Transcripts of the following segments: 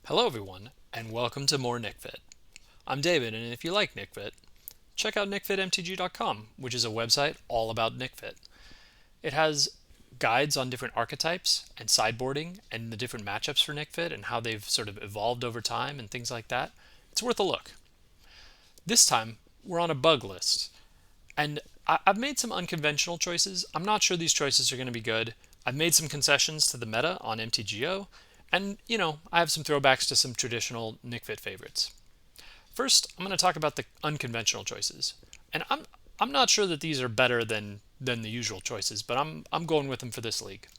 Hello everyone, and welcome to more Nic Fit. I'm David, and if you like Nic Fit, check out nicfitmtg.com, which is a website all about Nic Fit. It has guides on different archetypes and sideboarding and the different matchups for Nic Fit and how they've sort of evolved over time and things like that. It's worth a look. This time, we're on a bug list, and I've made some unconventional choices. I'm not sure these choices are going to be good. I've made some concessions to the meta on MTGO, and I have some throwbacks to some traditional Nic Fit favorites. First, I'm going to talk about the unconventional choices, and I'm not sure that these are better than the usual choices, but I'm going with them for this league.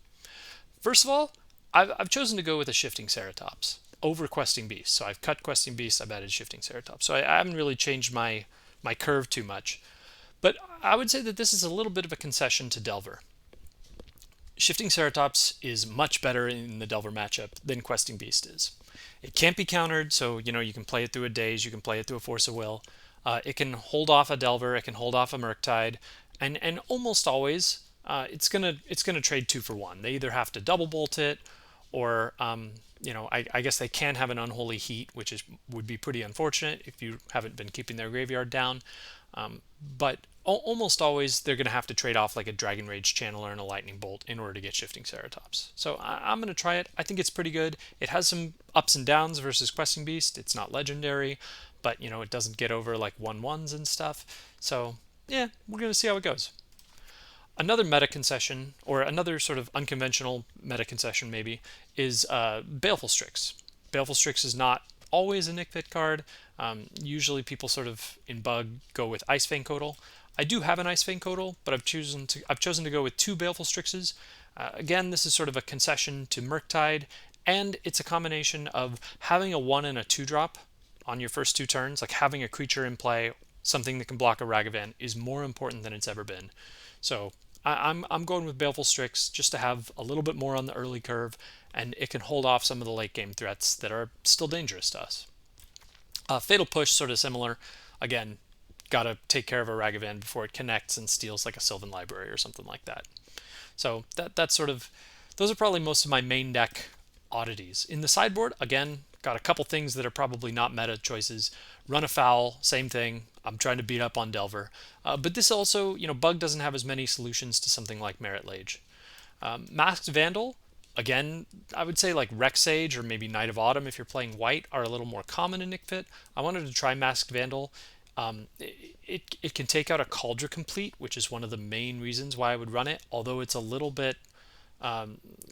First of all, I've chosen to go with a Shifting Ceratops over Questing Beast. So I've cut Questing Beast, I've added Shifting Ceratops. So I haven't really changed my curve too much. But I would say that this is a little bit of a concession to Delver. Shifting Ceratops is much better in the Delver matchup than Questing Beast is. It can't be countered, so you can play it through a Daze, you can play it through a Force of Will. It can hold off a Delver, it can hold off a Murktide, and almost always it's gonna trade 2 for 1. They either have to double bolt it, or I guess they can have an Unholy Heat, which would be pretty unfortunate if you haven't been keeping their graveyard down. But almost always they're going to have to trade off like a Dragon Rage Channeler and a Lightning Bolt in order to get Shifting Ceratops. So I'm going to try it. I think it's pretty good. It has some ups and downs versus Questing Beast. It's not legendary, but it doesn't get over like 1/1s and stuff. So yeah, we're going to see how it goes. Another meta concession, or another sort of unconventional meta concession maybe, is Baleful Strix. Baleful Strix is not always a Nic Fit card. Usually people sort of in Bug go with Ice-Fang Coatl. I do have an Ice-Fang Coatl, but I've chosen to go with 2 Baleful Strixes. Again, this is sort of a concession to Murktide, and it's a combination of having a 1 and a 2 drop on your first 2 turns, like having a creature in play, something that can block a Ragavan, is more important than it's ever been. So I'm going with Baleful Strix just to have a little bit more on the early curve, and it can hold off some of the late game threats that are still dangerous to us. Fatal Push, sort of similar. Again, gotta take care of a Ragavan before it connects and steals like a Sylvan Library or something like that. So that's sort of, those are probably most of my main deck oddities. In the sideboard, again, got a couple things that are probably not meta choices. Run Afoul, same thing. I'm trying to beat up on Delver. But this also, Bug doesn't have as many solutions to something like Merit Lage. Masked Vandal, again, I would say like Rex Sage or maybe Knight of Autumn if you're playing white are a little more common in Nic Fit. I wanted to try Masked Vandal. It can take out a Cauldron Complete, which is one of the main reasons why I would run it, although it's a little bit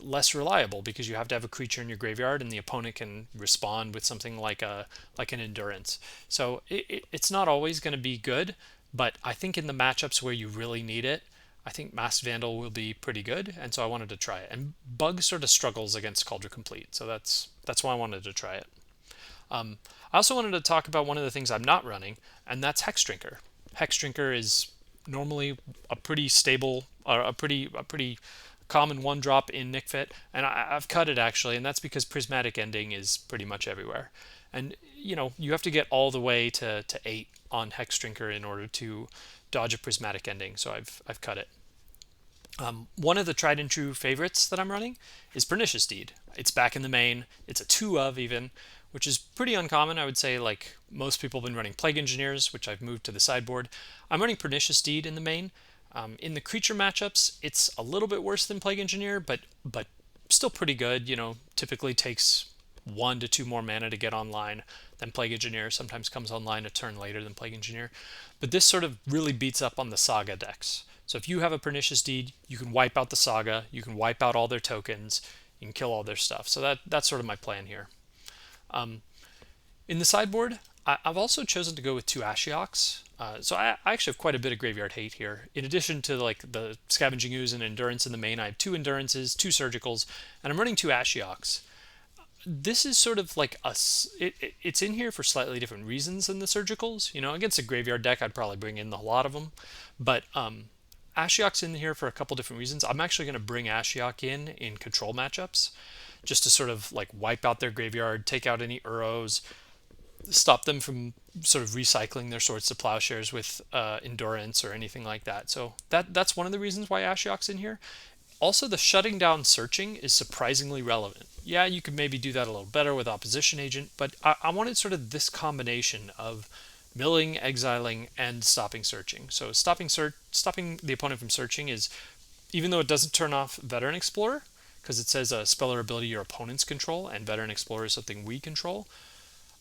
less reliable because you have to have a creature in your graveyard and the opponent can respond with something like an Endurance. So it's not always going to be good, but I think in the matchups where you really need it, I think Masked Vandal will be pretty good, and so I wanted to try it. And Bug sort of struggles against Cauldron Complete, so that's why I wanted to try it. I also wanted to talk about one of the things I'm not running, and that's Hexdrinker. Hexdrinker is normally a pretty stable, or a pretty common 1-drop in Nic Fit, and I've cut it actually, and that's because Prismatic Ending is pretty much everywhere. And you have to get all the way to 8 on Hexdrinker in order to dodge a Prismatic Ending, so I've cut it. One of the tried and true favorites that I'm running is Pernicious Deed. It's back in the main. It's a 2 of even, which is pretty uncommon. I would say like most people have been running Plague Engineers, which I've moved to the sideboard. I'm running Pernicious Deed in the main. In the creature matchups, it's a little bit worse than Plague Engineer, but still pretty good. Typically takes 1 to 2 more mana to get online than Plague Engineer. Sometimes comes online a turn later than Plague Engineer. But this sort of really beats up on the Saga decks. So if you have a Pernicious Deed, you can wipe out the Saga, you can wipe out all their tokens, you can kill all their stuff. So that's sort of my plan here. In the sideboard, I've also chosen to go with 2 Ashioks. So I actually have quite a bit of graveyard hate here. In addition to like the Scavenging Ooze and Endurance in the main, I have 2 Endurances, 2 Surgicals, and I'm running 2 Ashioks. This is sort of like it's in here for slightly different reasons than the Surgicals. Against a graveyard deck, I'd probably bring in a lot of them. But Ashiok's in here for a couple different reasons. I'm actually going to bring Ashiok in control matchups, just to sort of like wipe out their graveyard, take out any Uros, stop them from sort of recycling their Swords to Plowshares with Endurance or anything like that. So that's one of the reasons why Ashiok's in here. Also, the shutting down searching is surprisingly relevant. yeah, you could maybe do that a little better with Opposition Agent, but I wanted sort of this combination of milling, exiling, and stopping searching. So stopping the opponent from searching is, even though it doesn't turn off Veteran Explorer, because it says a spell or ability your opponents control, and Veteran Explorer is something we control.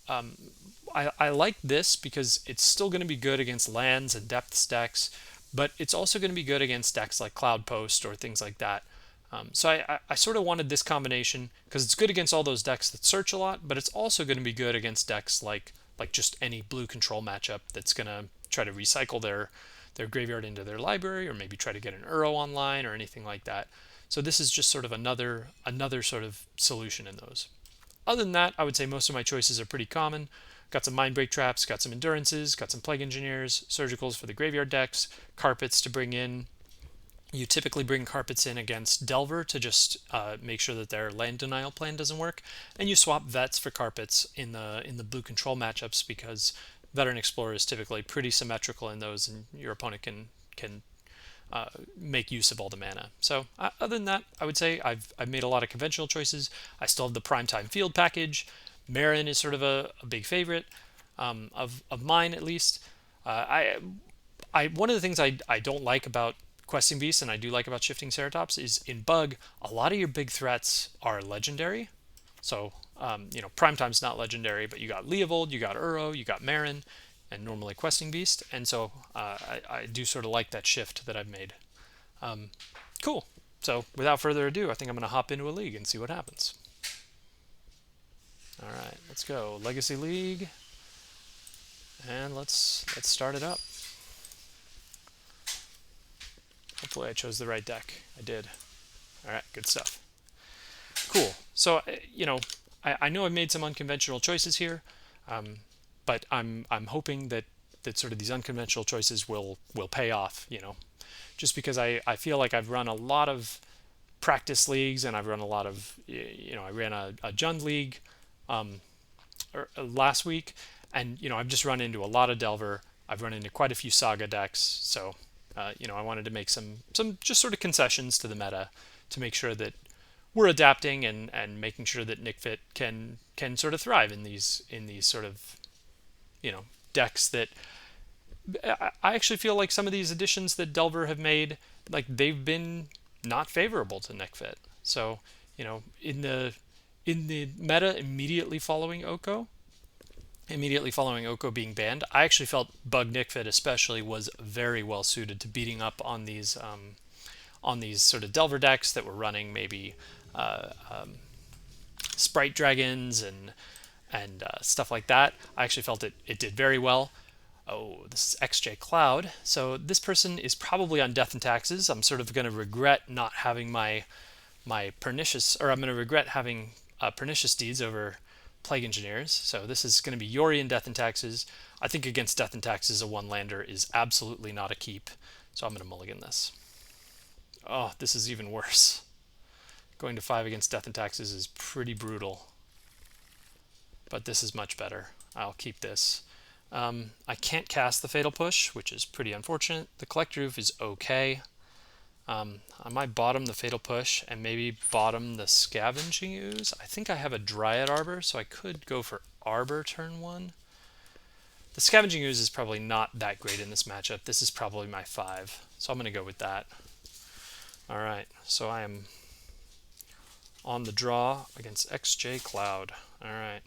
I like this because it's still going to be good against lands and depths decks, but it's also going to be good against decks like Cloud Post or things like that. So I sort of wanted this combination because it's good against all those decks that search a lot, but it's also going to be good against decks like just any blue control matchup that's going to try to recycle their graveyard into their library, or maybe try to get an Uro online or anything like that. So this is just sort of another sort of solution in those. Other than that, I would say most of my choices are pretty common. Got some Mindbreak traps, got some Endurances, got some Plague Engineers, Surgicals for the graveyard decks, Carpets to bring in. You typically bring Carpets in against Delver to just make sure that their land denial plan doesn't work, and you swap Vets for Carpets in the blue control matchups because Veteran Explorer is typically pretty symmetrical in those, and your opponent can make use of all the mana. So other than that, I would say I've made a lot of conventional choices. I still have the Primetime Field package. Meren is sort of a big favorite of mine, at least. One of the things I don't like about Questing Beast, and I do like about Shifting Ceratops, is in BUG, a lot of your big threats are legendary. So, Primetime's not legendary, but you got Leovold, you got Uro, you got Meren, and normally Questing Beast. And so I do sort of like that shift that I've made. Cool. So without further ado, I think I'm going to hop into a league and see what happens. All right, let's go. Legacy League. And let's start it up. Hopefully I chose the right deck. I did. All right, good stuff. Cool. So, I know I've made some unconventional choices here, but I'm hoping that sort of these unconventional choices will pay off, just because I feel like I've run a lot of practice leagues, and I've run a lot of, I ran a Jund league last week, and, I've just run into a lot of Delver. I've run into quite a few Saga decks, so, I wanted to make some just sort of concessions to the meta to make sure that we're adapting and making sure that Nic Fit can sort of thrive in these sort of, decks that I actually feel like some of these additions that Delver have made, like, they've been not favorable to Nic Fit. So, in the meta immediately following Oko being banned, I actually felt BUG Nic Fit especially was very well suited to beating up on these sort of Delver decks that were running maybe Sprite Dragons and stuff like that. I actually felt it did very well. Oh, this is XJ Cloud. So this person is probably on Death and Taxes. I'm sort of going to regret not having my Pernicious, or I'm going to regret having Pernicious Deeds over Plague Engineers. So this is going to be Yorion Death and Taxes. I think against Death and Taxes, a one-lander is absolutely not a keep. So I'm going to mulligan this. Oh, this is even worse. Going to 5 against Death and Taxes is pretty brutal. But this is much better. I'll keep this. I can't cast the Fatal Push, which is pretty unfortunate. The Collector Ouphe is okay. I might bottom the Fatal Push and maybe bottom the Scavenging Ooze. I think I have a Dryad Arbor, so I could go for Arbor turn 1. The Scavenging Ooze is probably not that great in this matchup. This is probably my 5, so I'm going to go with that. Alright, so I am on the draw against XJ Cloud. Alright.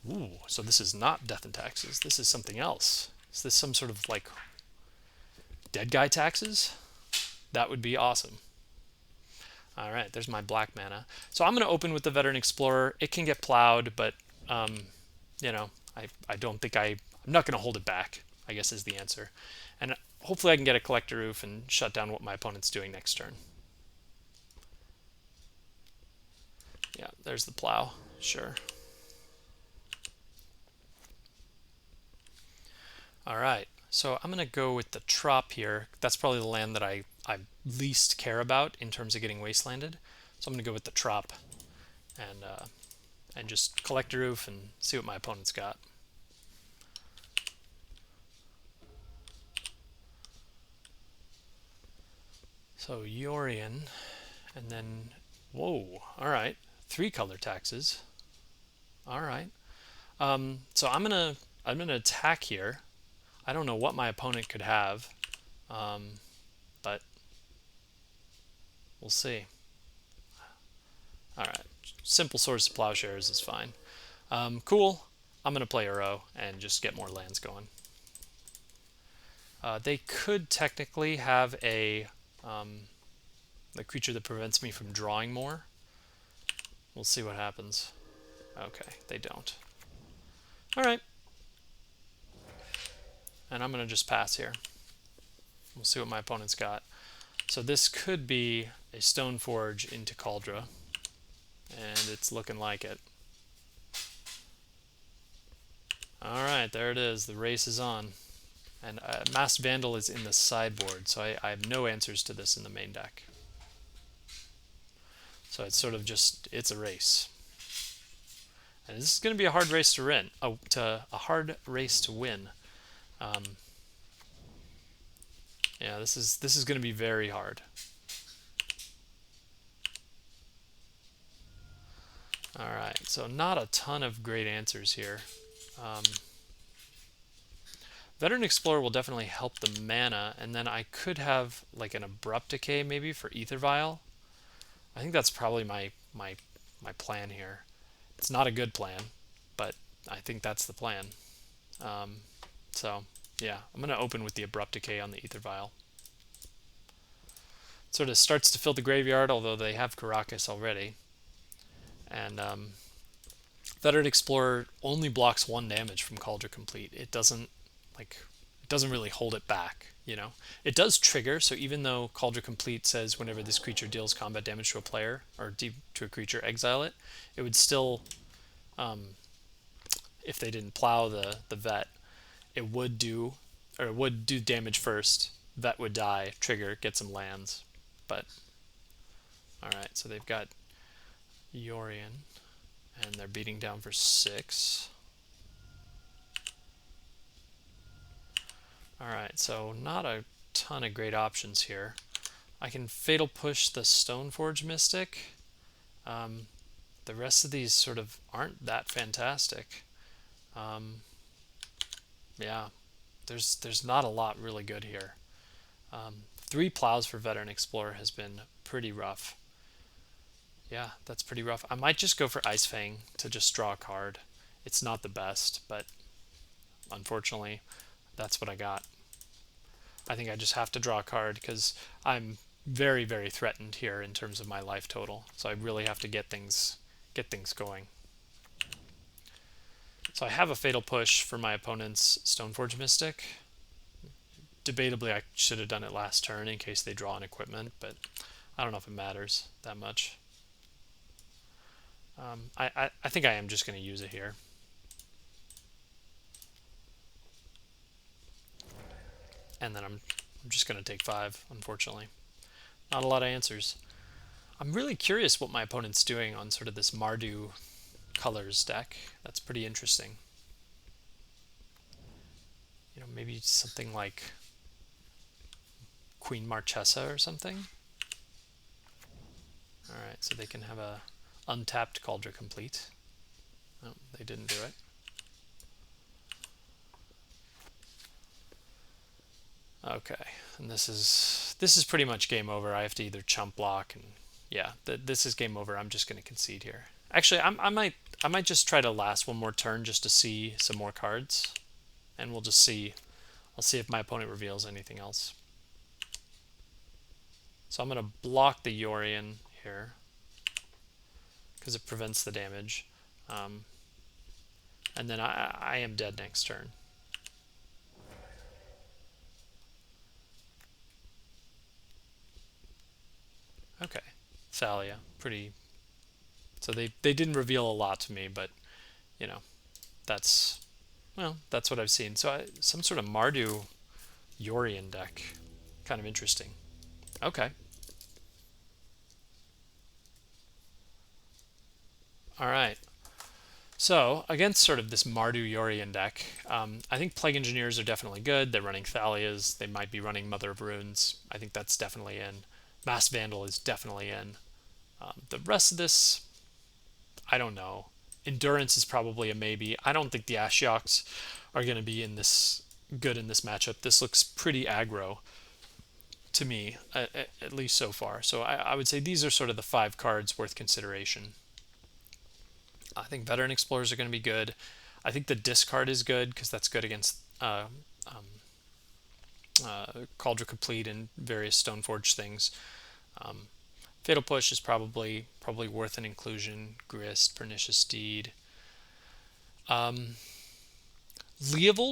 Ooh, so this is not Death and Taxes. This is something else. Is this some sort of, like, Dead Guy Taxes? That would be awesome. Alright, there's my black mana. So I'm going to open with the Veteran Explorer. It can get plowed, but, I don't think I'm not going to hold it back, I guess is the answer. And hopefully I can get a Collector Ouphe and shut down what my opponent's doing next turn. Yeah, there's the plow. Sure. Alright, so I'm going to go with the Trop here. That's probably the land that I least care about in terms of getting wastelanded. So I'm going to go with the Trop and just Collector Ouphe and see what my opponent's got. So Yorion, and then Whoa, all right. 3 color taxes. All right. So I'm gonna attack here. I don't know what my opponent could have, but we'll see. All right. Simple Swords to Plowshares is fine. Cool. I'm gonna play Uro and just get more lands going. They could technically have a the creature that prevents me from drawing more. We'll see what happens. Okay, they don't. Alright. And I'm going to just pass here. We'll see what my opponent's got. So this could be a Stoneforge into Kaldra. And it's looking like it. Alright, there it is. The race is on. And Masked Vandal is in the sideboard, so I have no answers to this in the main deck. So it's sort of just, it's a race. And this is going to be a hard race to win. A hard race to win. Yeah, this is going to be very hard. All right, so not a ton of great answers here. Veteran Explorer will definitely help the mana, and then I could have like an Abrupt Decay maybe for Ether Vial. I think that's probably my plan here. It's not a good plan, but I think that's the plan. So yeah, I'm going to open with the Abrupt Decay on the Ether Vial. It sort of starts to fill the graveyard, although they have Karakas already. And Veteran Explorer only blocks 1 damage from Kaldra Complete. It doesn't really hold it back, you know. It does trigger, so even though Kaldra Complete says whenever this creature deals combat damage to a player or to a creature, exile it, it would still, if they didn't plow the vet, it would do damage first. Vet would die, trigger, get some lands. But all right, so they've got Yorion, and they're beating down for 6. Alright, so not a ton of great options here. I can Fatal Push the Stoneforge Mystic. The rest of these sort of aren't that fantastic. Yeah, there's not a lot really good here. 3 plows for Veteran Explorer has been pretty rough. Yeah, that's pretty rough. I might just go for Ice-Fang to just draw a card. It's not the best, but unfortunately, that's what I got. I think I just have to draw a card because I'm very, very threatened here in terms of my life total. So I really have to get things going. So I have a Fatal Push for my opponent's Stoneforge Mystic. Debatably, I should have done it last turn in case they draw an equipment, but I don't know if it matters that much. I think I am just going to use it here. And then I'm just going to take 5, unfortunately. Not a lot of answers. I'm really curious what my opponent's doing on sort of this Mardu colors deck. That's pretty interesting. You know, maybe something like Queen Marchesa or something. Alright, so they can have a untapped Kaldra Complete. Oh, they didn't do it. Okay, and this is pretty much game over. I have to either chump block, and yeah, this is game over. I'm just going to concede here. Actually, I might just try to last one more turn just to see some more cards, and we'll just see. I'll see if my opponent reveals anything else. So I'm going to block the Yorion here because it prevents the damage, and then I am dead next turn. Okay, Thalia, pretty. So they didn't reveal a lot to me, but you know, that's what I've seen. So some sort of Mardu Yorion deck, kind of interesting. Okay. All right. So against sort of this Mardu Yorion deck, I think Plague Engineers are definitely good. They're running Thalias. They might be running Mother of Runes. I think that's definitely in. Masked Vandal is definitely in. The rest of this, I don't know. Endurance is probably a maybe. I don't think the Ashioks are going to be good in this matchup. This looks pretty aggro to me, at least so far. So I would say these are sort of the 5 cards worth consideration. I think Veteran Explorers are going to be good. I think the discard is good because that's good against Cauldron Complete and various Stoneforge things. Fatal Push is probably worth an inclusion. Grist, Pernicious Steed. Leovold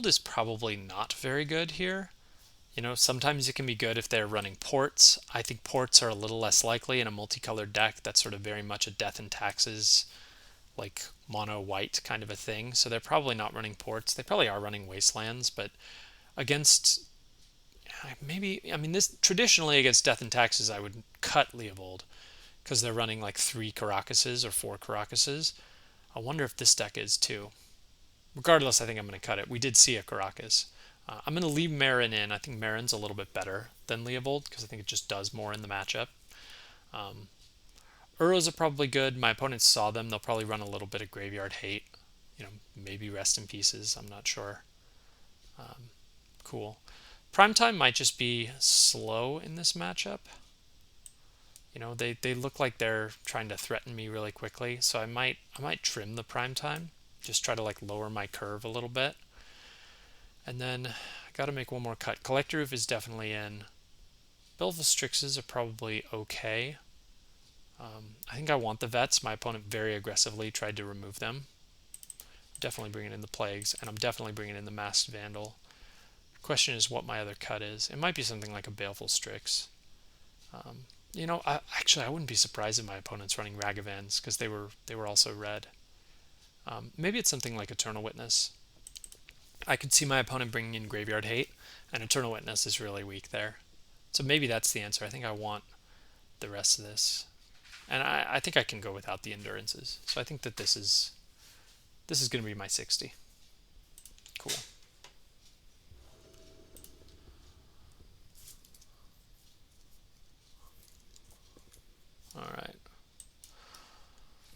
is probably not very good here. You know, sometimes it can be good if they're running ports. I think ports are a little less likely in a multicolored deck that's sort of very much a Death and Taxes, like mono white kind of a thing. So they're probably not running ports. They probably are running wastelands, but against maybe, I mean, this traditionally against Death and Taxes, I would cut Leovold because they're running like 3 Karakases or 4 Karakases. I wonder if this deck is too. Regardless, I think I'm going to cut it. We did see a Karakas. I'm going to leave Meren in. I think Meren's a little bit better than Leovold because I think it just does more in the matchup. Uros are probably good. My opponents saw them. They'll probably run a little bit of Graveyard Hate. You know, maybe Rest in Pieces. I'm not sure. Cool. Primetime might just be slow in this matchup. You know, they look like they're trying to threaten me really quickly, so I might trim the Primetime. Just try to like lower my curve a little bit. And then I got to make one more cut. Collector Ouphe is definitely in. Baleful Strixes are probably okay. I think I want the vets. My opponent very aggressively tried to remove them. Definitely bringing in the Plagues, and I'm definitely bringing in the Masked Vandal. Question is what my other cut is. It might be something like a Baleful Strix. You know, actually I wouldn't be surprised if my opponent's running Ragavans because they were also red. Maybe it's something like Eternal Witness. I could see my opponent bringing in Graveyard Hate, and Eternal Witness is really weak there. So maybe that's the answer. I think I want the rest of this. And I think I can go without the Endurances. So I think that this is going to be my 60. Cool. All right.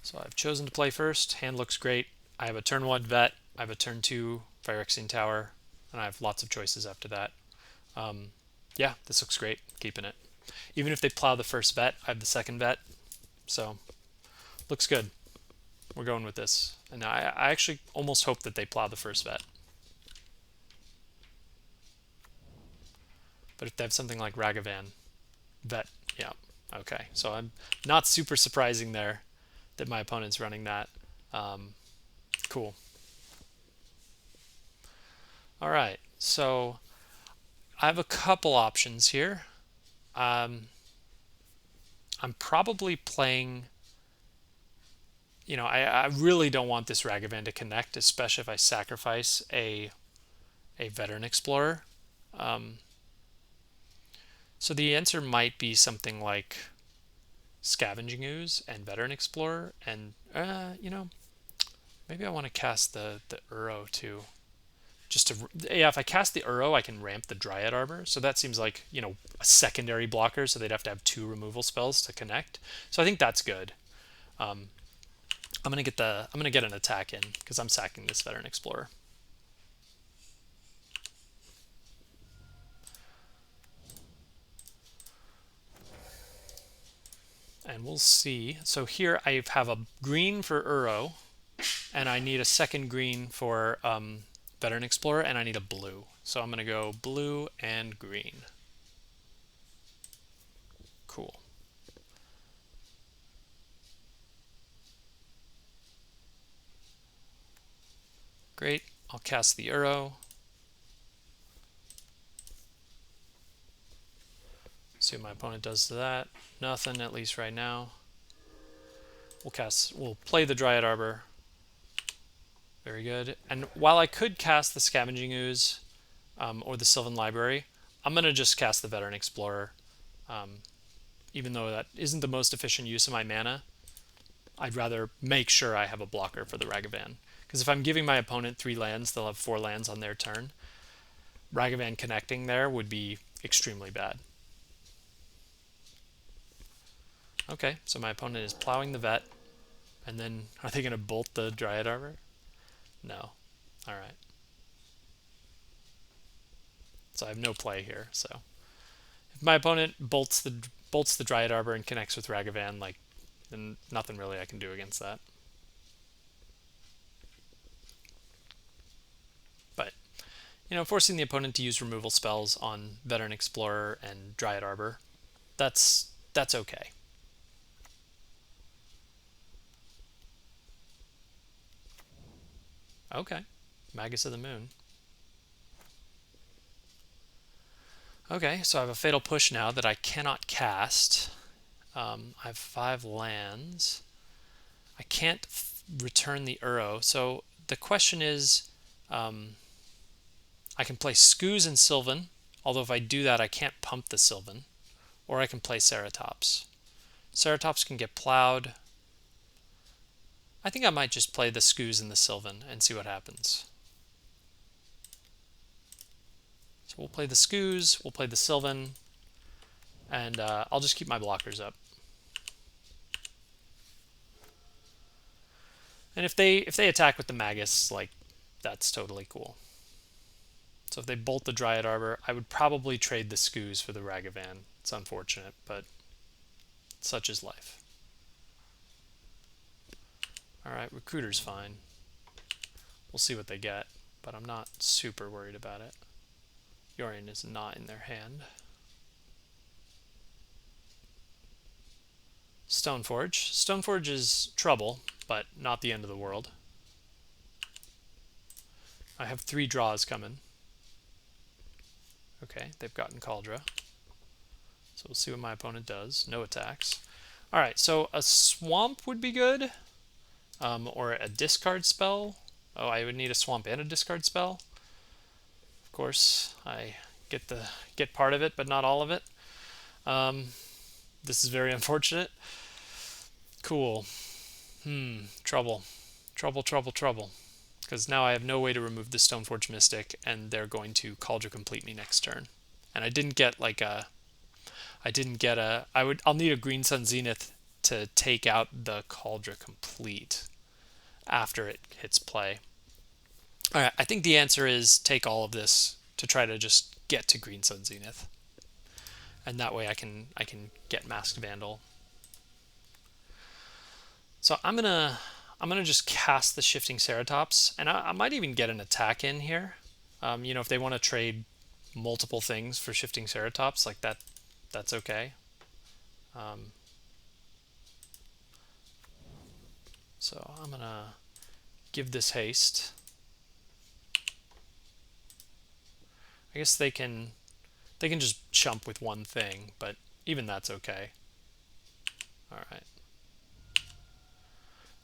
So I've chosen to play first. Hand looks great. I have a turn 1 vet. I have a turn 2 Phyrexian Tower. And I have lots of choices after that. Yeah, this looks great. Keeping it. Even if they plow the first vet, I have the second vet. So, looks good. We're going with this. And I actually almost hope that they plow the first vet. But if they have something like Ragavan, vet, yeah. Okay, so I'm not super surprising there that my opponent's running that. Cool. All right, so I have a couple options here. I'm probably playing, you know, I really don't want this Ragavan to connect, especially if I sacrifice a Veteran Explorer. So the answer might be something like Scavenging Ooze and Veteran Explorer, and you know, maybe I want to cast the Uro too. Just to, yeah, if I cast the Uro, I can ramp the Dryad Arbor. So that seems like, you know, a secondary blocker, so they'd have to have 2 removal spells to connect. So I think that's good. I'm gonna get an attack in because I'm sacking this Veteran Explorer. And we'll see. So here I have a green for Uro, and I need a second green for Veteran Explorer, and I need a blue. So I'm going to go blue and green. Cool. Great. I'll cast the Uro. See what my opponent does to that. Nothing, at least right now. We'll play the Dryad Arbor. Very good. And while I could cast the Scavenging Ooze or the Sylvan Library, I'm going to just cast the Veteran Explorer. Even though that isn't the most efficient use of my mana, I'd rather make sure I have a blocker for the Ragavan. Because if I'm giving my opponent 3 lands, they'll have 4 lands on their turn. Ragavan connecting there would be extremely bad. Okay, so my opponent is plowing the vet, and then are they going to bolt the Dryad Arbor? No. Alright. So I have no play here, so if my opponent bolts the Dryad Arbor and connects with Ragavan, like, then nothing really I can do against that. But, you know, forcing the opponent to use removal spells on Veteran Explorer and Dryad Arbor, that's okay. Okay. Magus of the Moon. Okay, so I have a Fatal Push now that I cannot cast. I have 5 lands. I can't return the Uro. So the question is, I can play Scooze and Sylvan, although if I do that I can't pump the Sylvan. Or I can play Ceratops. Ceratops can get plowed. I think I might just play the Scooze and the Sylvan and see what happens. So we'll play the Scooze, we'll play the Sylvan, and I'll just keep my blockers up. And if they attack with the Magus, like, that's totally cool. So if they bolt the Dryad Arbor, I would probably trade the Scooze for the Ragavan. It's unfortunate, but such is life. Alright, Recruiter's fine. We'll see what they get, but I'm not super worried about it. Yorion is not in their hand. Stoneforge. Stoneforge is trouble, but not the end of the world. I have 3 draws coming. Okay, they've gotten Kaldra. So we'll see what my opponent does. No attacks. Alright, so a swamp would be good. Or a discard spell. Oh, I would need a swamp and a discard spell. Of course, I get part of it, but not all of it. This is very unfortunate. Cool. Trouble. Trouble. Because now I have no way to remove the Stoneforge Mystic, and they're going to Kaldra Complete me next turn. And I didn't get like a... I'll need a Green Sun Zenith to take out the Kaldra Complete after it hits play. Alright, I think the answer is take all of this to try to just get to Green Sun Zenith. And that way I can get Masked Vandal. So I'm gonna just cast the Shifting Ceratops, and I might even get an attack in here. You know, if they want to trade multiple things for Shifting Ceratops, like that's okay. So I'm gonna give this haste. I guess they can just chump with one thing, but even that's okay.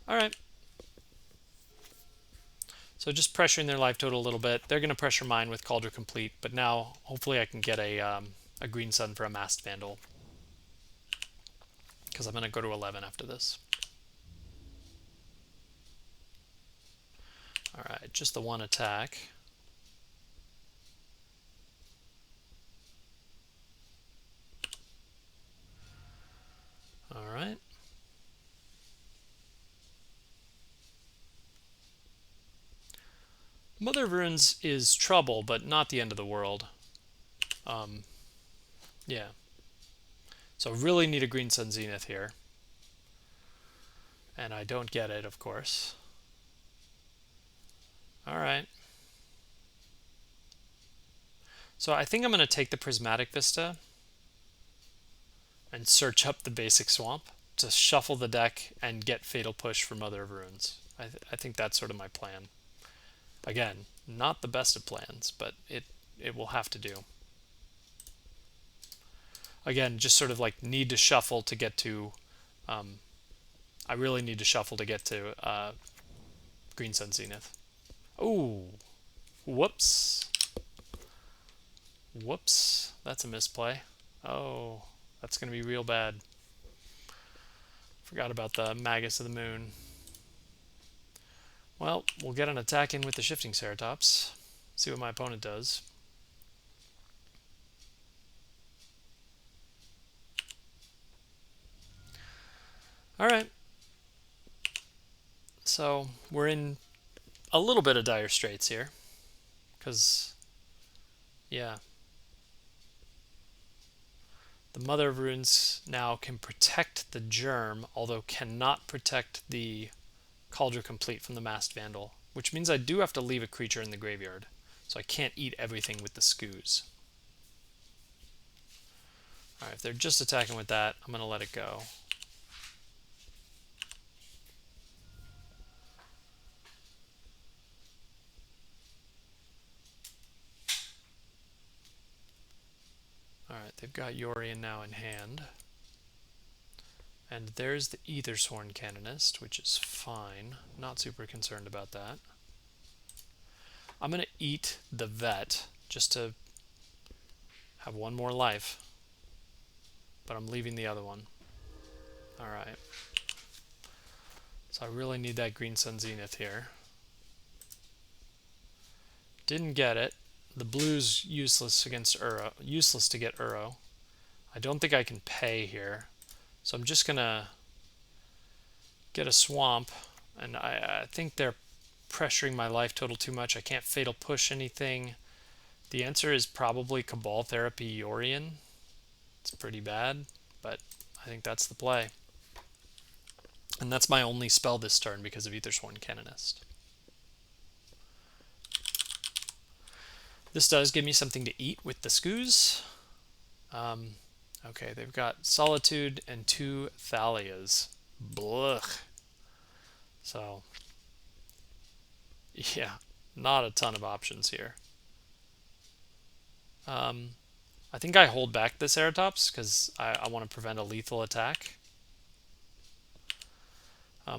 Alright. So just pressuring their life total a little bit. They're going to pressure mine with Kaldra Complete, but now hopefully I can get a Green Sun for a Masked Vandal. Because I'm going to go to 11 after this. Alright, just the one attack. Alright. Mother of Runes is trouble, but not the end of the world. Yeah. So really need a Green Sun Zenith here. And I don't get it, of course. Alright. So I think I'm going to take the Prismatic Vista and search up the basic swamp to shuffle the deck and get Fatal Push for Mother of Runes. I think that's sort of my plan. Again, not the best of plans, but it will have to do. Again, just sort of like need to shuffle to get to... I really need to shuffle to get to Green Sun Zenith. Ooh. Whoops. Whoops. That's a misplay. Oh, that's going to be real bad. Forgot about the Magus of the Moon. Well, we'll get an attack in with the Shifting Ceratops. See what my opponent does. Alright. So, we're in a little bit of dire straits here. Because, yeah. The Mother of Runes now can protect the Germ, although cannot protect the Collector Complete from the Masked Vandal, which means I do have to leave a creature in the graveyard, so I can't eat everything with the Skoos. Alright, if they're just attacking with that, I'm going to let it go. Alright, they've got Yorion now in hand. And there's the Aethersworn Canonist, which is fine. Not super concerned about that. I'm going to eat the Vet just to have one more life. But I'm leaving the other one. Alright. So I really need that Green Sun Zenith here. Didn't get it. The blue's useless against Uro. Useless to get Uro. I don't think I can pay here. So I'm just going to get a swamp. And I think they're pressuring my life total too much. I can't Fatal Push anything. The answer is probably Cabal Therapy Yorion. It's pretty bad, but I think that's the play. And that's my only spell this turn because of Aethersworn Canonist. This does give me something to eat with the Skoos. Okay, they've got Solitude and 2 Thalias. Blech. So, yeah, not a ton of options here. I think I hold back the Ceratops because I want to prevent a lethal attack.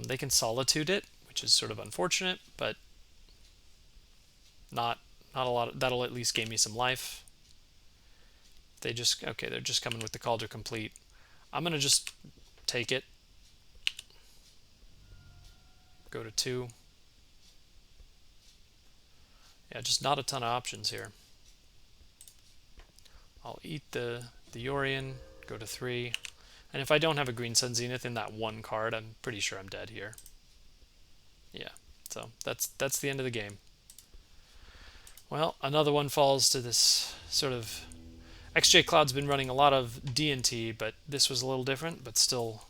They can Solitude it, which is sort of unfortunate, but not a lot. That'll at least gain me some life. They're just coming with the Collector Complete. I'm gonna just take it. Go to 2. Yeah, just not a ton of options here. I'll eat the Yorion, go to 3. And if I don't have a Green Sun Zenith in that one card, I'm pretty sure I'm dead here. Yeah, so that's the end of the game. Well, another one falls to this sort of... XJ Cloud's been running a lot of D&T, but this was a little different, but still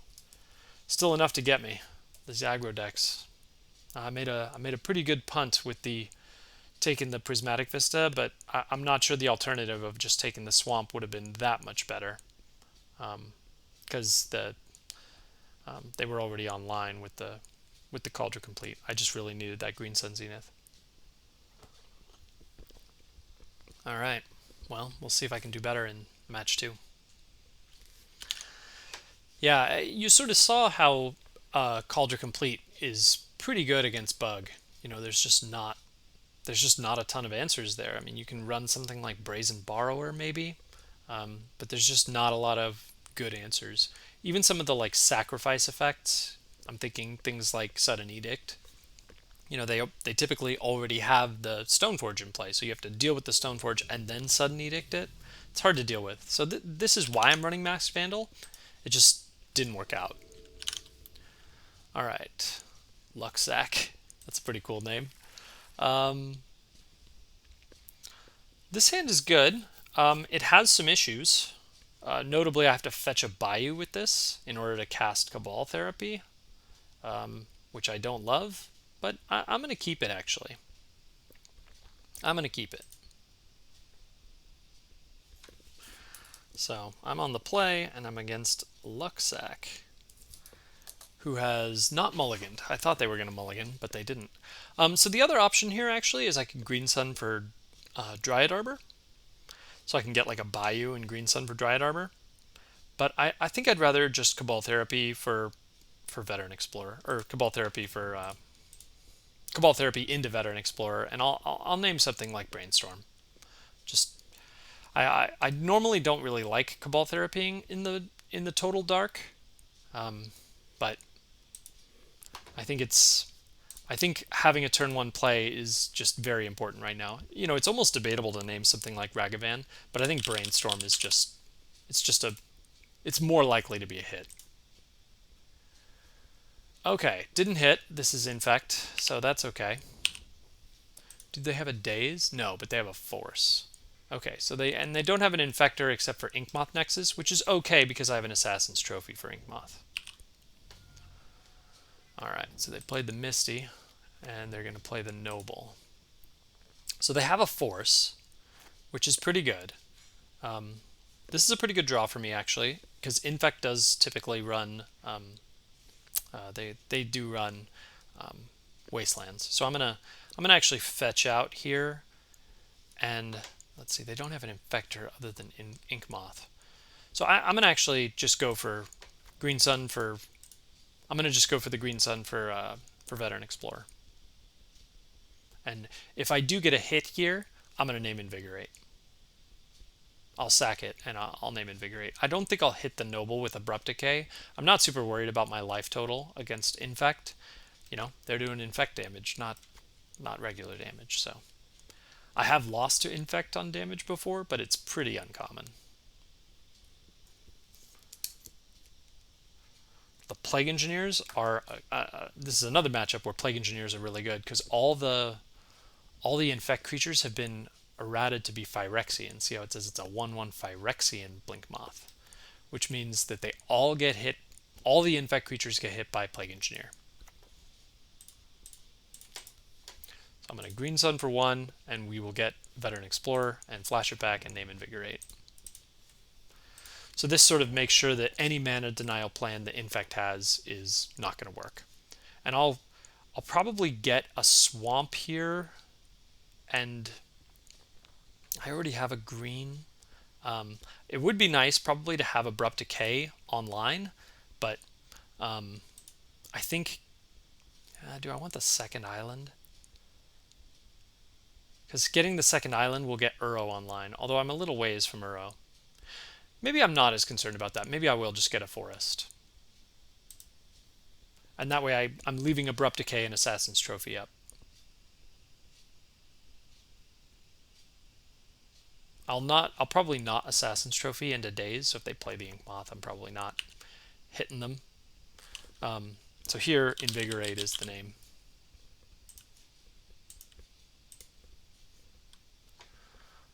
enough to get me. These aggro decks. I made a pretty good punt with the taking the Prismatic Vista, but I'm not sure the alternative of just taking the Swamp would have been that much better. Because they were already online with the Collector Complete. I just really needed that Green Sun Zenith. Alright, well, we'll see if I can do better in match 2. Yeah, you sort of saw how Collector Complete is pretty good against Bug. You know, there's just not a ton of answers there. I mean, you can run something like Brazen Borrower maybe, but there's just not a lot of good answers. Even some of the like sacrifice effects, I'm thinking things like Sudden Edict. You know, they typically already have the Stoneforge in play, so you have to deal with the Stoneforge and then Sudden Edict it. It's hard to deal with. So this is why I'm running Masked Vandal. It just didn't work out. Alright. Luxac. That's a pretty cool name. This hand is good. It has some issues. Notably, I have to fetch a Bayou with this in order to cast Cabal Therapy, which I don't love. But I'm going to keep it, actually. I'm going to keep it. So, I'm on the play, and I'm against Luxac, who has not mulliganed. I thought they were going to mulligan, but they didn't. So the other option here, actually, is I can Green Sun for Dryad Arbor. So I can get like a Bayou and Green Sun for Dryad Arbor. But I think I'd rather just Cabal Therapy for Veteran Explorer, or Cabal Therapy for... Cabal Therapy into Veteran Explorer, and I'll name something like Brainstorm. Just I normally don't really like Cabal Therapying in the Total Dark, but I think having a turn 1 play is just very important right now. You know, it's almost debatable to name something like Ragavan, but I think Brainstorm is it's more likely to be a hit. Okay, didn't hit. This is Infect, so that's okay. Do they have a Daze? No, but they have a Force. Okay, so they don't have an Infector except for Inkmoth Nexus, which is okay because I have an Assassin's Trophy for Inkmoth. Alright, so they played the Misty, and they're going to play the Noble. So they have a Force, which is pretty good. This is a pretty good draw for me, actually, because Infect does typically run... they do run Wastelands. So I'm gonna actually fetch out here, and let's see, they don't have an Infector other than Inkmoth. So I'm gonna actually just go for Green Sun for... I'm gonna just go for the Green Sun for Veteran Explorer. And if I do get a hit here, I'm gonna name Invigorate. I'll sack it and I'll name Invigorate. I don't think I'll hit the Noble with Abrupt Decay. I'm not super worried about my life total against Infect. You know, they're doing Infect damage, not regular damage. So I have lost to Infect on damage before, but it's pretty uncommon. The Plague Engineers are... this is another matchup where Plague Engineers are really good because all the Infect creatures have been errated to be Phyrexian. See how it says it's a 1/1 Phyrexian Blinkmoth, which means that they all get hit. All the Infect creatures get hit by Plague Engineer. So I'm going to Green Sun for 1, and we will get Veteran Explorer and flash it back and name Invigorate. So this sort of makes sure that any mana denial plan that Infect has is not going to work. And I'll probably get a Swamp here, and I already have a green. It would be nice probably to have Abrupt Decay online, but I think... do I want the second island? Because getting the second island will get Uro online, although I'm a little ways from Uro. Maybe I'm not as concerned about that. Maybe I will just get a Forest. And that way I'm leaving Abrupt Decay and Assassin's Trophy up. I'll probably not Assassin's Trophy into Daze, so if they play the Inkmoth, I'm probably not hitting them. So here, Invigorate is the name.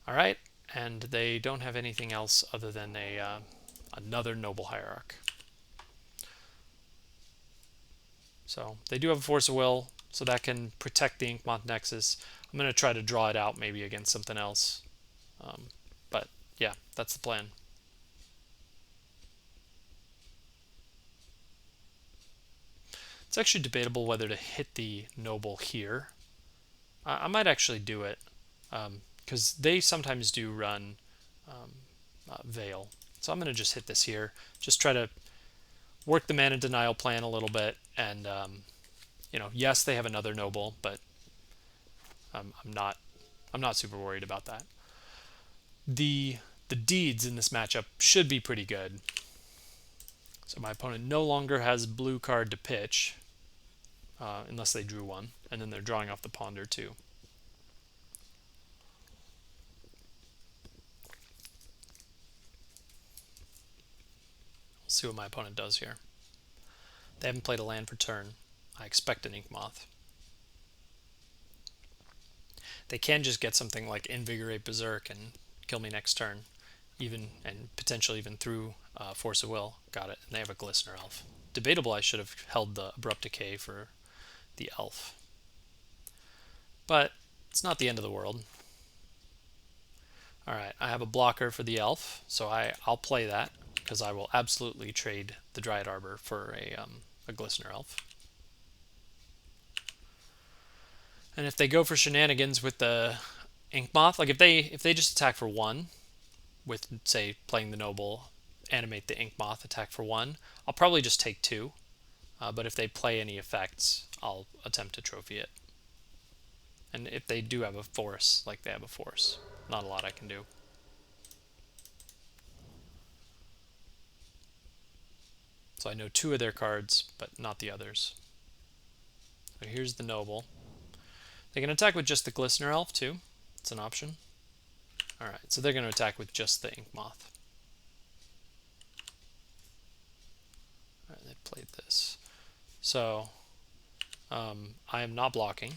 Alright, and they don't have anything else other than another Noble Hierarch. So they do have a Force of Will, so that can protect the Inkmoth Nexus. I'm going to try to draw it out maybe against something else. But yeah, that's the plan. It's actually debatable whether to hit the Noble here. I might actually do it, because they sometimes do run Veil. So I'm going to just hit this here. Just try to work the mana denial plan a little bit, and you know, yes, they have another Noble, but I'm not super worried about that. The deeds in this matchup should be pretty good. So my opponent no longer has blue card to pitch, unless they drew one, and then they're drawing off the Ponder too. We'll see what my opponent does here. They haven't played a land per turn. I expect an Inkmoth. They can just get something like Invigorate Berserk and kill me next turn, and potentially even through Force of Will. Got it. And they have a Glistener Elf. Debatable, I should have held the Abrupt Decay for the Elf. But it's not the end of the world. Alright, I have a blocker for the Elf, so I'll play that, because I will absolutely trade the Dryad Arbor for a Glistener Elf. And if they go for shenanigans with the Inkmoth, like if they just attack for 1, with, say, playing the Noble, animate the Inkmoth, attack for 1, I'll probably just take 2. But if they play any effects, I'll attempt to trophy it. And if they do have a Force, like they have a Force, not a lot I can do. So I know 2 of their cards, but not the others. So here's the Noble. They can attack with just the Glistener Elf too. It's an option. Alright, so they're going to attack with just the Inkmoth. Alright, they played this. So I am not blocking.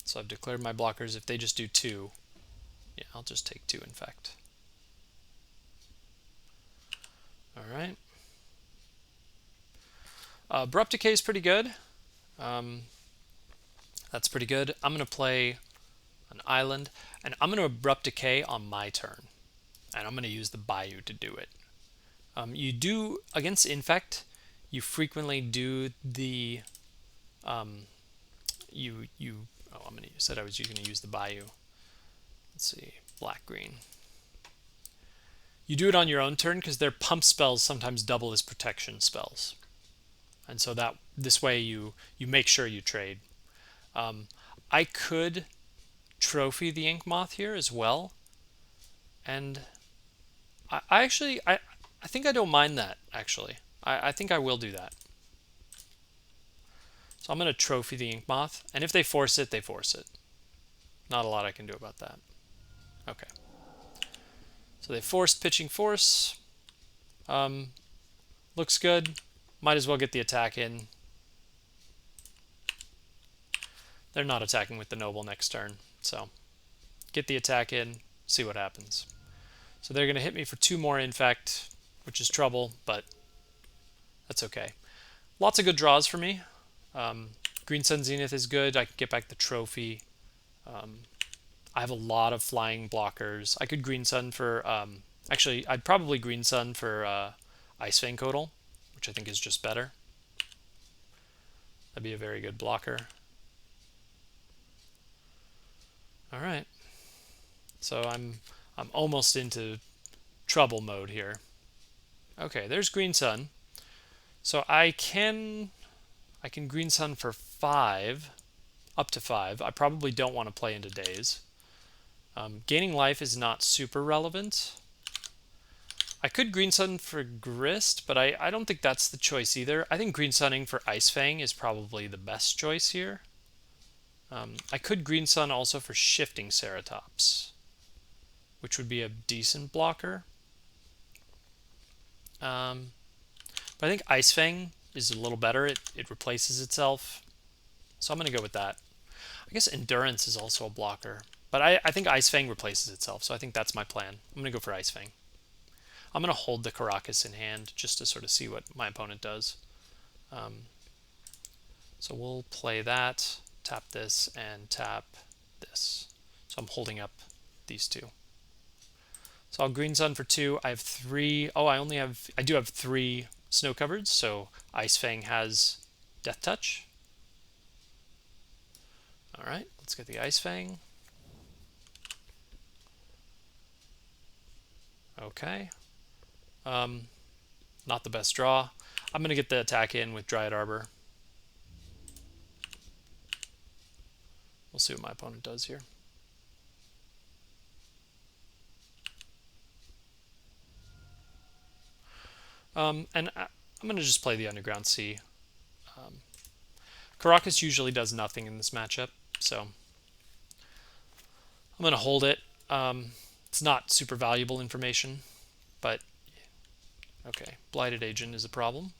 So I've declared my blockers. If they just do 2, yeah, I'll just take 2 Infect. Alright. Abrupt Decay is pretty good. That's pretty good. I'm going to play an island, and I'm going to Abrupt Decay on my turn. And I'm going to use the Bayou to do it. You do, against Infect, you frequently do the... oh, you said I was going to use the Bayou. Let's see, black-green. You do it on your own turn because their pump spells sometimes double as protection spells. And so that this way you make sure you trade. I could trophy the Ink Moth here as well. And I think I don't mind that, actually. I think I will do that. So I'm going to trophy the Ink Moth. And if they force it, they force it. Not a lot I can do about that. Okay. So they forced Pitching Force. Looks good. Might as well get the attack in. They're not attacking with the Noble next turn. So get the attack in, see what happens. So they're going to hit me for 2 more Infect, which is trouble, but that's okay. Lots of good draws for me. Green Sun Zenith is good. I can get back the trophy. I have a lot of flying blockers. I could Green Sun for... actually, I'd probably Green Sun for Ice-Fang Coatl, which I think is just better. That'd be a very good blocker. Alright. So I'm almost into trouble mode here. Okay, there's Green Sun. So I can Green Sun for 5, up to 5. I probably don't want to play into Daze. Gaining life is not super relevant. I could Green Sun for Grist, but I don't think that's the choice either. I think Green Sunning for Ice-Fang is probably the best choice here. I could Green Sun also for Shifting Ceratops, which would be a decent blocker. But I think Ice-Fang is a little better. It replaces itself. So I'm going to go with that. I guess Endurance is also a blocker. But I think Ice-Fang replaces itself, so I think that's my plan. I'm going to go for Ice-Fang. I'm going to hold the Karakas in hand just to sort of see what my opponent does. So we'll play that, tap this, and tap this. So I'm holding up these 2. So I'll Green Sun for 2. I have 3. Oh, I do have 3 snow covereds, so Ice-Fang has Death Touch. Alright, let's get the Ice-Fang. Okay. Not the best draw. I'm going to get the attack in with Dryad Arbor. We'll see what my opponent does here. And I'm going to just play the Underground Sea. Karakas usually does nothing in this matchup, so I'm going to hold it. It's not super valuable information, but okay. Blighted Agent is a problem.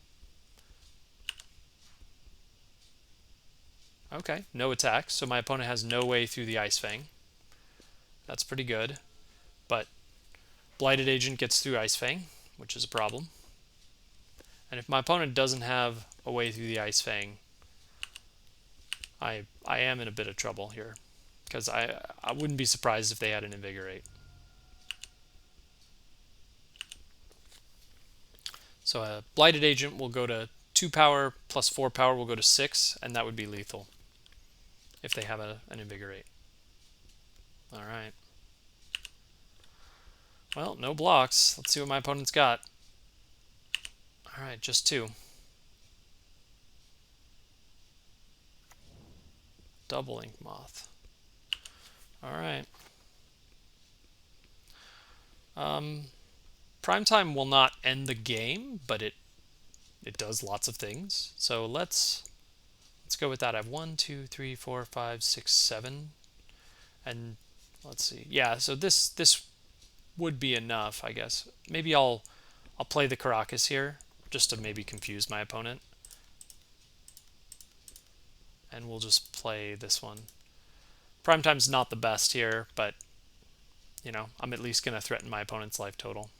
Okay, no attacks, so my opponent has no way through the Ice-Fang. That's pretty good, but Blighted Agent gets through Ice-Fang, which is a problem. And if my opponent doesn't have a way through the Ice-Fang, I am in a bit of trouble here, because I wouldn't be surprised if they had an Invigorate. So a Blighted Agent will go to 2 power plus 4 power will go to 6, and that would be lethal if they have an Invigorate. Alright. Well, no blocks. Let's see what my opponent's got. Alright, just 2. Double Ink Moth. Alright. Primetime will not end the game, but it does lots of things. So let's go with that. I have 1, 2, 3, 4, 5, 6, 7. And let's see. Yeah, so this would be enough, I guess. Maybe I'll play the Karakas here just to maybe confuse my opponent. And we'll just play this one. Prime time's not the best here, but, you know, I'm at least going to threaten my opponent's life total.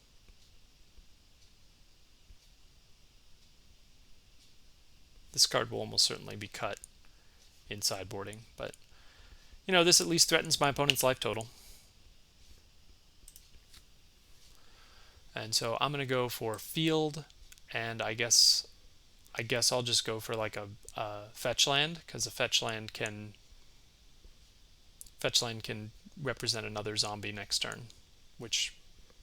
This card will almost certainly be cut in sideboarding, but, you know, this at least threatens my opponent's life total. And so I'm going to go for field, and I guess I'll just go for like a fetch land, because a fetch land can represent another zombie next turn, which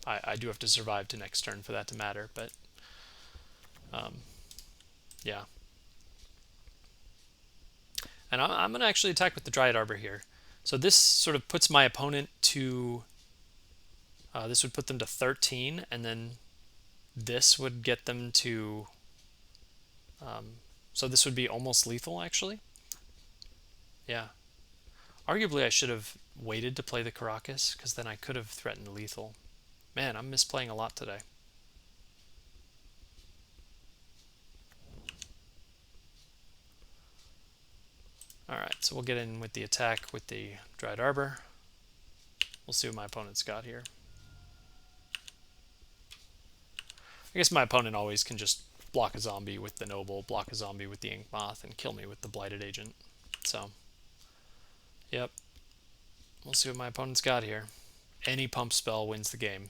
I do have to survive to next turn for that to matter, but yeah. And I'm going to actually attack with the Dryad Arbor here. So this sort of puts my opponent to... this would put them to 13, and then this would get them to... so this would be almost lethal, actually. Yeah. Arguably, I should have waited to play the Karakas, because then I could have threatened lethal. Man, I'm misplaying a lot today. Alright, so we'll get in with the attack with the Dryad Arbor. We'll see what my opponent's got here. I guess my opponent always can just block a zombie with the Noble, block a zombie with the Ink Moth, and kill me with the Blighted Agent. So, yep. We'll see what my opponent's got here. Any pump spell wins the game.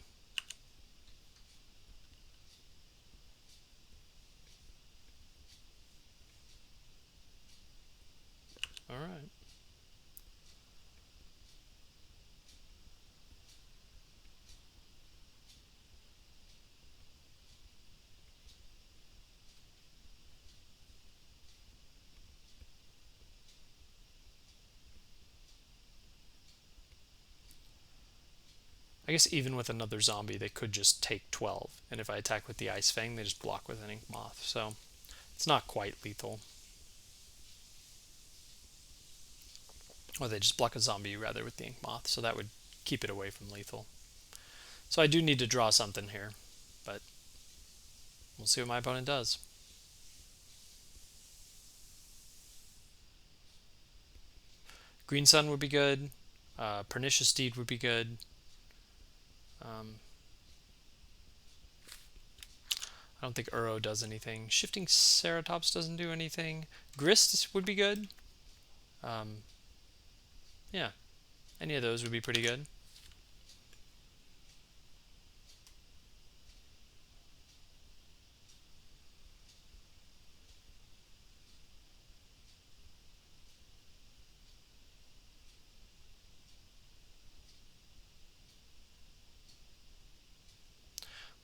Alright. I guess even with another zombie, they could just take 12. And if I attack with the Ice-Fang, they just block with an Ink Moth. So it's not quite lethal. Or they just block a zombie, rather, with the Ink Moth. So that would keep it away from lethal. So I do need to draw something here. But we'll see what my opponent does. Green Sun would be good. Pernicious Deed would be good. I don't think Uro does anything. Shifting Ceratops doesn't do anything. Grist would be good. Yeah, any of those would be pretty good.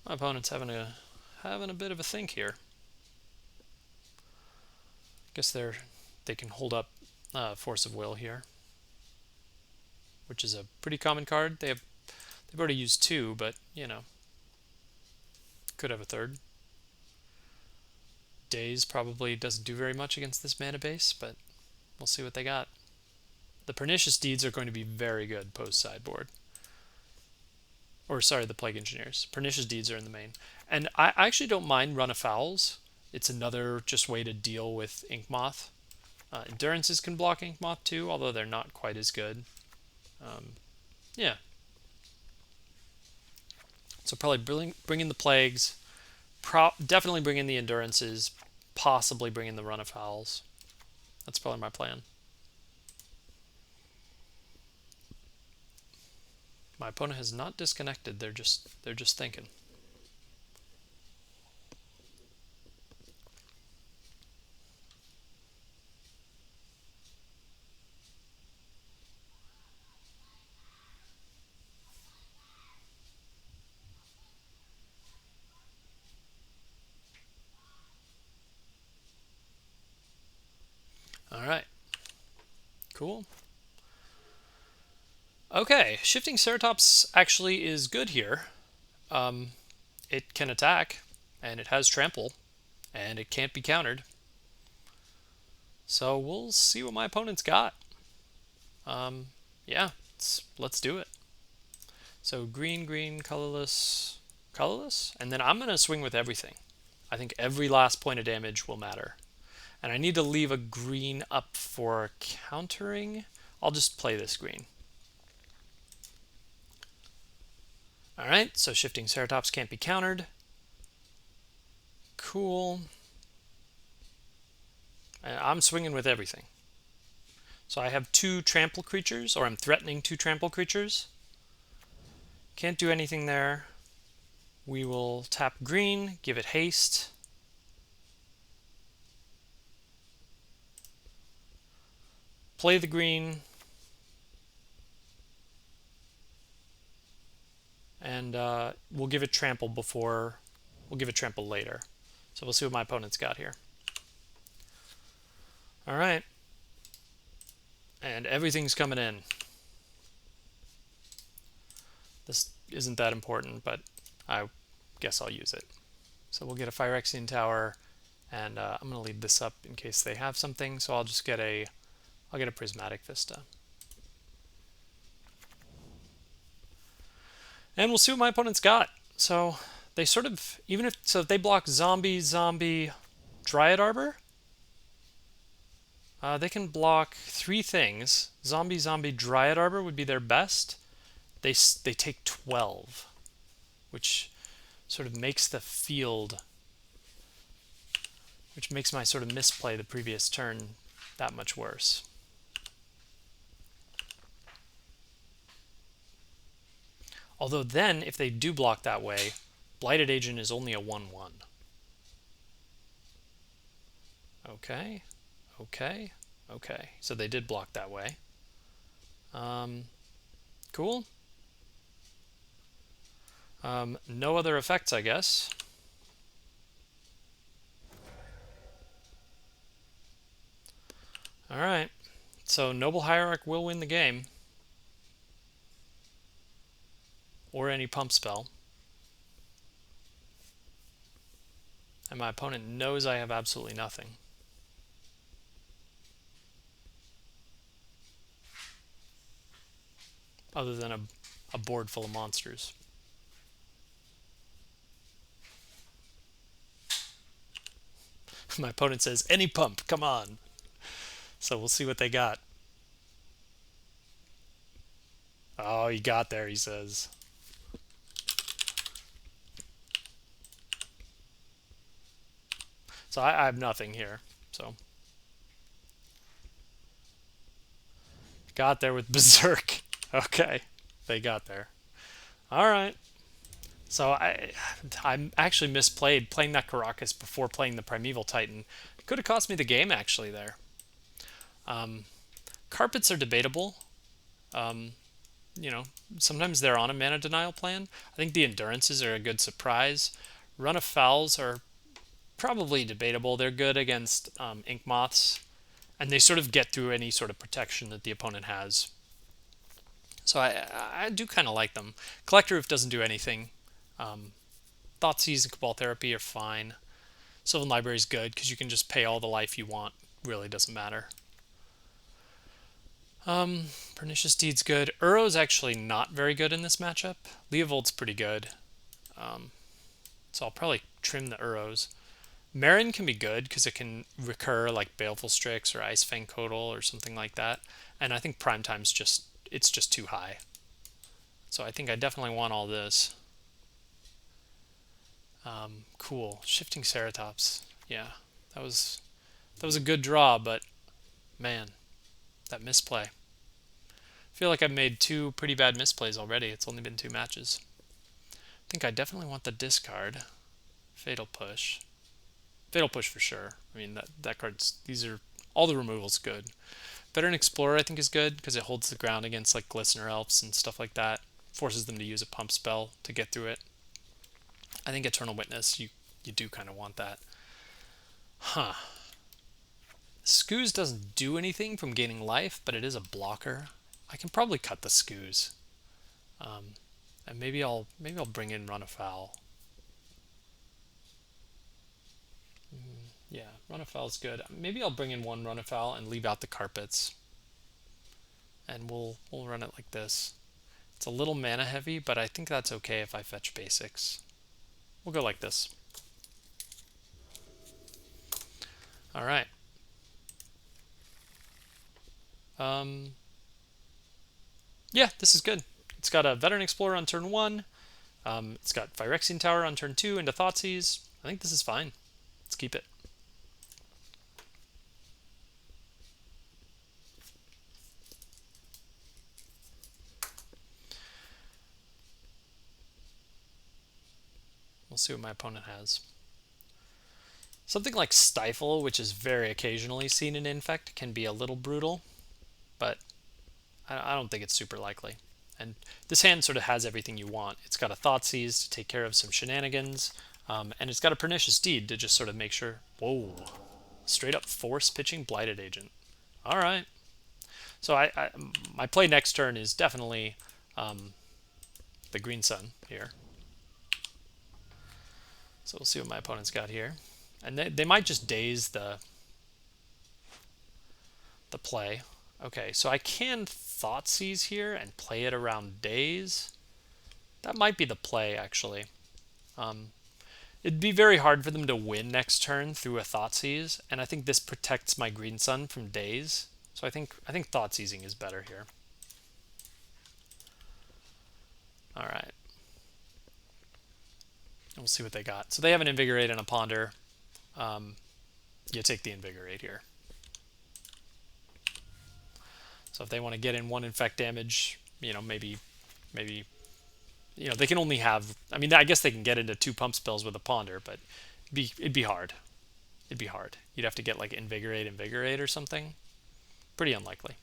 My opponent's having a bit of a think here. Guess they can hold up Force of Will here, which is a pretty common card. They've already used 2, but you know, could have a third. Daze probably doesn't do very much against this mana base, but we'll see what they got. The Pernicious Deeds are going to be very good post sideboard. Or sorry, the Plague Engineers. Pernicious Deeds are in the main. And I actually don't mind Run of Fowls. It's another just way to deal with Ink Moth. Endurances can block Ink Moth too, although they're not quite as good. Yeah. So probably bring in the Plagues. Definitely bring in the Endurances. Possibly bring in the Run of Fowls. That's probably my plan. My opponent has not disconnected. They're just thinking. All right. Cool. Okay, Shifting Ceratops actually is good here. It can attack, and it has trample, and it can't be countered. So we'll see what my opponent's got. Yeah, let's do it. So green, colorless, and then I'm going to swing with everything. I think every last point of damage will matter. And I need to leave a green up for countering. I'll just play this green. Alright, so Shifting Ceratops can't be countered. Cool. And I'm swinging with everything. So I have 2 trample creatures, or I'm threatening 2 trample creatures. Can't do anything there. We will tap green, give it haste. Play the green. And we'll give it trample before, we'll give it trample later. So we'll see what my opponent's got here. All right. And everything's coming in. This isn't that important, but I guess I'll use it. So we'll get a Phyrexian Tower, and I'm going to leave this up in case they have something. So I'll just get I'll get a Prismatic Vista. And we'll see what my opponent's got. So they sort of, even if they block zombie, Dryad Arbor, they can block 3 things. Zombie, Dryad Arbor would be their best. They take 12, which sort of makes the field, which makes my sort of misplay the previous turn that much worse. Although then, if they do block that way, Blighted Agent is only a 1/1. Okay. So they did block that way. Cool. No other effects, I guess. Alright. So Noble Hierarch will win the game. Or any pump spell. And my opponent knows I have absolutely nothing. Other than a board full of monsters. My opponent says, any pump, come on. So we'll see what they got. Oh, he got there, he says. So I have nothing here. So got there with Berserk. Okay, they got there. All right. So I actually misplayed playing that Karakas before playing the Primeval Titan. It could have cost me the game actually there. Carpets are debatable. You know, sometimes they're on a mana denial plan. I think the Endurances are a good surprise. Run of Fowls are probably debatable. They're good against Ink Moths, and they sort of get through any sort of protection that the opponent has. So I do kind of like them. Collector Ouphe doesn't do anything. Thoughtseize and Cabal Therapy are fine. Sylvan Library is good because you can just pay all the life you want. Really doesn't matter. Pernicious Deed's good. Uro's actually not very good in this matchup. Leovold's pretty good. So I'll probably trim the Uros. Meren can be good because it can recur like Baleful Strix or Ice-Fang Coatl or something like that. And I think Primetime's it's just too high. So I think I definitely want all this. Cool. Shifting Ceratops. Yeah, that was a good draw, but man, that misplay. I feel like I've made 2 pretty bad misplays already. It's only been 2 matches. I think I definitely want the discard. Fatal Push. Fatal Push for sure. I mean, that card's, these are, all the removals good. Veteran Explorer I think is good because it holds the ground against like Glistener Elves and stuff like that. Forces them to use a pump spell to get through it. I think Eternal Witness, you do kind of want that. Huh. Scooze doesn't do anything from gaining life, but it is a blocker. I can probably cut the Scooze. And maybe I'll bring in Run Afoul. Yeah, Run Afoul is good. Maybe I'll bring in 1 Run Afoul and leave out the carpets. And we'll run it like this. It's a little mana heavy, but I think that's okay if I fetch basics. We'll go like this. All right. Yeah, this is good. It's got a Veteran Explorer on turn 1. It's got Phyrexian Tower on turn 2 into Thoughtseize. I think this is fine. Let's keep it. We'll see what my opponent has. Something like Stifle, which is very occasionally seen in Infect, can be a little brutal, but I don't think it's super likely. And this hand sort of has everything you want. It's got a Thoughtseize to take care of some shenanigans, and it's got a Pernicious Deed to just sort of make sure... Whoa. Straight up force pitching Blighted Agent. All right. So my play next turn is definitely the Green Sun here. So we'll see what my opponent's got here. And they might just daze the play. Okay, so I can Thoughtseize here and play it around daze. That might be the play, actually. It'd be very hard for them to win next turn through a Thoughtseize, and I think this protects my Green Sun from daze. So I think Thoughtseizing is better here. All right. We'll see what they got. So they have an Invigorate and a Ponder. You take the Invigorate here. So if they want to get in 1 Infect damage, maybe, they can only have... I mean, I guess they can get into 2 pump spells with a Ponder, but it'd be hard. It'd be hard. You'd have to get like Invigorate or something. Pretty unlikely.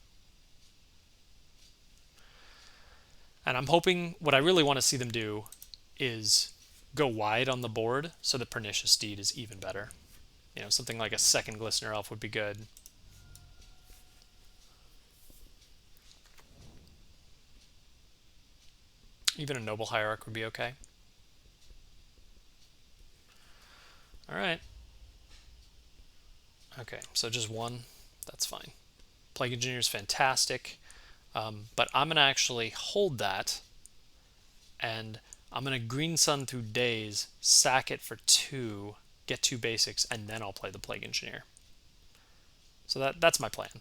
And I'm hoping... What I really want to see them do is go wide on the board so the Pernicious Deed is even better. Something like a second Glistener Elf would be good. Even a Noble Hierarch would be okay. All right. Okay, so just 1. That's fine. Plague Engineer is fantastic. But I'm going to actually hold that. And I'm going to Green Sun through daze, sack it for 2, get 2 basics, and then I'll play the Plague Engineer. So that's my plan.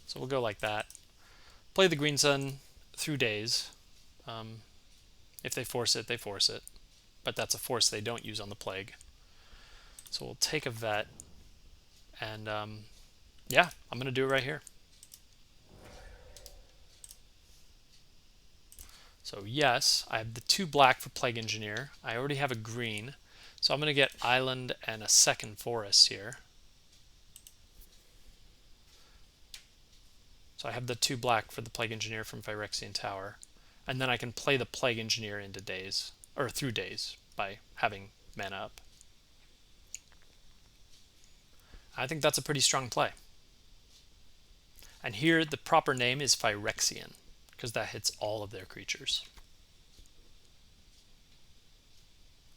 So we'll go like that. Play the Green Sun through daze. If they force it, they force it. But that's a force they don't use on the Plague. So we'll take a vet. And yeah, I'm going to do it right here. So yes, I have the 2 black for Plague Engineer. I already have a green. So I'm going to get Island and a second forest here. So I have the 2 black for the Plague Engineer from Phyrexian Tower. And then I can play the Plague Engineer into daze, or through daze, by having mana up. I think that's a pretty strong play. And here the proper name is Phyrexian, because that hits all of their creatures.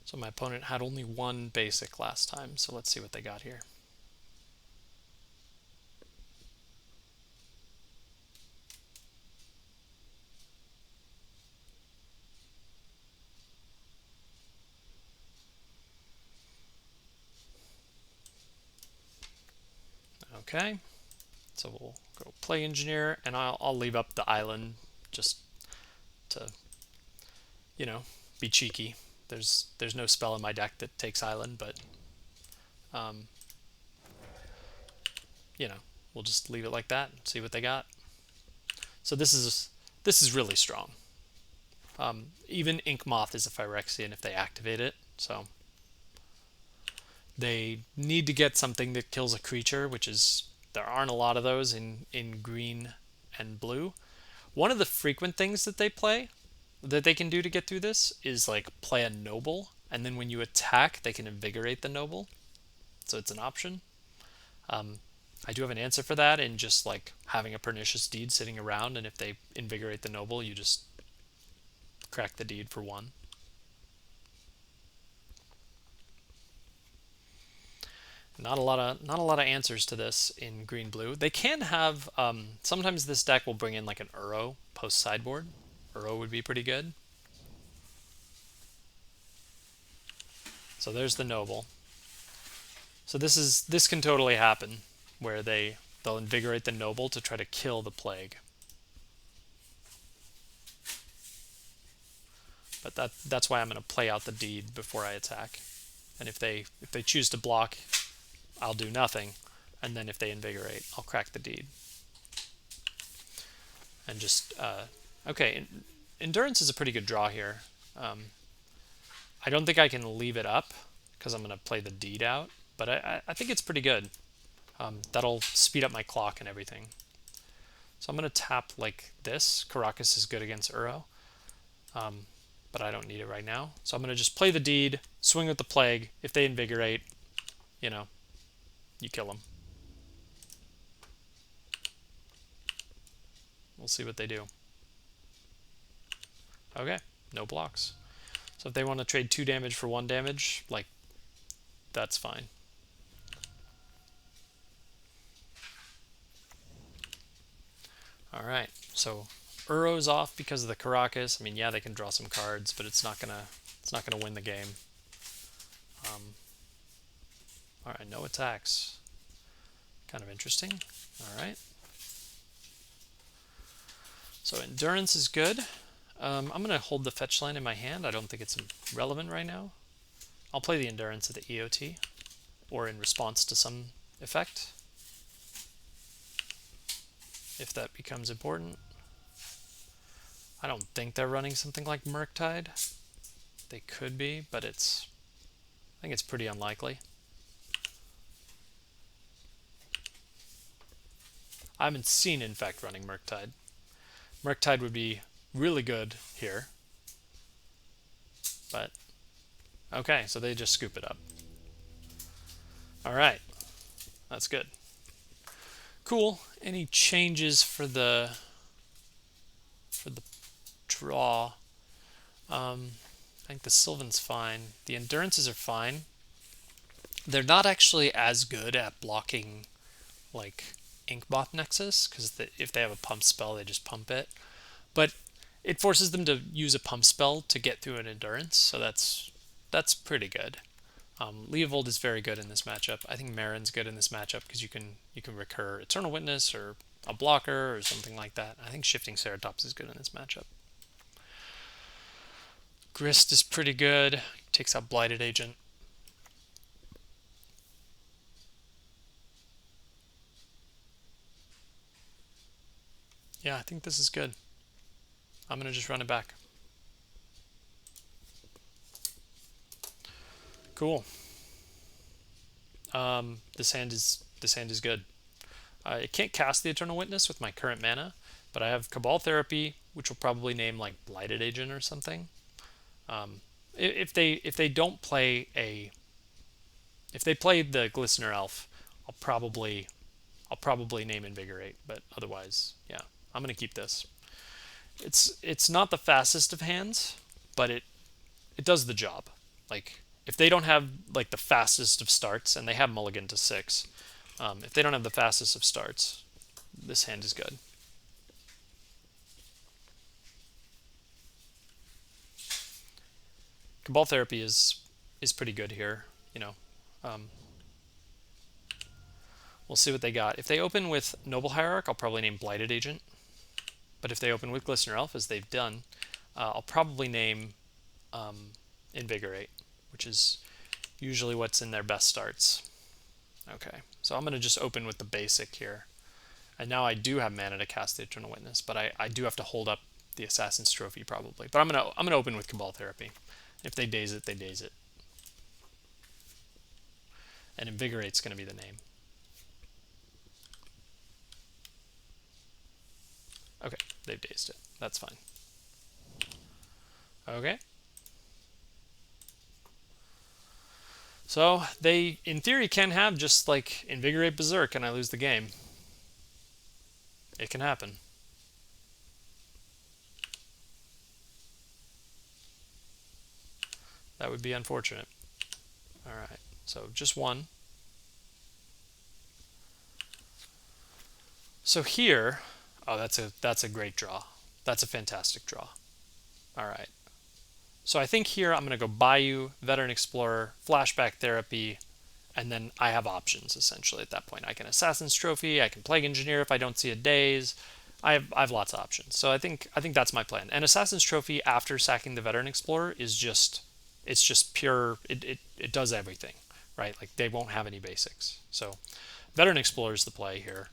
So my opponent had only 1 basic last time, so let's see what they got here. Okay, so we'll go Plague Engineer, and I'll leave up the Island just to, be cheeky. There's no spell in my deck that takes Island, but we'll just leave it like that and see what they got. So this is really strong. Even Ink Moth is a Phyrexian if they activate it, so they need to get something that kills a creature, which is... There aren't a lot of those in green and blue. One of the frequent things that they play, that they can do to get through this, is like play a Noble, and then when you attack, they can Invigorate the Noble. So it's an option. I do have an answer for that in just like having a Pernicious Deed sitting around, and if they Invigorate the Noble, you just crack the deed for 1. Not a lot of answers to this in green blue. They can have sometimes this deck will bring in like an Uro post sideboard. Uro would be pretty good. So there's the Noble. So this can totally happen, where they'll invigorate the noble to try to kill the plague. But that's why I'm going to play out the deed before I attack. And if they choose to block, I'll do nothing. And then if they invigorate, I'll crack the deed. And just okay. Endurance is a pretty good draw here. I don't think I can leave it up because I'm going to play the deed out, but I think it's pretty good. That'll speed up my clock and everything. So I'm going to tap like this. Karakas is good against Uro, but I don't need it right now. So I'm going to just play the deed, swing with the plague. If they invigorate, you know, you kill them. We'll see what they do. Okay, no blocks. So if they want to trade 2 damage for 1 damage, like, that's fine. Alright, so Uro's off because of the Karakas. I mean, yeah, they can draw some cards, but it's not gonna win the game. Alright, no attacks. Kind of interesting. Alright. So Endurance is good. I'm going to hold the fetch line in my hand. I don't think it's relevant right now. I'll play the Endurance at the EOT, or in response to some effect, if that becomes important. I don't think they're running something like Murktide. They could be, but I think it's pretty unlikely. I haven't seen Infect running Murktide. Murktide would be really good here. But, okay, so they just scoop it up. Alright, that's good. Cool. Any changes for the draw? I think the Sylvan's fine. The Endurances are fine. They're not actually as good at blocking like Inkmoth Nexus, because if they have a pump spell, they just pump it. But it forces them to use a pump spell to get through an Endurance, so that's pretty good. Leovold is very good in this matchup. I think Meren's good in this matchup because you can recur Eternal Witness or a blocker or something like that. I think Shifting Ceratops is good in this matchup. Grist is pretty good. Takes out Blighted Agent. Yeah, I think this is good. I'm going to just run it back. Cool. This hand is good. I can't cast the Eternal Witness with my current mana, but I have Cabal Therapy, which will probably name like Blighted Agent or something. If they don't play if they play the Glistener Elf, I'll probably name Invigorate, but otherwise, yeah, I'm gonna keep this. It's not the fastest of hands, but it does the job. Like, if they don't have like the fastest of starts, and they have mulligan to 6, if they don't have the fastest of starts, this hand is good. Cabal Therapy is pretty good here, you know. We'll see what they got. If they open with Noble Hierarch, I'll probably name Blighted Agent. But if they open with Glistener Elf, as they've done, I'll probably name Invigorate, which is usually what's in their best starts. Okay, so I'm going to just open with the basic here. And now I do have mana to cast the Eternal Witness, but I do have to hold up the Assassin's Trophy probably. But I'm gonna open with Cabal Therapy. If they daze it, they daze it. And Invigorate's going to be the name. Okay, they've dazed it. That's fine. Okay. So they, in theory, can have just like Invigorate Berserk and I lose the game. It can happen. That would be unfortunate. Alright, so just one. So here, oh, that's a great draw. That's a fantastic draw. Alright. So I think here I'm going to go Bayou, Veteran Explorer, Flashback Therapy, and then I have options essentially at that point. I can Assassin's Trophy, I can Plague Engineer if I don't see a Daze. I have lots of options. So I think that's my plan. And Assassin's Trophy after sacking the Veteran Explorer is just pure. It does everything, right? Like they won't have any basics. So Veteran Explorer is the play here.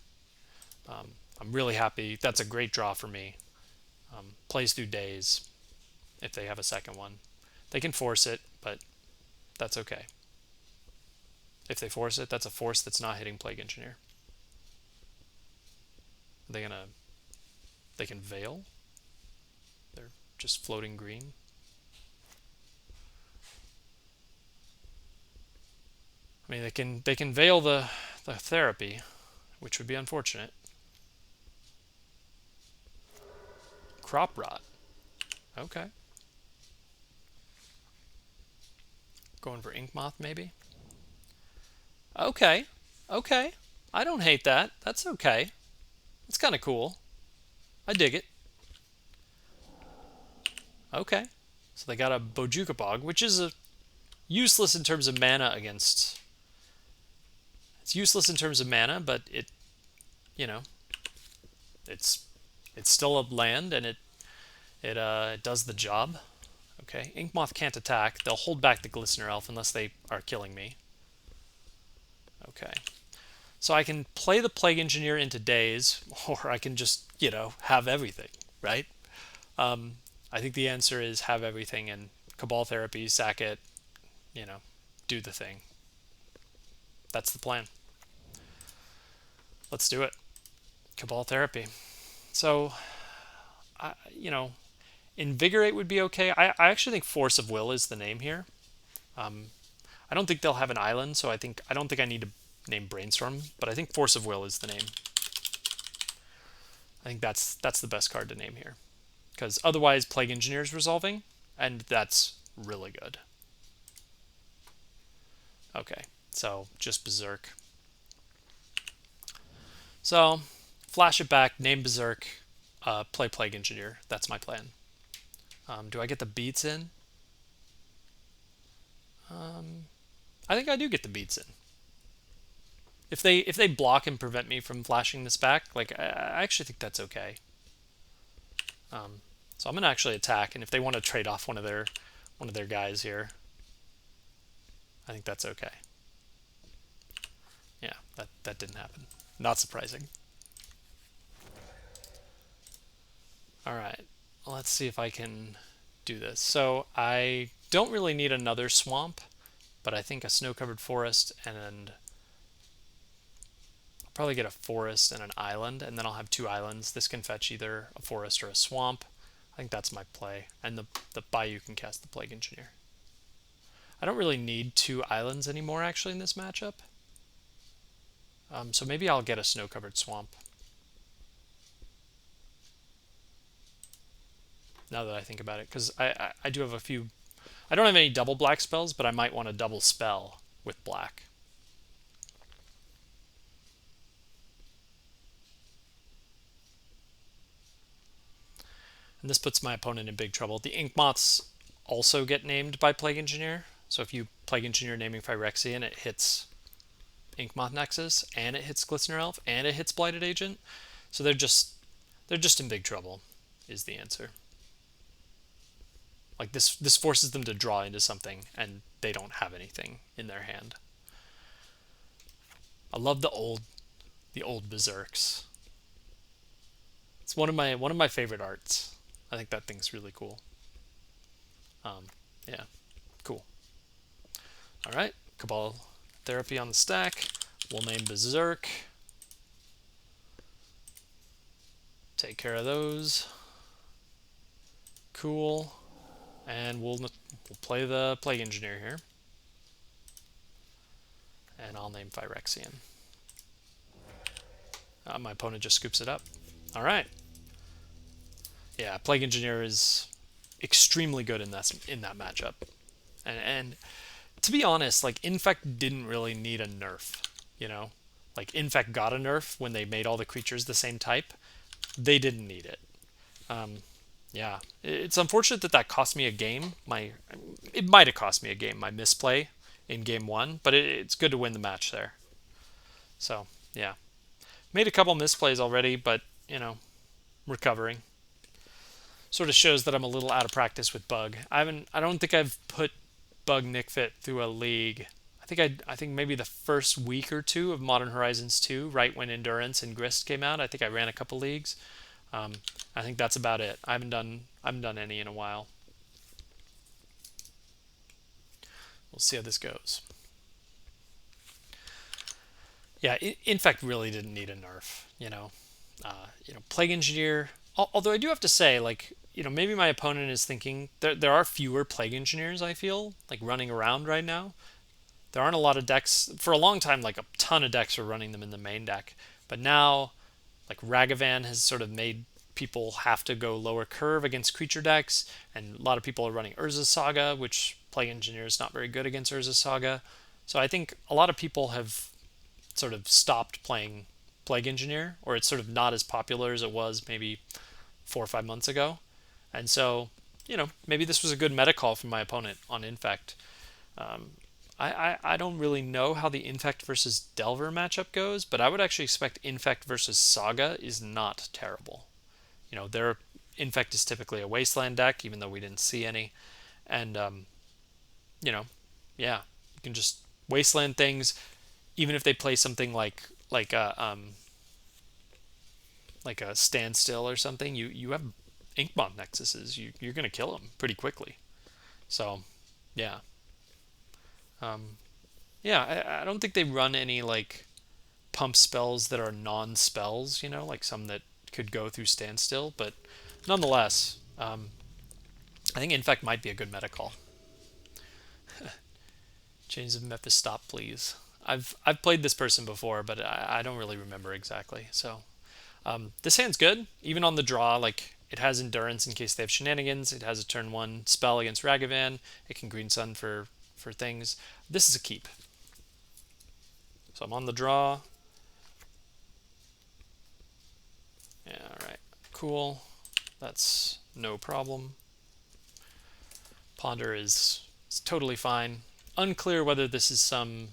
I'm really happy. That's a great draw for me. Plays through Daze if they have a second one. They can force it, but that's okay. If they force it, that's a force that's not hitting Plague Engineer. Are they gonna... They can Veil? They're just floating green. I mean, they can Veil the therapy, which would be unfortunate. Crop Rot. Okay. Going for Ink Moth, maybe? Okay. Okay. I don't hate that. That's okay. It's kind of cool. I dig it. Okay. So they got a Bog, which is useless in terms of mana against... It's useless in terms of mana, but it, you know, it's still a land, and it does the job. Okay, Inkmoth can't attack. They'll hold back the Glistener Elf unless they are killing me. Okay. So I can play the Plague Engineer into Daze, or I can just, you know, have everything, right? I think the answer is have everything and Cabal Therapy, sack it, you know, do the thing. That's the plan. Let's do it. Cabal Therapy. So, you know, Invigorate would be okay. I actually think Force of Will is the name here. I don't think they'll have an island, so I don't think I need to name Brainstorm, but I think Force of Will is the name. I think that's the best card to name here, because otherwise Plague Engineer is resolving, and that's really good. Okay, so just Berserk. So flash it back, name Berserk, play Plague Engineer. That's my plan. Do I get the beats in? I think I do get the beats in. If they block and prevent me from flashing this back, like I actually think that's okay. So I'm gonna actually attack, and if they want to trade off one of their guys here, I think that's okay. Yeah, that didn't happen. Not surprising. All right, let's see if I can do this. So I don't really need another swamp, but I think a snow-covered forest, and I'll probably get a forest and an island, and then I'll have two islands. This can fetch either a forest or a swamp. I think that's my play, and the Bayou can cast the Plague Engineer. I don't really need two islands anymore, actually, in this matchup. So maybe I'll get a snow-covered swamp. Now that I think about it, because I do have a few... I don't have any double black spells, but I might want a double spell with black. And this puts my opponent in big trouble. The Ink Moths also get named by Plague Engineer. So if you Plague Engineer naming Phyrexian, it hits Ink Moth Nexus, and it hits Glistener Elf, and it hits Blighted Agent. So they're just in big trouble, is the answer. Like this forces them to draw into something, and they don't have anything in their hand. I love the old Berserks. It's one of my favorite arts. I think that thing's really cool. Yeah, cool. All right, Cabal Therapy on the stack. We'll name Berserk. Take care of those. Cool. And we'll play the Plague Engineer here. And I'll name Phyrexian. My opponent just scoops it up. All right. Yeah, Plague Engineer is extremely good in that matchup. And to be honest, like Infect didn't really need a nerf, you know? Like Infect got a nerf when they made all the creatures the same type. They didn't need it. Yeah, it's unfortunate that cost me a game. It might have cost me a game, my misplay in game one, but it's good to win the match there. So yeah, made a couple misplays already, but you know, recovering. Sort of shows that I'm a little out of practice with Bug. I don't think I've put BUG Nic Fit through a league. I think maybe the first week or two of Modern Horizons 2, right when Endurance and Grist came out. I think I ran a couple leagues. I think that's about it. I haven't done any in a while. We'll see how this goes. Yeah, Infect really didn't need a nerf. Plague Engineer. Although I do have to say, like, maybe my opponent is thinking there are fewer Plague Engineers, I feel, like, running around right now. There aren't a lot of decks. For a long time, like, a ton of decks are running them in the main deck. But now, like, Ragavan has sort of made people have to go lower curve against creature decks, and a lot of people are running Urza Saga, which Plague Engineer is not very good against Urza Saga. So I think a lot of people have sort of stopped playing Plague Engineer, or it's sort of not as popular as it was maybe 4 or 5 months ago. And so, maybe this was a good meta call from my opponent on Infect. I don't really know how the Infect versus Delver matchup goes, but I would actually expect Infect versus Saga is not terrible. Their Infect is typically a Wasteland deck, even though we didn't see any. And, yeah, you can just Wasteland things, even if they play something like a Standstill or something. You have Inkbomb Nexuses. You're going to kill them pretty quickly. So, yeah. I don't think they run any like pump spells that are non-spells, like some that could go through Standstill, but nonetheless, I think Infect might be a good meta call. Chains of Mephistop, please. I've played this person before, but I don't really remember exactly. So this hand's good, even on the draw. Like, it has Endurance in case they have shenanigans. It has a turn 1 spell against Ragavan. It can Green Sun for things. This is a keep. So I'm on the draw. Yeah, all right, cool. That's no problem. Ponder is totally fine. Unclear whether this is some,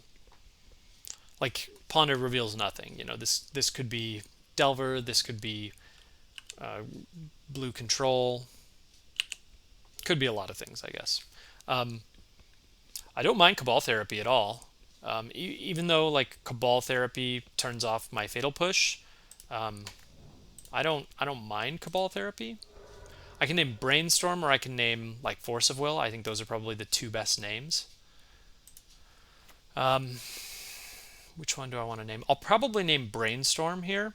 like, Ponder reveals nothing. This could be Delver. This could be blue control. Could be a lot of things, I guess. I don't mind Cabal Therapy at all. Even though, like, Cabal Therapy turns off my Fatal Push, I don't mind Cabal Therapy. I can name Brainstorm, or I can name, like, Force of Will. I think those are probably the two best names. Which one do I want to name? I'll probably name Brainstorm here.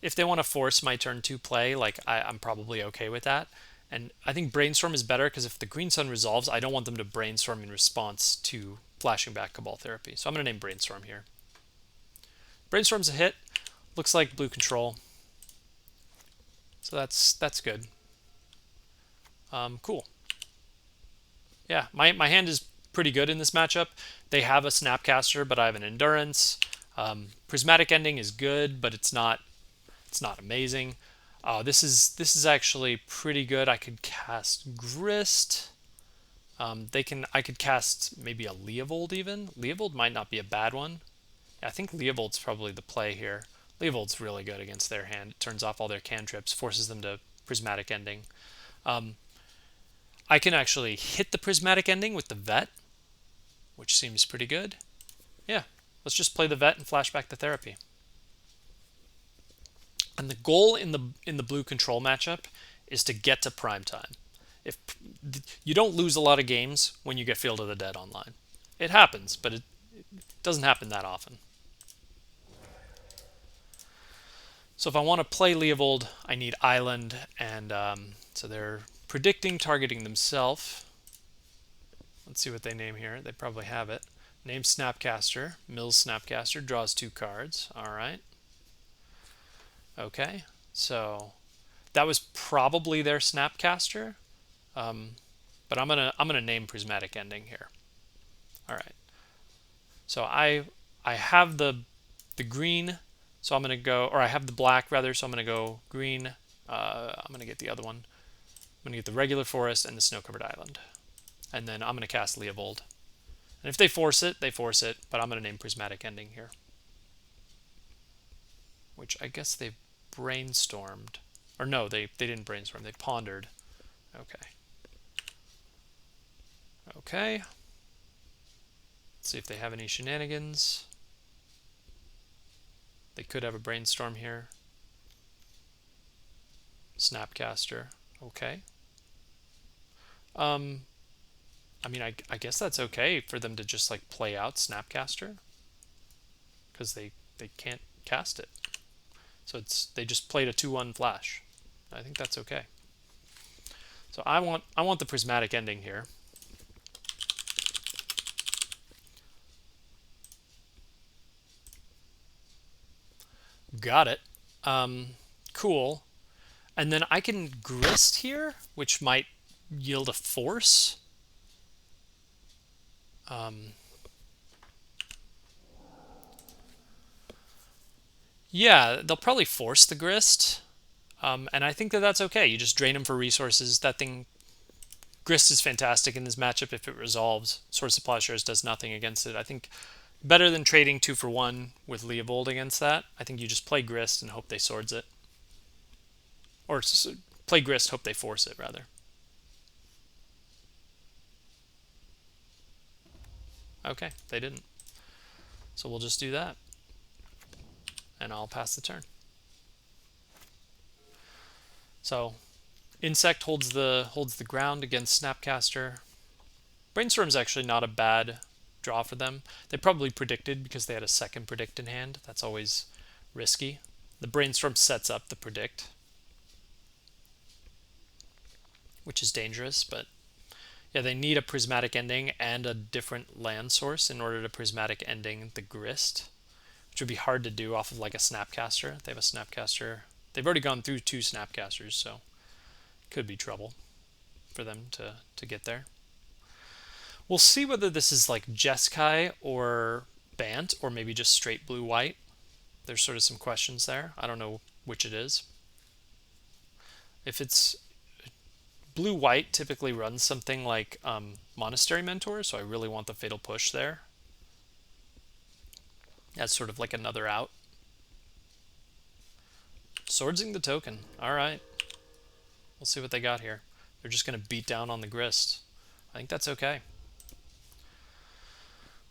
If they want to force my turn 2 play, like, I'm probably okay with that. And I think Brainstorm is better because if the Green Sun resolves, I don't want them to Brainstorm in response to flashing back Cabal Therapy. So I'm going to name Brainstorm here. Brainstorm's a hit. Looks like blue control. So that's good. Cool. Yeah, my hand is pretty good in this matchup. They have a Snapcaster, but I have an Endurance. Prismatic Ending is good, but it's not amazing. This is actually pretty good. I could cast Grist. I could cast maybe a Leovold even. Leovold might not be a bad one. I think Leovold's probably the play here. Leovold's really good against their hand. It turns off all their cantrips, forces them to Prismatic Ending. I can actually hit the Prismatic Ending with the Vet, which seems pretty good. Yeah, let's just play the Vet and flash back the Therapy. And the goal in the blue control matchup is to get to prime time. If you don't lose a lot of games when you get Field of the Dead online. It happens, but it doesn't happen that often. So if I want to play Leovold, I need Island, and so they're predicting targeting themselves. Let's see what they name here. They probably have it. Name Snapcaster. Mills Snapcaster. Draws 2 cards. All right. Okay. So that was probably their Snapcaster. But I'm gonna name Prismatic Ending here. All right. So I have the green, so I'm gonna go, or I have the black rather, so I'm gonna go green, I'm going to get the other one. I'm going to get the regular forest and the snow-covered island. And then I'm going to cast Leovold. And if they force it, they force it, but I'm going to name Prismatic Ending here. Which I guess they've brainstormed. Or no, they didn't brainstorm, they pondered. Okay. Okay. Let's see if they have any shenanigans. They could have a brainstorm here. Snapcaster. Okay. I mean, I guess that's okay for them to just like play out Snapcaster, because they can't cast it. So they just played a 2/1 flash. I think that's okay. So I want the Prismatic Ending here. Got it. Cool. And then I can Grist here, which might yield a force. Yeah, they'll probably force the Grist. And I think that that's okay. You just drain them for resources. That thing, Grist is fantastic in this matchup if it resolves. Swords to Plowshares does nothing against it. I think better than trading 2 for 1 with Leovold against that. I think you just play Grist and hope they swords it. Or play Grist, hope they force it, rather. Okay, they didn't. So we'll just do that. And I'll pass the turn. So Insect holds the ground against Snapcaster. Brainstorm's actually not a bad draw for them. They probably predicted because they had a second predict in hand. That's always risky. The Brainstorm sets up the predict, which is dangerous, but yeah, they need a Prismatic Ending and a different land source in order to Prismatic Ending the Grist, which would be hard to do off of like a Snapcaster. They have a Snapcaster. They've already gone through 2 Snapcasters, so it could be trouble for them to get there. We'll see whether this is like Jeskai or Bant, or maybe just straight blue-white. There's sort of some questions there. I don't know which it is. If it's blue-white, typically runs something like Monastery Mentor, so I really want the Fatal Push there. That's sort of like another out. Swordsing the token. Alright. We'll see what they got here. They're just going to beat down on the Grist. I think that's okay.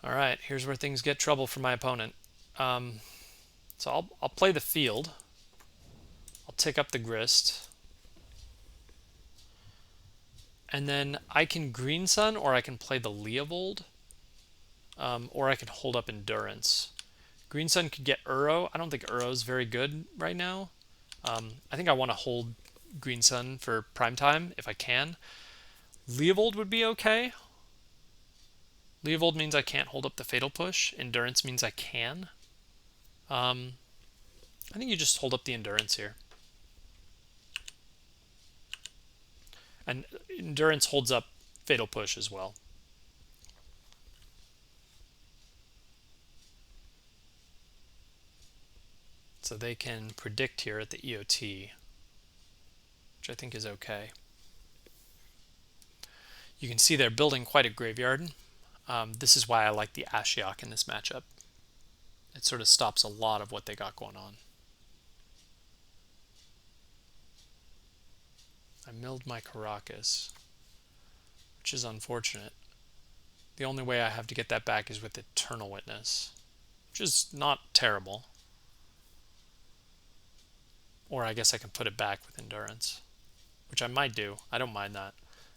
Alright, here's where things get trouble for my opponent. So I'll play the field. I'll tick up the Grist. And then I can Green Sun, or I can play the Leovold. Or I can hold up Endurance. Green Sun could get Uro. I don't think Uro's very good right now. I think I want to hold Green Sun for prime time if I can. Leovold would be okay. Leovold means I can't hold up the Fatal Push. Endurance means I can. I think you just hold up the Endurance here. And Endurance holds up Fatal Push as well. So they can predict here at the EOT, which I think is okay. You can see they're building quite a graveyard. This is why I like the Ashiok in this matchup. It sort of stops a lot of what they got going on. I milled my Karakas, which is unfortunate. The only way I have to get that back is with Eternal Witness, which is not terrible. Or I guess I can put it back with Endurance, which I might do. I don't mind that.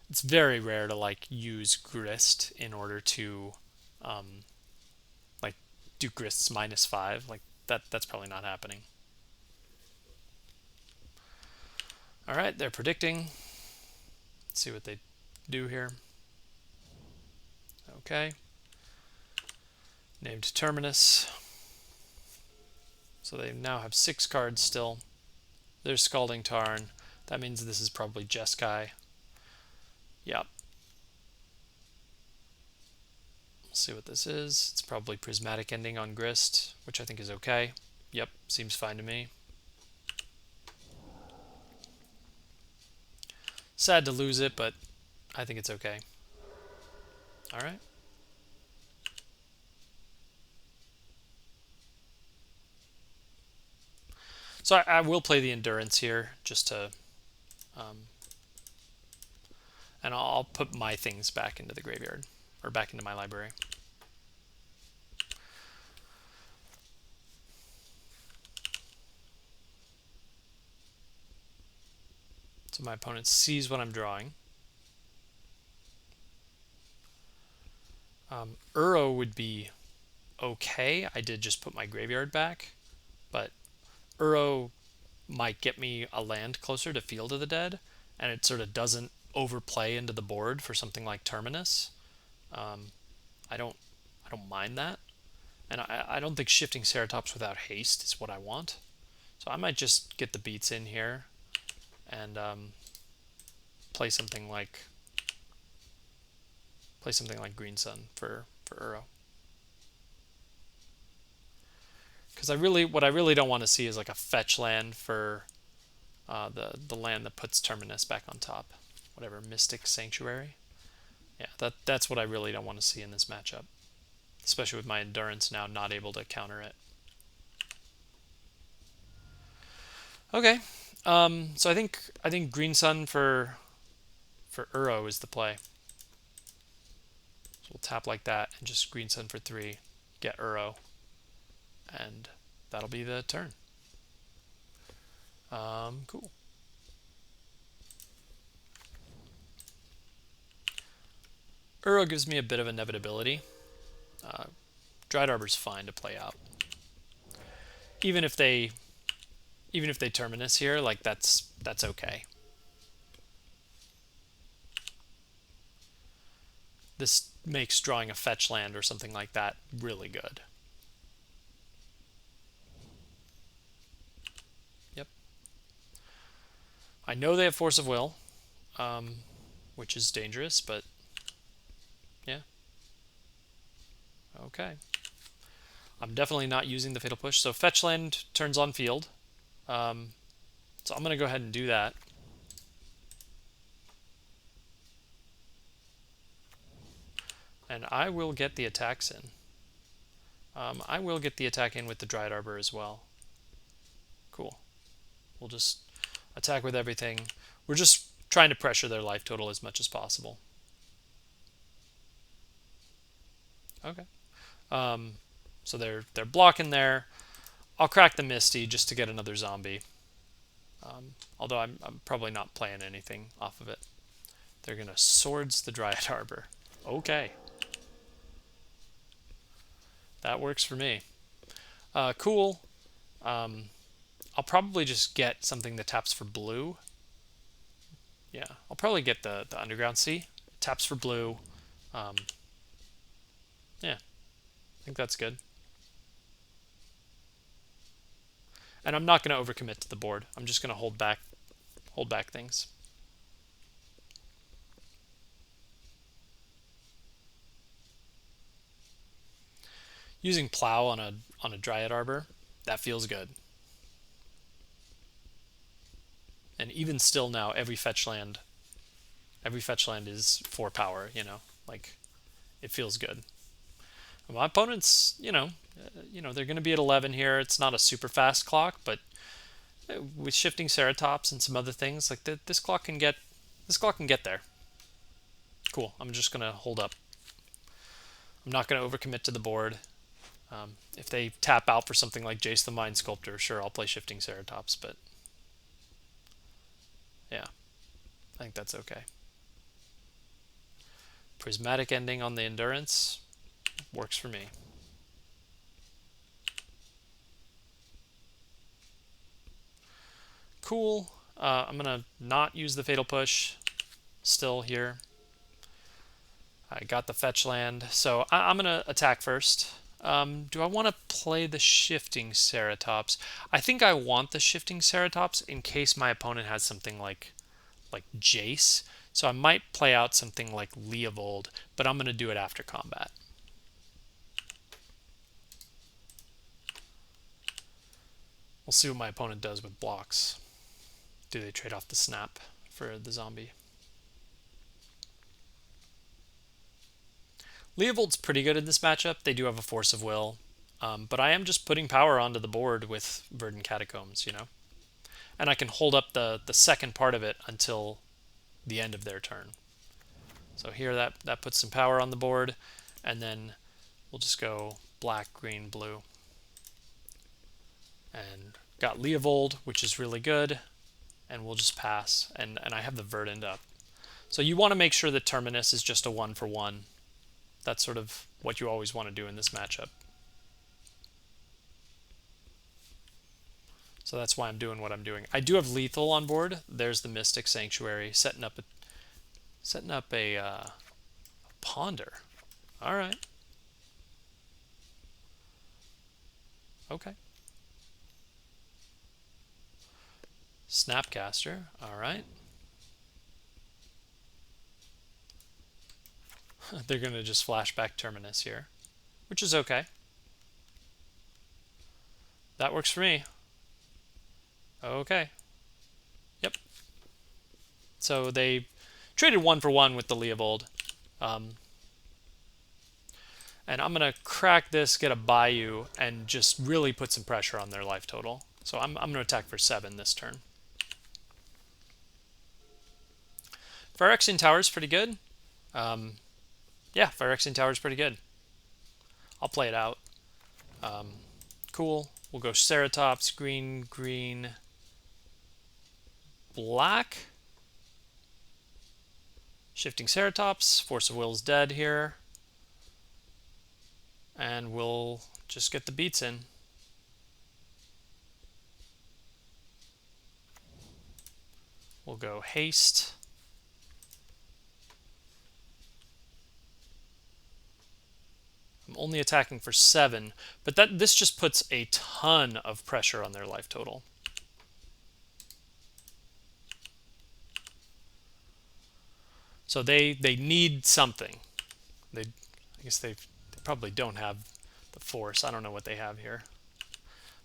It's very rare to like use Grist in order to like do Grist's -5. Like that's probably not happening. Alright, they're predicting. Let's see what they do here. Okay. Named Terminus. So they now have 6 cards still. There's Scalding Tarn. That means this is probably Jeskai. Yep. We'll see what this is. It's probably Prismatic Ending on Grist, which I think is okay. Yep, seems fine to me. Sad to lose it, but I think it's okay. All right. So I will play the Endurance here just to, and I'll put my things back into the graveyard or back into my library. So my opponent sees what I'm drawing. Uro would be okay. I did just put my graveyard back, but Uro might get me a land closer to Field of the Dead, and it sort of doesn't overplay into the board for something like Terminus. I don't mind that, and I don't think Shifting Ceratops without haste is what I want. So I might just get the beats in here and play something like Green Sun for Uro. Because what I really don't want to see is like a fetch land for the land that puts Terminus back on top. Whatever, Mystic Sanctuary. Yeah, that's what I really don't want to see in this matchup. Especially with my Endurance now not able to counter it. Okay, so I think Green Sun for Uro is the play. So we'll tap like that and just Green Sun for 3, get Uro, and that'll be the turn. Cool. Uro gives me a bit of inevitability. Dryad Arbor's fine to play out. Even if they Terminus here, like that's okay. This makes drawing a fetch land or something like that really good. Yep. I know they have Force of Will, which is dangerous, but yeah. Okay. I'm definitely not using the Fatal Push. So fetch land turns on field. So I'm going to go ahead and do that. And I will get the attacks in. I will get the attack in with the Dryad Arbor as well. Cool. We'll just attack with everything. We're just trying to pressure their life total as much as possible. Okay. So they're blocking there. I'll crack the Misty just to get another zombie. Although I'm probably not playing anything off of it. They're going to Swords the Dryad Arbor. Okay. That works for me. Cool. I'll probably just get something that taps for blue. Yeah, I'll probably get the Underground Sea. Taps for blue. Yeah, I think that's good. And I'm not going to overcommit to the board. I'm just going to hold back things. Using Plow on a Dryad Arbor, that feels good. And even still now, every fetch land is 4 power. You know, like it feels good. My opponents, they're going to be at 11 here. It's not a super fast clock, but with Shifting Ceratops and some other things, like this clock can get there. Cool. I'm just going to hold up. I'm not going to overcommit to the board. If they tap out for something like Jace the Mind Sculptor, sure, I'll play Shifting Ceratops, but yeah, I think that's okay. Prismatic ending on the Endurance works for me. Cool. I'm going to not use the Fatal Push still here. I got the fetch land, so I'm going to attack first. Do I want to play the Shifting Ceratops? I think I want the Shifting Ceratops in case my opponent has something like Jace. So I might play out something like Leovold, but I'm going to do it after combat. We'll see what my opponent does with blocks. Do they trade off the snap for the zombie? Leovold's pretty good in this matchup. They do have a Force of Will. But I am just putting power onto the board with Verdant Catacombs, you know? And I can hold up the second part of it until the end of their turn. So here that puts some power on the board, and then we'll just go black, green, blue. And got Leovold, which is really good, and we'll just pass. And I have the Verdant up. So you want to make sure that Terminus is just a 1-for-1. That's sort of what you always want to do in this matchup. So that's why I'm doing what I'm doing. I do have lethal on board. There's the Mystic Sanctuary, setting up a Ponder. All right. Okay. Snapcaster. All right. They're going to just flashback Terminus here, which is okay. That works for me. Okay. Yep. So they traded 1-for-1 with the Leovold. And I'm going to crack this, get a Bayou, and just really put some pressure on their life total. So I'm going to attack for 7 this turn. Phyrexian Tower is pretty good. Yeah, Phyrexian Tower is pretty good. I'll play it out. Cool. We'll go Ceratops, green, green, black. Shifting Ceratops. Force of Will is dead here. And we'll just get the beats in. We'll go Haste. I'm only attacking for 7, but this just puts a ton of pressure on their life total. So they need something. I guess they probably don't have the Force. I don't know what they have here.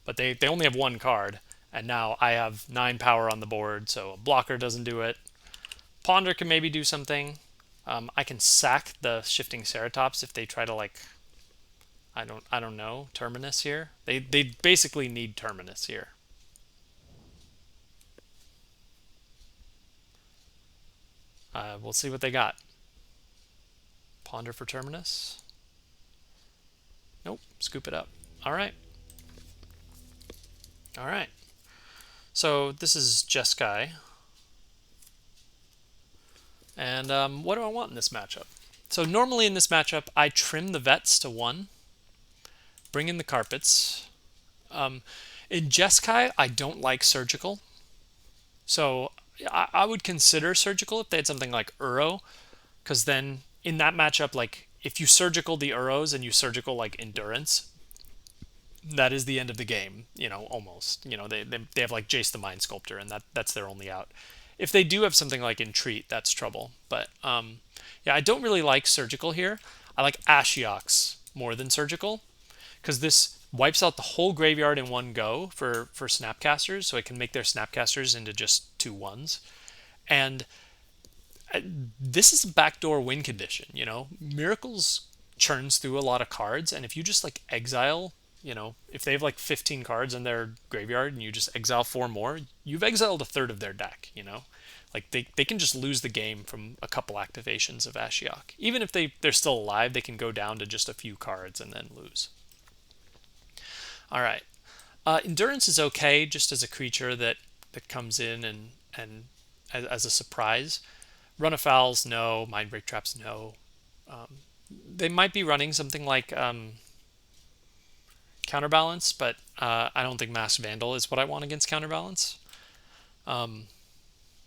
But they only have 1 card, and now I have 9 power on the board, so a blocker doesn't do it. Ponder can maybe do something. I can sack the Shifting Ceratops if they try to, like, I don't know, Terminus here. They basically need Terminus here. We'll see what they got. Ponder for Terminus. Nope, scoop it up. All right. All right. So this is Jeskai. And what do I want in this matchup? So normally in this matchup, I trim the vets to 1. Bring in the carpets. In Jeskai, I don't like surgical. So I would consider surgical if they had something like Uro, because then in that matchup, like if you surgical the Uros and you surgical like Endurance, that is the end of the game, you know, almost. You know, they have like Jace the Mind Sculptor, and that's their only out. If they do have something like Entreat, that's trouble. But yeah, I don't really like surgical here. I like Ashiox more than surgical, because this wipes out the whole graveyard in one go for Snapcasters, so it can make their Snapcasters into just 2/1s. And this is a backdoor win condition, you know? Miracles churns through a lot of cards, and if you just like exile, you know, if they have like 15 cards in their graveyard and you just exile 4 more, you've exiled a third of their deck, you know? Like they can just lose the game from a couple activations of Ashiok. Even if they're still alive, they can go down to just a few cards and then lose. All right. Endurance is okay just as a creature that comes in and as a surprise. Run of Fowls, no. Mind Break Traps, no. They might be running something like Counterbalance, but I don't think Mass Vandal is what I want against Counterbalance. And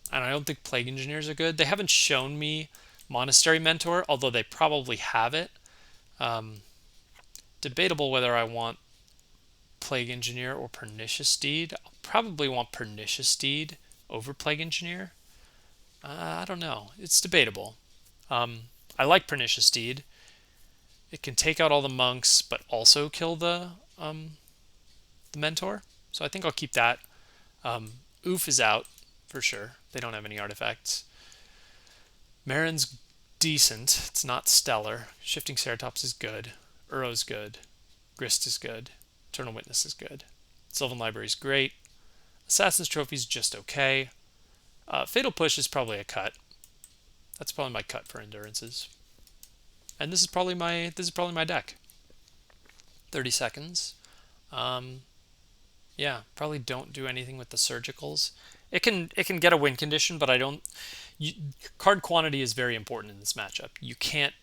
I don't think Plague Engineers are good. They haven't shown me Monastery Mentor, although they probably have it. Debatable whether I want Plague Engineer or Pernicious Deed. I'll probably want Pernicious Deed over Plague Engineer. I don't know. It's debatable. I like Pernicious Deed. It can take out all the monks, but also kill the mentor. So I think I'll keep that. Ouphe is out for sure. They don't have any artifacts. Meren's decent. It's not stellar. Shifting Ceratops is good. Uro's good. Grist is good. Eternal Witness is good. Sylvan Library is great. Assassin's Trophy is just okay. Fatal Push is probably a cut. That's probably my cut for endurances. And this is probably my deck. 30 seconds. Yeah, probably don't do anything with the surgicals. It can get a win condition, but I don't. Card quantity is very important in this matchup. You can't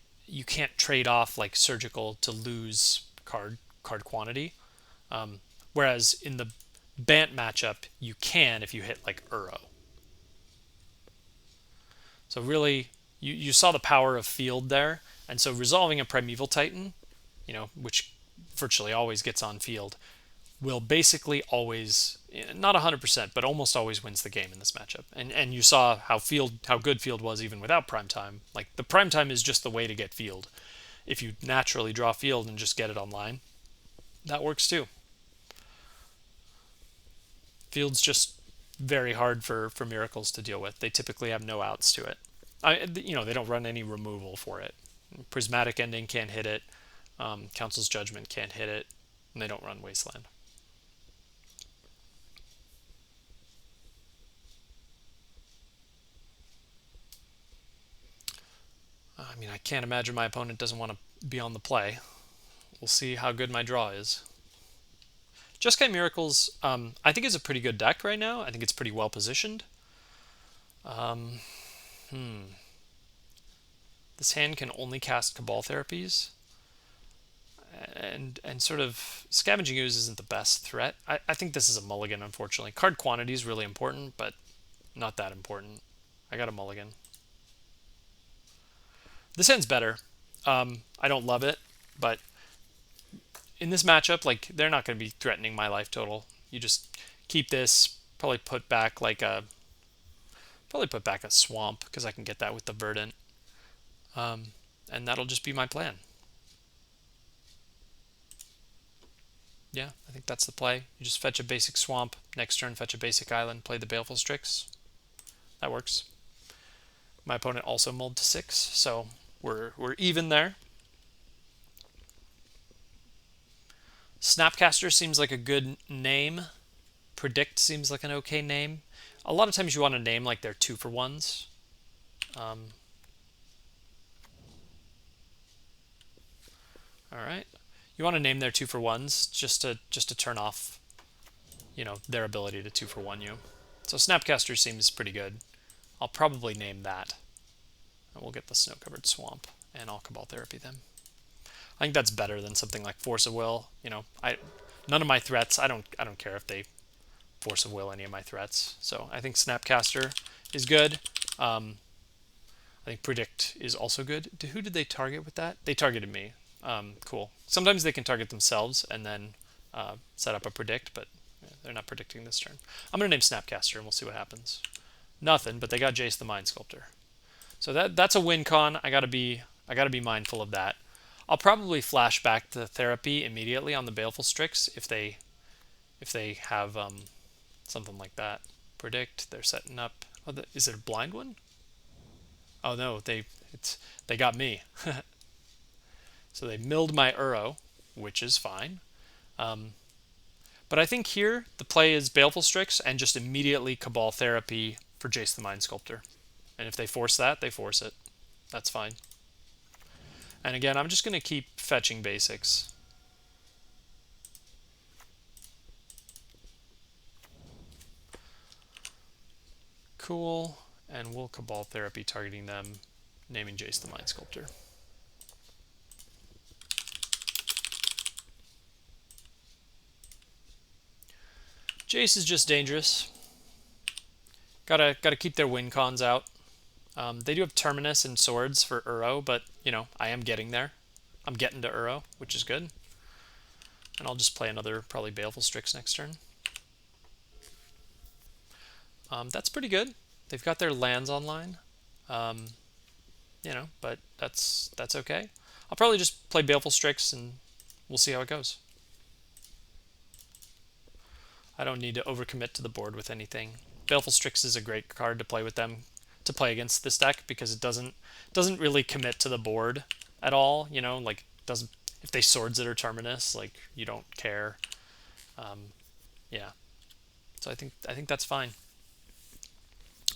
trade off like surgical to lose card quantity. Whereas in the Bant matchup, you can if you hit like Uro. So really, you saw the power of field there, and so resolving a Primeval Titan, which virtually always gets on field, will basically always, not 100%, but almost always wins the game in this matchup. And you saw how good field was even without prime time. Like the prime time is just the way to get field. If you naturally draw field and just get it online, that works too. Field's just very hard for miracles to deal with. They typically have no outs to it. They don't run any removal for it. Prismatic Ending can't hit it. Council's Judgment can't hit it. And they don't run Wasteland. I mean, I can't imagine my opponent doesn't want to be on the play. We'll see how good my draw is. Jeskai Miracles, I think is a pretty good deck right now. I think it's pretty well positioned. This hand can only cast Cabal Therapies. And sort of Scavenging Ooze isn't the best threat. I think this is a mulligan, unfortunately. Card quantity is really important, but not that important. I got a mulligan. This hand's better. I don't love it, but in this matchup, like, they're not going to be threatening my life total. You just keep this, probably put back a swamp, because I can get that with the Verdant. And that'll just be my plan. Yeah, I think that's the play. You just fetch a basic swamp, next turn fetch a basic island, play the Baleful Strix. That works. My opponent also mulled to 6, so we're even there. Snapcaster seems like a good name. Predict seems like an okay name. A lot of times you want to name like their 2-for-1s. All right. You want to name their 2-for-1s just to turn off, their ability to 2-for-1 you. So Snapcaster seems pretty good. I'll probably name that. And we'll get the Snow-Covered Swamp, and I'll Cabal Therapy them. I think that's better than something like Force of Will. None of my threats. I don't care if they Force of Will any of my threats. So I think Snapcaster is good. I think Predict is also good. Who did they target with that? They targeted me. Cool. Sometimes they can target themselves and then set up a Predict, but they're not predicting this turn. I'm going to name Snapcaster and we'll see what happens. Nothing, but they got Jace the Mind Sculptor. So that's a win con. I gotta be mindful of that. I'll probably flash back to therapy immediately on the Baleful Strix if they have something like that. Predict. They're setting up. Oh, is it a blind one? Oh no, they got me. So they milled my Uro, which is fine. But I think here the play is Baleful Strix and just immediately Cabal Therapy for Jace the Mind Sculptor. And if they force that, they force it. That's fine. And again, I'm just going to keep fetching basics. Cool. And we'll Cabal Therapy targeting them, naming Jace the Mind Sculptor. Jace is just dangerous. Gotta keep their win cons out. They do have Terminus and Swords for Uro, but, I am getting there. I'm getting to Uro, which is good. And I'll just play another, probably Baleful Strix next turn. That's pretty good. They've got their lands online. But that's okay. I'll probably just play Baleful Strix and we'll see how it goes. I don't need to overcommit to the board with anything. Baleful Strix is a great card to play with them. to play against this deck because it doesn't really commit to the board at all. You know, like doesn't if they swords it or terminus, like you don't care. Yeah, so I think that's fine.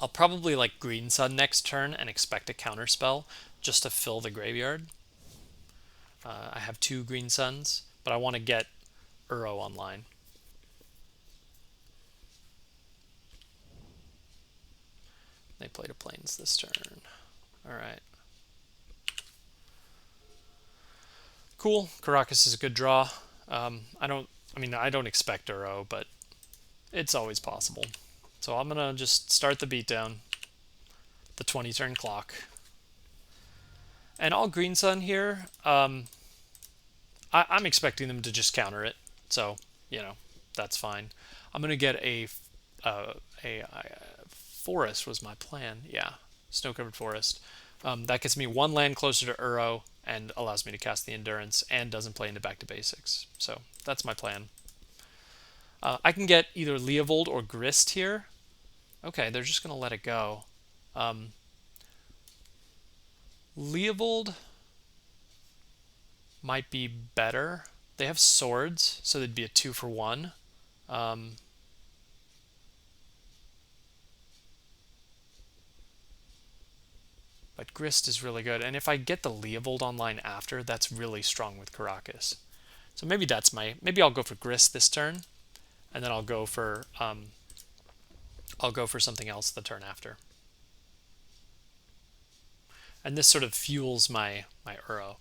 I'll probably like Green Sun next turn and expect a counter spell just to fill the graveyard. I have 2 Green Suns, but I want to get Uro online. They played a Plains this turn. Alright. Cool. Karakas is a good draw. I don't expect Uro, but it's always possible. So I'm going to just start the beatdown. The 20 turn clock. And all Green Sun here, I'm expecting them to just counter it. So, you know, that's fine. I'm going to get a forest was my plan. Yeah, snow-covered forest. That gets me 1 land closer to Uro and allows me to cast the Endurance and doesn't play into Back to Basics. So that's my plan. I can get either Leovold or Grist here. Okay, they're just going to let it go. Leovold might be better. They have swords, so they'd be a 2 for 1. But Grist is really good. And if I get the Leovold online after, that's really strong with Karakas. So maybe maybe I'll go for Grist this turn, and then I'll go for something else the turn after. And this sort of fuels my Uro.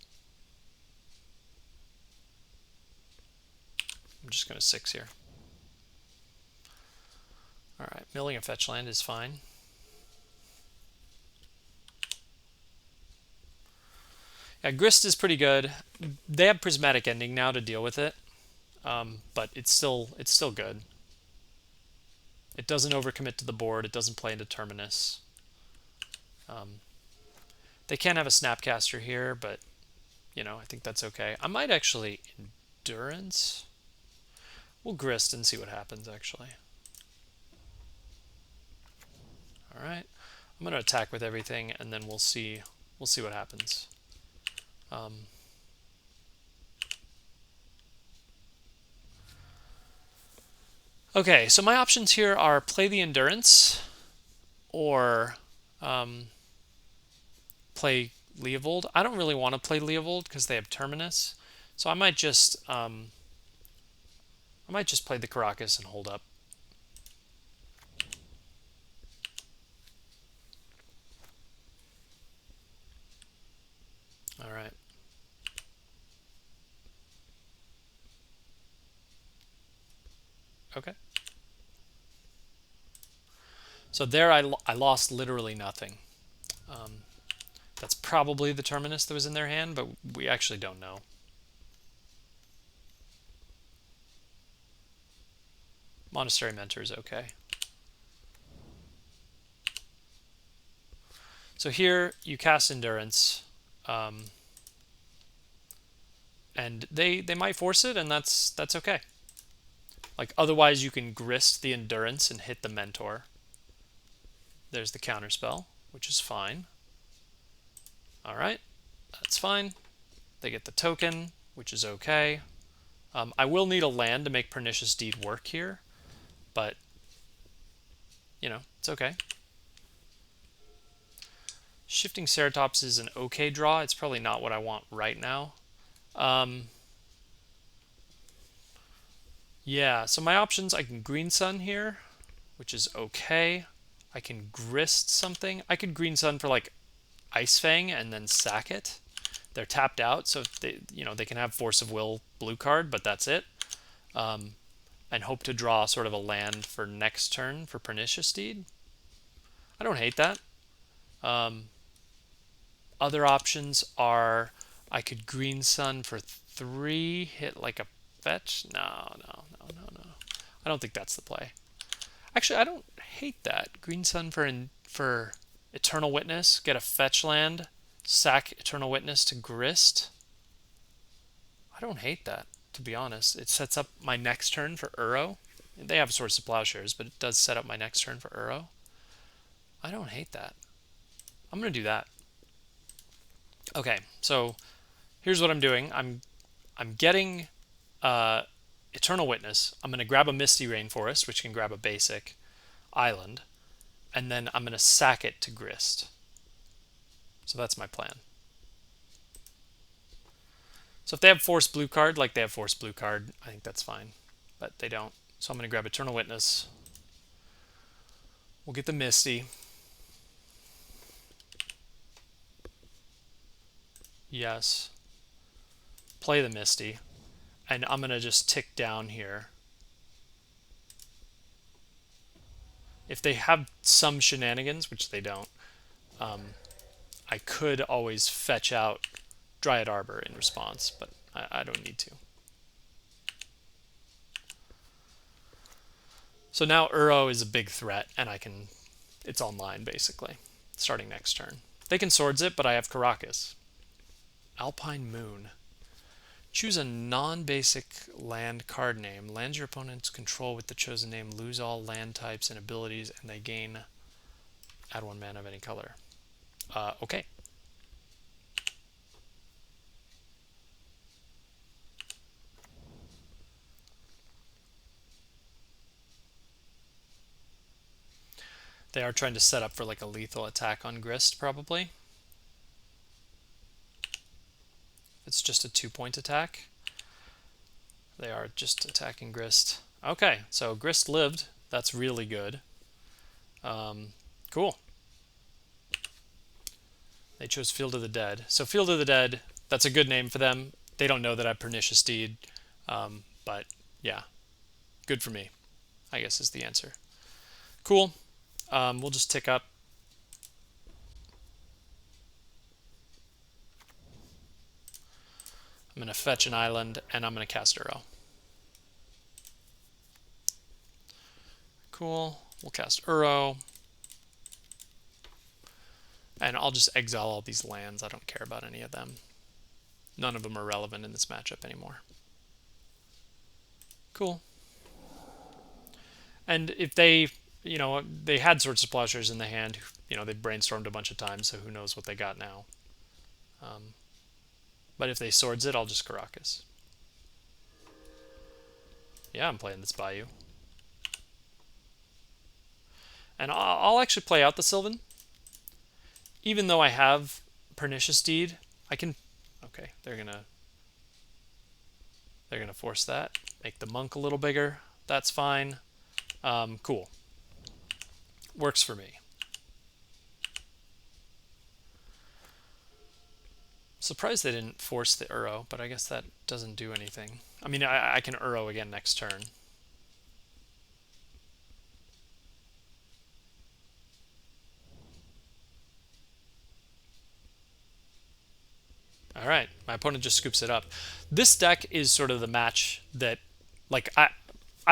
I'm just going to 6 here. Alright, milling a fetch land is fine. Yeah, Grist is pretty good. They have Prismatic Ending now to deal with it, but it's still good. It doesn't overcommit to the board. It doesn't play into Terminus. They can have a Snapcaster here, but you know, I think that's okay. I might actually Endurance. We'll Grist and see what happens, actually. All right, I'm going to attack with everything, and then we'll see what happens. Okay, so my options here are play the Endurance or play Leovold. I don't really want to play Leovold because they have Terminus, so I might just play the Karakas and hold up. All right. Okay. So there I lost literally nothing. That's probably the Terminus that was in their hand, but we actually don't know. Monastery Mentor is okay. So here you cast Endurance, and they might force it, and that's okay. Like otherwise you can Grist the Endurance and hit the Mentor. There's the counterspell, which is fine. All right, that's fine. They get the token, which is okay. I will need a land to make Pernicious Deed work here, but you know, it's okay. Shifting Ceratops is an okay draw. It's probably not what I want right now. Yeah, so my options, I can Green Sun here, which is okay. I can Grist something. I could Green Sun for like Ice-Fang and then sack it. They're tapped out, so they can have Force of Will blue card, but that's it. And hope to draw sort of a land for next turn for Pernicious Deed. I don't hate that. Other options are I could Green Sun for 3, hit like a fetch. No. I don't think that's the play. Actually, I don't hate that. Green Sun for Eternal Witness, get a fetch land, sack Eternal Witness to Grist. I don't hate that, to be honest. It sets up my next turn for Uro. They have Swords to Plowshares, but it does set up my next turn for Uro. I don't hate that. I'm going to do that. Okay, so here's what I'm doing. I'm getting Eternal Witness. I'm going to grab a Misty Rainforest, which can grab a basic island, and then I'm going to sack it to Grist. So that's my plan. So if they have Force Blue card, like they have Force Blue card, I think that's fine. But they don't. So I'm going to grab Eternal Witness. We'll get the Misty. Yes. Play the Misty. And I'm going to just tick down here. If they have some shenanigans, which they don't, I could always fetch out Dryad Arbor in response, but I don't need to. So now Uro is a big threat, and it's online basically, starting next turn. They can Swords it, but I have Karakas. Alpine Moon. Choose a non-basic land card name. Lands your opponent's control with the chosen name. Lose all land types and abilities, and they gain add 1 mana of any color. Okay. They are trying to set up for like a lethal attack on Grist, probably. It's just a 2-point attack. They are just attacking Grist. Okay, so Grist lived. That's really good. Cool. They chose Field of the Dead. So Field of the Dead, that's a good name for them. They don't know that I have Pernicious Deed. But yeah, good for me, I guess is the answer. Cool. We'll just tick up. I'm going to fetch an island, and I'm going to cast Uro. Cool. We'll cast Uro. And I'll just exile all these lands. I don't care about any of them. None of them are relevant in this matchup anymore. Cool. And if they, they had Swords to Plowshares in the hand, they brainstormed a bunch of times, so who knows what they got now. But if they Swords it, I'll just Karakas. Yeah, I'm playing this Bayou. And I'll actually play out the Sylvan. Even though I have Pernicious Deed, I can... Okay, they're gonna force that. Make the Monk a little bigger. That's fine. Cool. Works for me. Surprised they didn't force the Uro, but I guess that doesn't do anything. I mean, I can Uro again next turn. Alright, my opponent just scoops it up. This deck is sort of the match that, like, I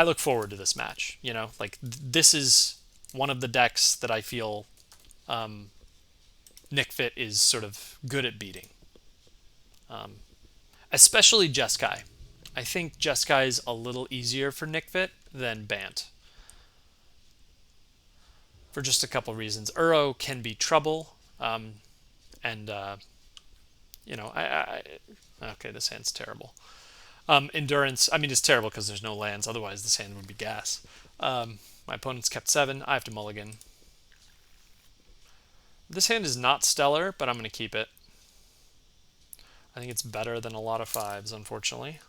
look forward to this match, Like, this is one of the decks that I feel Nic Fit is sort of good at beating. Especially Jeskai. I think Jeskai is a little easier for Nic Fit than Bant. For just a couple reasons. Uro can be trouble, okay, this hand's terrible. Endurance, I mean, it's terrible because there's no lands. Otherwise, this hand would be gas. My opponent's kept 7. I have to mulligan. This hand is not stellar, but I'm going to keep it. I think it's better than a lot of 5s, unfortunately.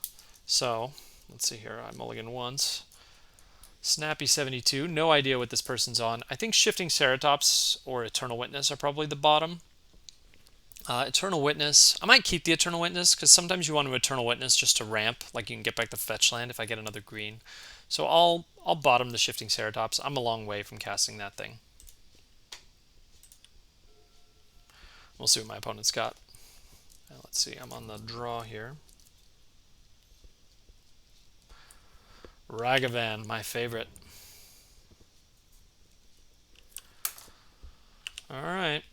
So, let's see here. I mulligan once. Snappy 72. No idea what this person's on. I think Shifting Ceratops or Eternal Witness are probably the bottom. Eternal Witness. I might keep the Eternal Witness because sometimes you want to Eternal Witness just to ramp, like you can get back the fetch land if I get another green. So I'll bottom the Shifting Ceratops. I'm a long way from casting that thing. We'll see what my opponent's got. Let's see, I'm on the draw here. Ragavan, my favorite. Alright.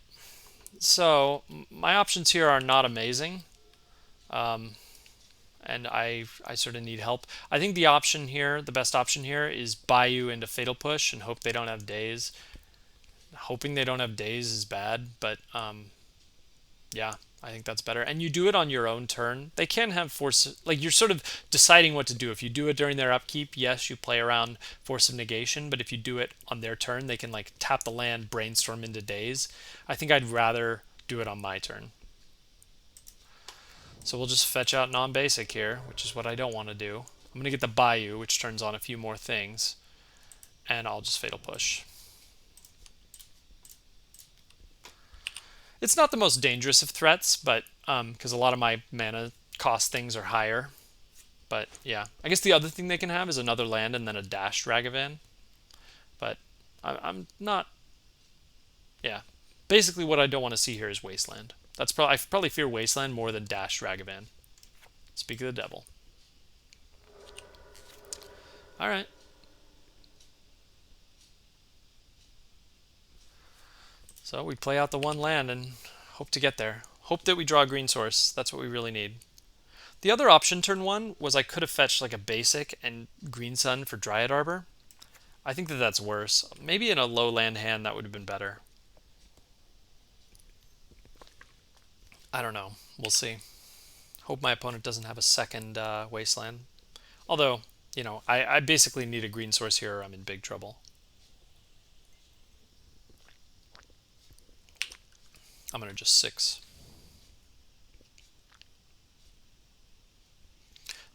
So, my options here are not amazing. And I sort of need help. I think the option here, the best option here, is Bayou into Fatal Push and hope they don't have days. Hoping they don't have days is bad, but yeah, I think that's better. And you do it on your own turn. They can have force, like you're sort of deciding what to do. If you do it during their upkeep, yes, you play around Force of Negation, but if you do it on their turn, they can like tap the land, brainstorm into days. I think I'd rather do it on my turn. So we'll just fetch out non-basic here, which is what I don't want to do. I'm going to get the Bayou, which turns on a few more things, and I'll just Fatal Push. It's not the most dangerous of threats, but because a lot of my mana cost things are higher. But yeah, I guess the other thing they can have is another land and then a dashed Ragavan. But I'm not. Yeah, basically what I don't want to see here is Wasteland. That's probably I probably fear Wasteland more than dashed Ragavan. Speak of the devil. All right. So we play out the one land and hope to get there. Hope that we draw a green source. That's what we really need. The other option turn one was I could have fetched like a basic and green sun for Dryad Arbor. I think that that's worse. Maybe in a low land hand that would have been better. I don't know. We'll see. Hope my opponent doesn't have a second Wasteland. Although, you know, I basically need a green source here or I'm in big trouble. I'm going to just 6.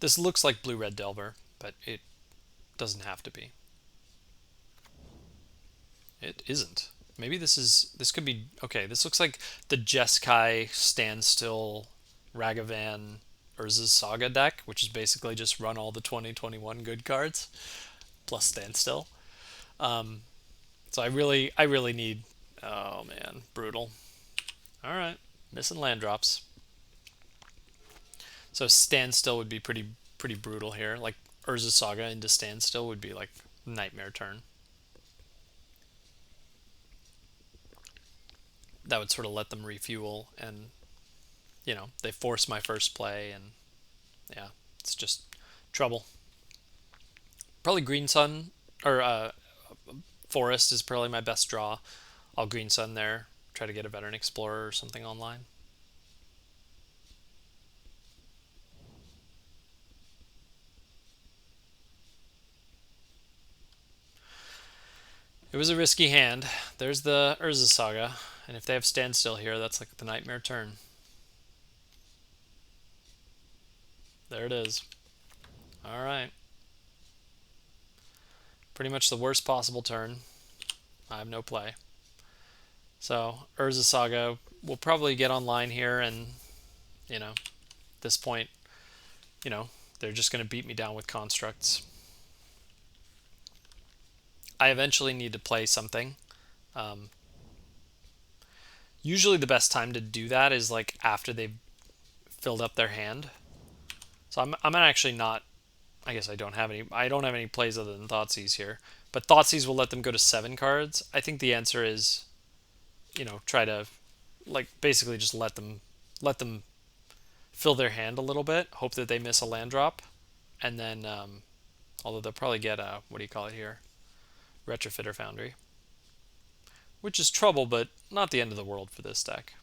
This looks like blue-red Delver, but it doesn't have to be. It isn't. Maybe this could be, okay, this looks like the Jeskai Standstill Ragavan Urza's Saga deck, which is basically just run all the 2021 good cards plus Standstill. So I really need, oh man, brutal. All right, missing land drops. So Standstill would be pretty brutal here. Like Urza's Saga into Standstill would be like nightmare turn. That would sort of let them refuel, and you know they force my first play, and yeah, it's just trouble. Probably Green Sun or Forest is probably my best draw. I'll Green Sun there, try to get a Veteran Explorer or something online. It was a risky hand. There's the Urza Saga, and if they have Standstill here, that's like the nightmare turn. There it is. All right. Pretty much the worst possible turn. I have no play. So Urza Saga will probably get online here, and you know, at this point, you know, they're just going to beat me down with constructs. I eventually need to play something. Usually the best time to do that is like after they've filled up their hand. So I'm actually not, I guess I don't have any plays other than Thoughtseize here. But Thoughtseize will let them go to 7 cards. I think the answer is, you know, try to like basically just let them fill their hand a little bit, hope that they miss a land drop, and then although they'll probably get a, what do you call it here? Retrofitter Foundry. Which is trouble, but not the end of the world for this deck.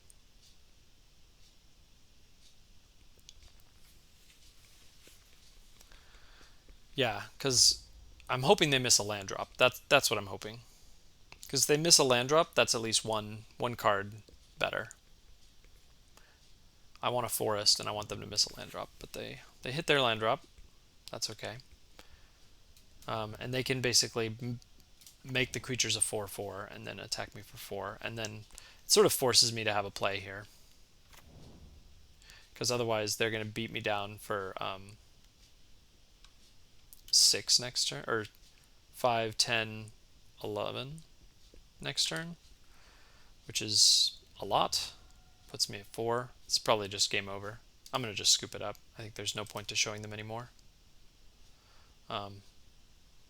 Yeah, because I'm hoping they miss a land drop. That's what I'm hoping. Because if they miss a land drop, that's at least one card better. I want a forest, and I want them to miss a land drop, but they hit their land drop. That's okay. And they can basically make the creatures a 4/4 and then attack me for 4, and then it sort of forces me to have a play here. Because otherwise they're going to beat me down for 6 next turn, or 5, 10, 11 next turn, which is a lot. Puts me at 4. It's probably just game over. I'm going to just scoop it up. I think there's no point to showing them anymore.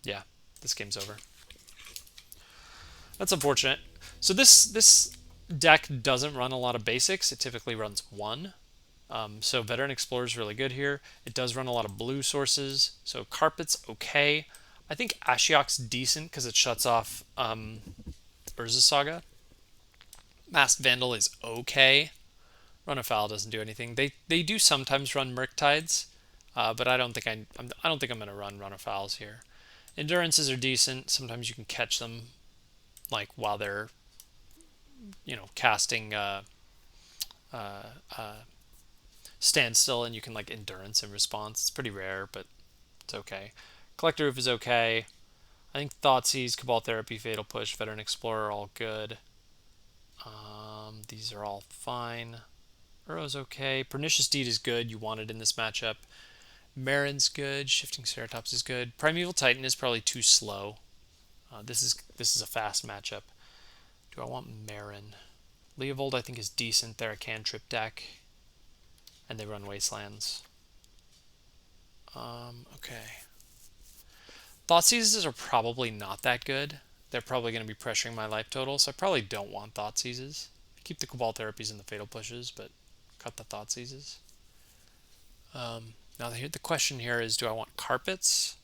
Yeah, this game's over. That's unfortunate. So this deck doesn't run a lot of basics. It typically runs 1. So Veteran Explorer is really good here. It does run a lot of blue sources. So Carpet's okay. I think Ashiok's decent because it shuts off Urza Saga. Masked Vandal is okay. Run afoul doesn't do anything. They do sometimes run Murktides, but I don't think I don't think I'm gonna run afouls here. Endurances are decent. Sometimes you can catch them, like while they're, casting standstill, and you can like endurance in response. It's pretty rare, but it's okay. Collector Ouphe is okay. I think Thoughtseize, Cabal Therapy, Fatal Push, Veteran Explorer are all good. These are all fine. Uro's okay. Pernicious Deed is good. You want it in this matchup. Meren's good. Shifting Ceratops is good. Primeval Titan is probably too slow. This is a fast matchup. Do I want Meren? Leovold I think is decent. They're a cantrip deck, and they run Wastelands. Okay. Thoughtseizes are probably not that good. They're probably going to be pressuring my life total, so I probably don't want Thoughtseizes. Keep the Cabal Therapies and the Fatal Pushes, but cut the Thoughtseizes. Now the question here is, do I want Carpets?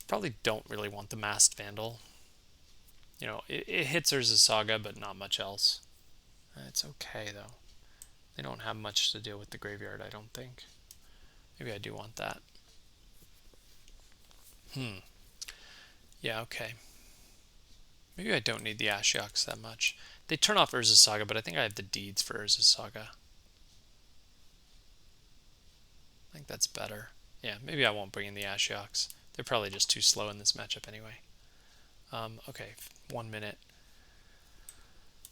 Probably don't really want the Masked Vandal. It hits Urza Saga, but not much else. It's okay, though. They don't have much to deal with the graveyard, I don't think. Maybe I do want that. Yeah, okay. Maybe I don't need the Ashiok that much. They turn off Urza Saga, but I think I have the deeds for Urza Saga. I think that's better. Yeah, maybe I won't bring in the Ashioks. They're probably just too slow in this matchup anyway. Okay, 1 minute.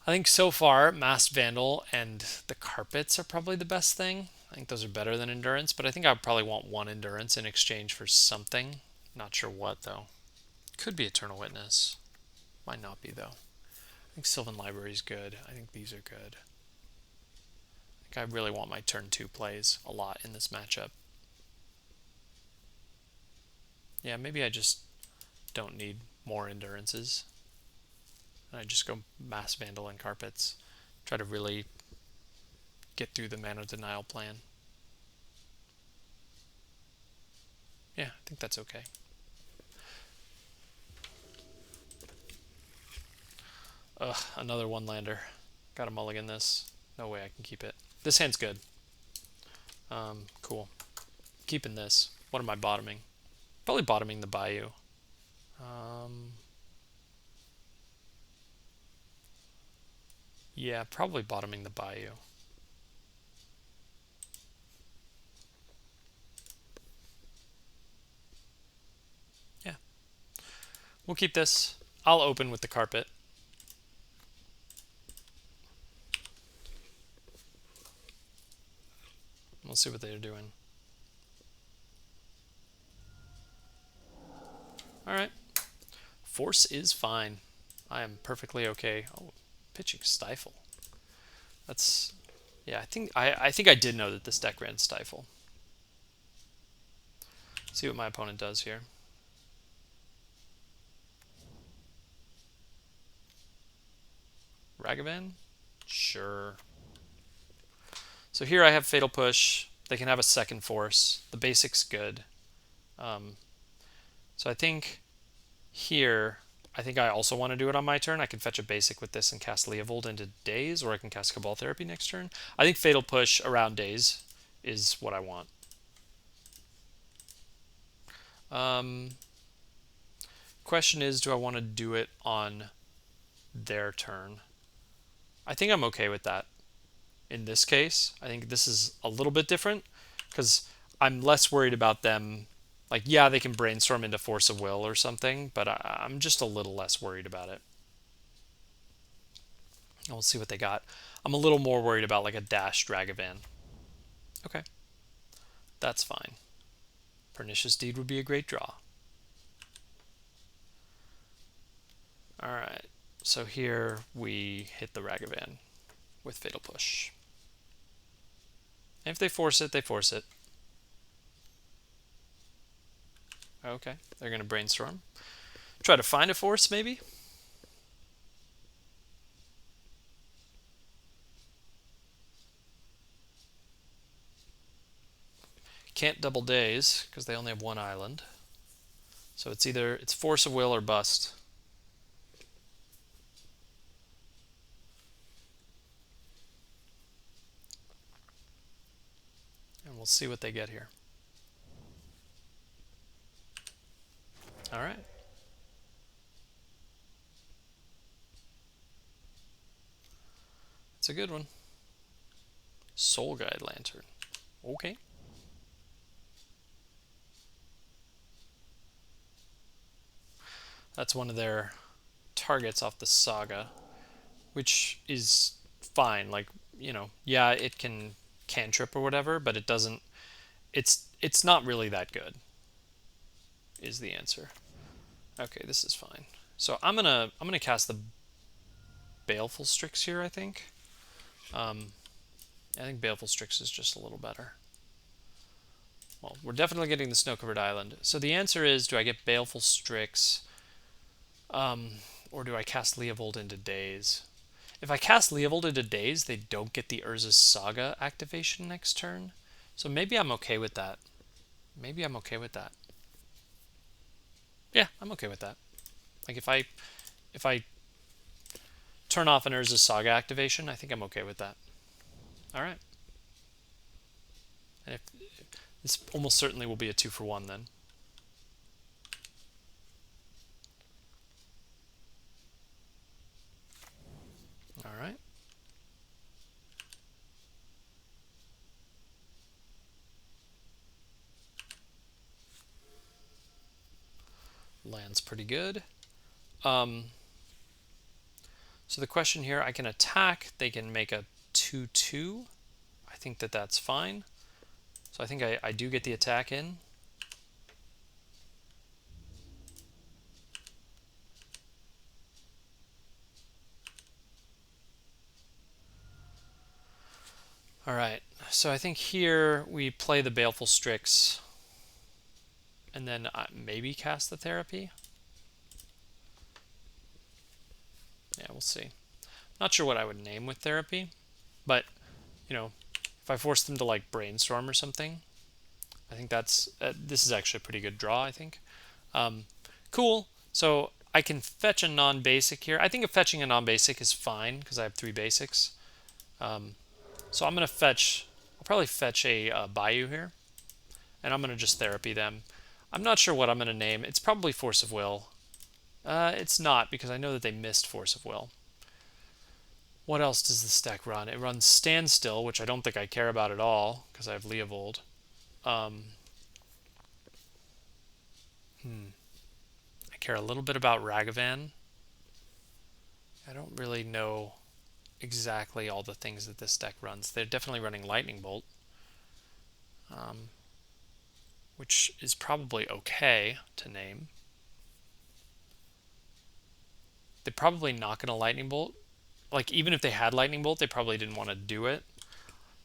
I think so far, Masked Vandal and the Carpets are probably the best thing. I think those are better than Endurance, but I think I probably want 1 Endurance in exchange for something. Not sure what, though. Could be Eternal Witness. Might not be, though. I think Sylvan Library is good. I think these are good. I think I really want my turn 2 plays a lot in this matchup. Yeah, maybe I just don't need more Endurances. I just go Mass Vandal and Carpets. Try to really get through the mana denial plan. Yeah, I think that's okay. Ugh, another 1-lander. Gotta mulligan this. No way I can keep it. This hand's good. Cool. Keeping this. What am I bottoming? Probably bottoming the Bayou. Yeah, probably bottoming the Bayou. Yeah. We'll keep this. I'll open with the Carpet. We'll see what they're doing. Alright. Force is fine. I am perfectly okay. Oh, pitching Stifle. That's... Yeah, I think I did know that this deck ran Stifle. See what my opponent does here. Ragavan? Sure. So here I have Fatal Push. They can have a second Force. The basic's good. So I think here, I think I also want to do it on my turn. I can fetch a basic with this and cast Leovold into Daze, or I can cast Cabal Therapy next turn. I think Fatal Push around Daze is what I want. Question is, do I want to do it on their turn? I think I'm okay with that. In this case, I think this is a little bit different because I'm less worried about them. Like, yeah, they can brainstorm into Force of Will or something, but I'm just a little less worried about it. And we'll see what they got. I'm a little more worried about like a Dash Dragavan. Okay. That's fine. Pernicious Deed would be a great draw. Alright. So here we hit the Ragavan with Fatal Push. And if they force it, they force it. Okay, they're going to brainstorm. Try to find a force, maybe? Can't double Daze, because they only have 1 island. So it's either Force of Will or bust. we'll see what they get here. All right. It's a good one. Soul Guide Lantern. Okay. That's one of their targets off the Saga, which is fine. Like, you know, yeah, it can cantrip or whatever, but it doesn't, it's not really that good, is the answer. Okay, this is fine. So I'm gonna cast the Baleful Strix here, I think. I think Baleful Strix is just a little better. Well, we're definitely getting the Snow-Covered Island. So the answer is, do I get Baleful Strix, or do I cast Leovold into Daze? If I cast Leovold into Daze, they don't get the Urza's Saga activation next turn. So maybe I'm okay with that. Maybe I'm okay with that. Yeah, I'm okay with that. Like if I turn off an Urza's Saga activation, I think I'm okay with that. All right. And if this almost certainly will be a 2-for-1 then. All right. Land's pretty good. So the question here, I can attack. They can make a 2/2. I think that that's fine. So I think I do get the attack in. All right. So I think here we play the Baleful Strix and then maybe cast the Therapy. Yeah, we'll see. Not sure what I would name with Therapy, but, you know, if I force them to, like, Brainstorm or something, I think that's... this is actually a pretty good draw, I think. Cool. So I can fetch a non-basic here. I think fetching a non-basic is fine, because I have 3 basics. So I'm going to fetch... I'll probably fetch a Bayou here, and I'm going to just Therapy them. I'm not sure what I'm going to name. It's probably Force of Will. It's not, because I know that they missed Force of Will. What else does this deck run? It runs Standstill, which I don't think I care about at all, because I have Leovold. I care a little bit about Ragavan. I don't really know exactly all the things that this deck runs. They're definitely running Lightning Bolt, which is probably okay to name. They're probably not going to Lightning Bolt. Like, even if they had Lightning Bolt, they probably didn't want to do it.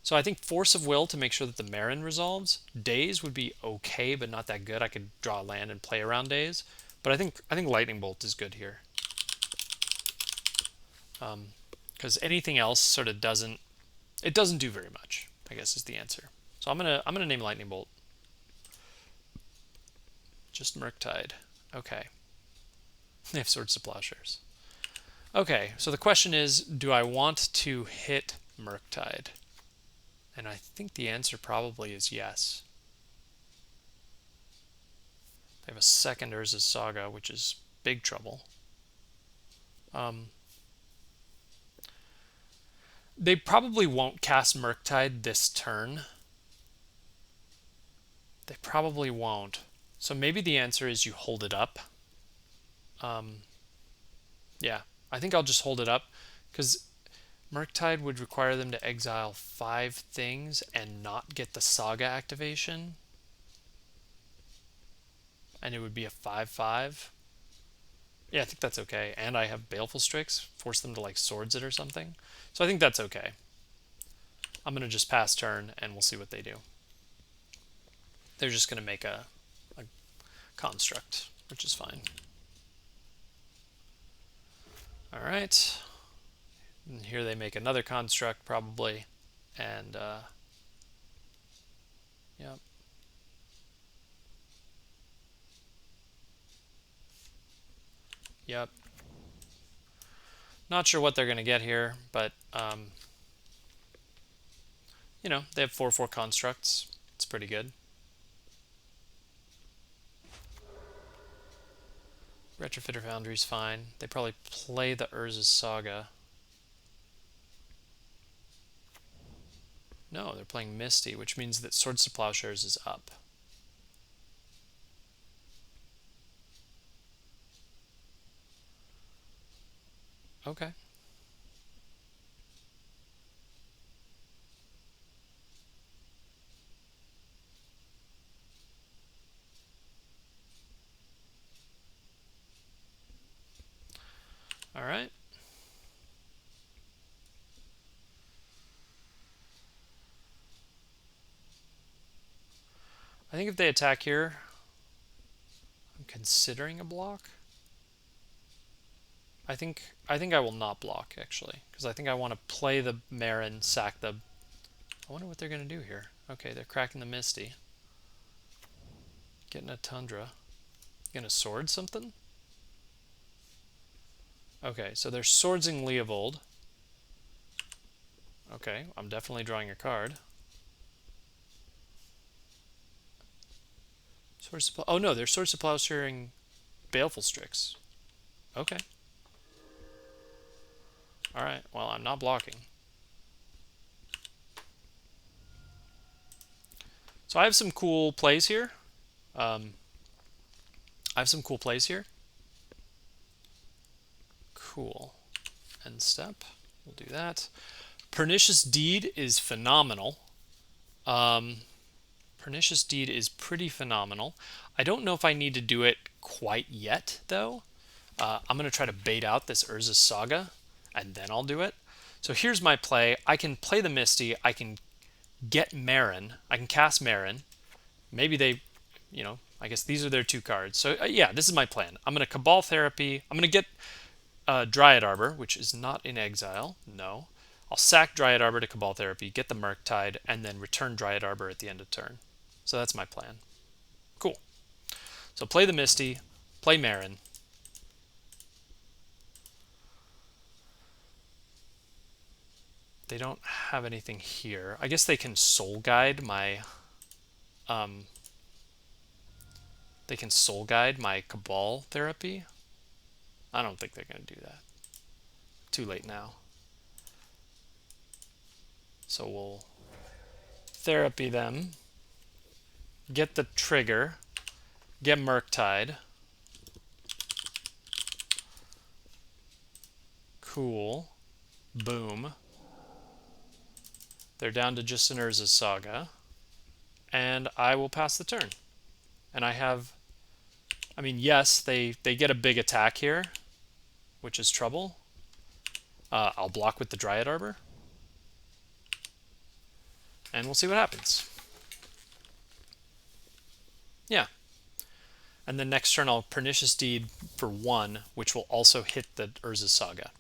So I think Force of Will to make sure that the Meren resolves. Daze would be okay, but not that good. I could draw a land and play around Daze. But I think Lightning Bolt is good here. Because anything else sort of doesn't... It doesn't do very much, I guess is the answer. So I'm gonna name Lightning Bolt. Just Murktide. Okay. They have Swords to Plowshares. Okay, so the question is, do I want to hit Murktide? And I think the answer probably is yes. They have a second Urza's Saga, which is big trouble. They probably won't cast Murktide this turn. They probably won't. So maybe the answer is you hold it up. Yeah, I think I'll just hold it up, because Murktide would require them to exile 5 things and not get the Saga activation. And it would be a 5/5. Yeah, I think that's okay. And I have Baleful Strix, force them to, like, Swords it or something. So I think that's okay. I'm going to just pass turn, and we'll see what they do. They're just going to make a construct, which is fine. All right. And here they make another construct, probably. And, yep. Yep. Not sure what they're going to get here, but, you know, they have 4/4 constructs. It's pretty good. Retrofitter Foundry's fine. They probably play the Urza's Saga. No, they're playing Misty, which means that Swords to Plowshares is up. Okay. All right. I think if they attack here, I'm considering a block. I think I will not block, actually, because I think I want to play the Meren, sack the... I wonder what they're going to do here. Okay, they're cracking the Misty. Getting a Tundra. Gonna sword something? Okay, so they're swordsing Leovold. Okay, I'm definitely drawing a card. Swords to oh no, they're Swords to Plowsharing Baleful Strix. Okay. Alright, well, I'm not blocking. So I have some cool plays here. Cool. End step. We'll do that. Pernicious Deed is phenomenal. Pernicious Deed is pretty phenomenal. I don't know if I need to do it quite yet, though. I'm going to try to bait out this Urza's Saga, and then I'll do it. So here's my play. I can play the Misty. I can get Meren. I can cast Meren. Maybe they, you know, I guess these are their two cards. So yeah, this is my plan. I'm going to Cabal Therapy. I'm going to get Dryad Arbor, which is not in exile. No. I'll sack Dryad Arbor to Cabal Therapy, get the Murktide, and then return Dryad Arbor at the end of turn. So that's my plan. Cool. So play the Misty, play Meren. They don't have anything here. I guess they can Soul Guide my... they can Soul Guide my Cabal Therapy. I don't think they're going to do that. Too late now. So we'll Therapy them. Get the trigger. Get Murktide. Cool. Boom. They're down to just an Urza's Saga. And I will pass the turn. And I have... I mean, yes, they get a big attack here, which is trouble. I'll block with the Dryad Arbor. And we'll see what happens. Yeah. And then next turn I'll Pernicious Deed for 1, which will also hit the Urza's Saga.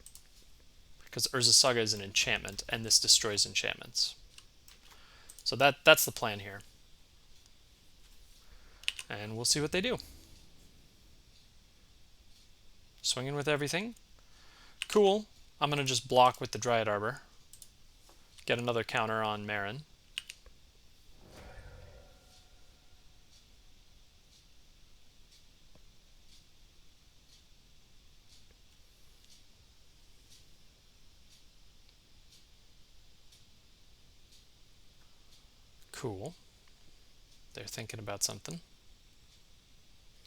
Because Urza's Saga is an enchantment, and this destroys enchantments. So that's the plan here. And we'll see what they do. Swinging with everything. Cool. I'm going to just block with the Dryad Arbor. Get another counter on Meren. Cool. They're thinking about something.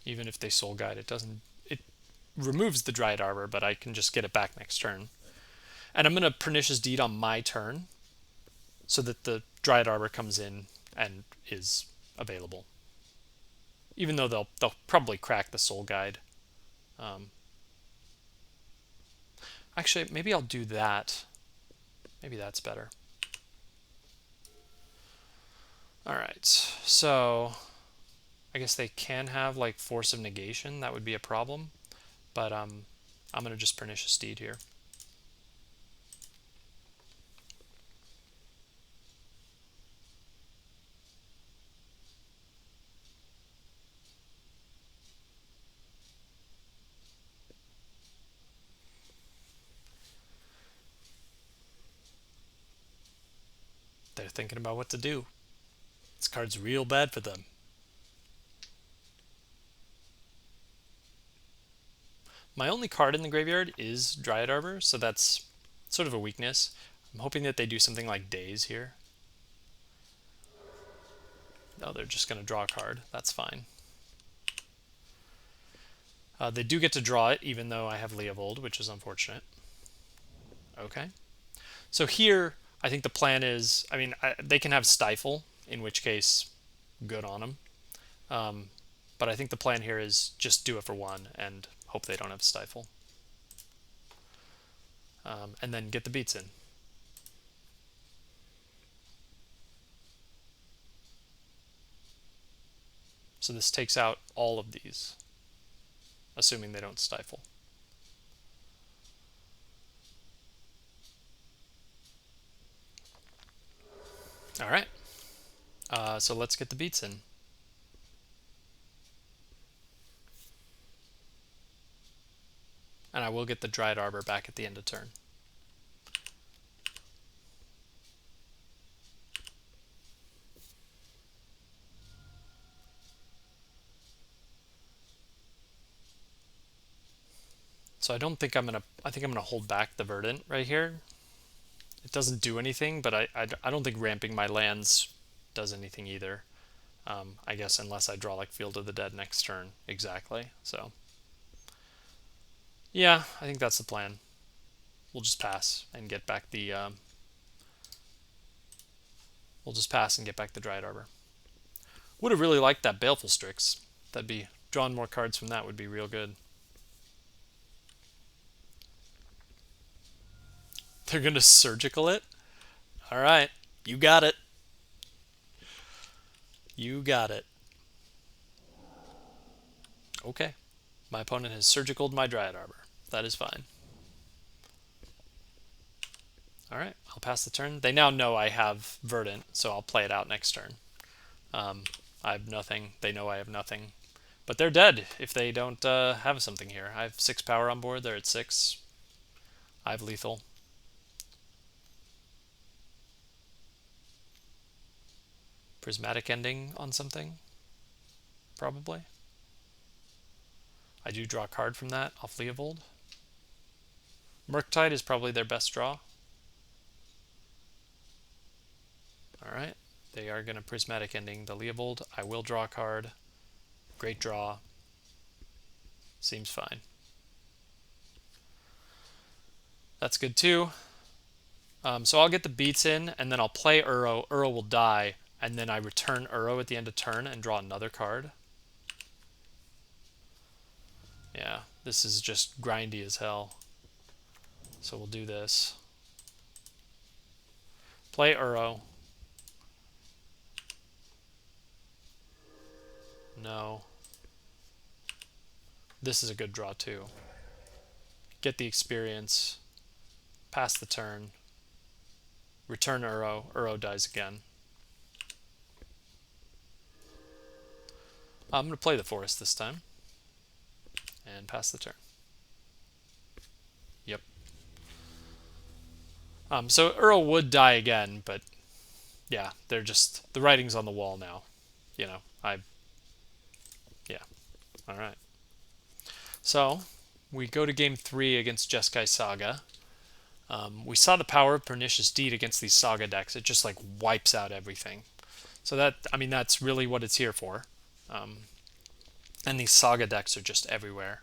Even if they Soul Guide, it doesn't... It removes the Dryad Arbor, but I can just get it back next turn. And I'm going to Pernicious Deed on my turn so that the Dryad Arbor comes in and is available. Even though they'll probably crack the Soul Guide. Actually, maybe I'll do that. Maybe that's better. Alright, so I guess they can have like Force of Negation. That would be a problem. But I'm going to just Pernicious Deed here. They're thinking about what to do. This card's real bad for them. My only card in the graveyard is Dryad Arbor, so that's sort of a weakness. I'm hoping that they do something like Daze here. No, they're just going to draw a card. That's fine. They do get to draw it, even though I have Leovold, which is unfortunate. Okay. So here, I think the plan is, I mean, they can have Stifle, in which case, good on them. But I think the plan here is just do it for one and hope they don't have Stifle. And then get the beats in. So this takes out all of these, assuming they don't Stifle. All right. So let's get the beats in. And I will get the Dryad Arbor back at the end of turn. So I don't think I think I'm gonna hold back the Verdant right here. It doesn't do anything, but I don't think ramping my lands does anything either. I guess unless I draw like Field of the Dead next turn. Exactly. So yeah, I think that's the plan. We'll just pass and get back the Dryad Arbor. Would have really liked that Baleful Strix. That'd be drawing more cards from that would be real good. They're gonna surgical it? Alright, you got it. You got it. Okay. My opponent has surgicaled my Dryad Arbor. That is fine. Alright, I'll pass the turn. They now know I have Verdant, so I'll play it out next turn. I have nothing. They know I have nothing. But they're dead if they don't have something here. I have 6 power on board. They're at 6. I have lethal. Prismatic ending on something? Probably. I do draw a card from that off Leovold. Murktide is probably their best draw. Alright, they are going to Prismatic ending the Leovold. I will draw a card. Great draw. Seems fine. That's good too. So I'll get the beats in, and then I'll play Uro. Uro will die, and then I return Uro at the end of turn and draw another card. Yeah, this is just grindy as hell. So we'll do this. Play Uro. No. This is a good draw too. Get the experience. Pass the turn. Return Uro. Uro dies again. I'm going to play the forest this time. And pass the turn. Yep. So Uro would die again, but yeah, they're just, the writing's on the wall now. You know, yeah. Alright. So, we go to game 3 against Jeskai Saga. We saw the power of Pernicious Deed against these Saga decks. It just like wipes out everything. So that, I mean, that's really what it's here for. And these Saga decks are just everywhere.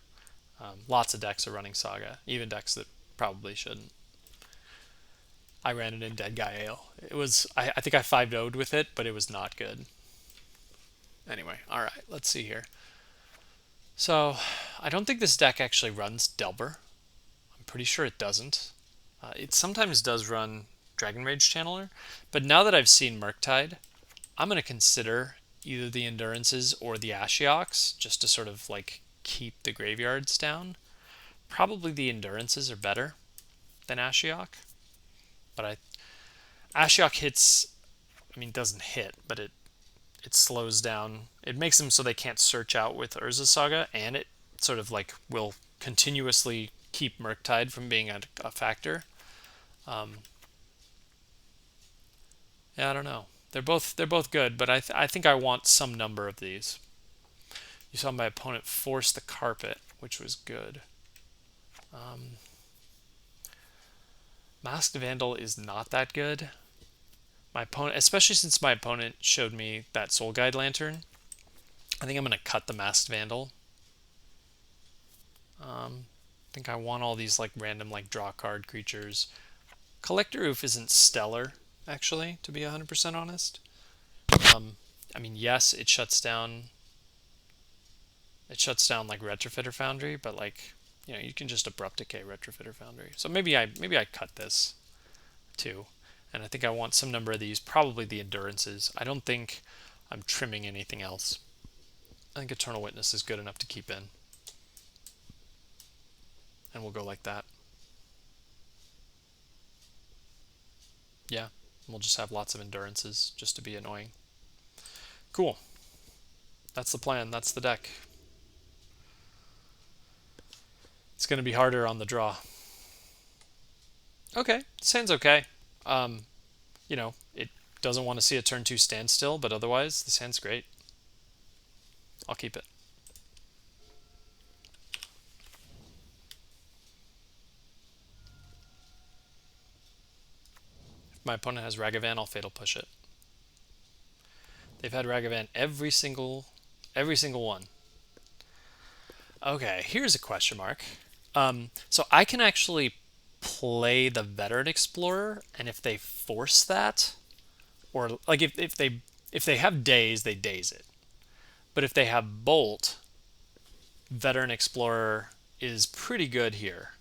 Lots of decks are running Saga, even decks that probably shouldn't. I ran it in Dead Guy Ale. It was, I think I 5-0'd with it, but it was not good. Anyway, alright, let's see here. So, I don't think this deck actually runs Delver. I'm pretty sure it doesn't. It sometimes does run Dragon Rage Channeler, but now that I've seen Murktide, I'm going to consider either the Endurances or the Ashioks, just to sort of like keep the graveyards down. Probably the Endurances are better than Ashiok, but Ashiok hits, I mean, doesn't hit, but it slows down. It makes them so they can't search out with Urza Saga, and it sort of like will continuously keep Murktide from being a factor. Yeah, I don't know. they're both good, but I think I want some number of these. You saw my opponent force the carpet, which was good. Masked Vandal is not that good. My opponent, especially since my opponent showed me that Soul Guide Lantern, I think I'm going to cut the Masked Vandal. I think I want all these like random like draw card creatures. Collector Ouphe isn't stellar, actually, to be 100% honest. I mean, yes, it shuts down like Retrofitter Foundry, but like, you know, you can just Abrupt Decay Retrofitter Foundry. So maybe I cut this too. And I think I want some number of these, probably the Endurances. I don't think I'm trimming anything else. I think Eternal Witness is good enough to keep in. And we'll go like that. Yeah, we'll just have lots of Endurances just to be annoying. Cool. That's the plan. That's the deck. It's going to be harder on the draw. Okay, this okay. You know, it doesn't want to see a turn 2 standstill, but otherwise, this hand's great. I'll keep it. If my opponent has Ragavan, I'll Fatal Push it. They've had Ragavan every single one. Okay, here's a question mark. So I can actually play the Veteran Explorer, and if they force that, or like if they have Daze, they Daze it. But if they have Bolt, Veteran Explorer is pretty good here.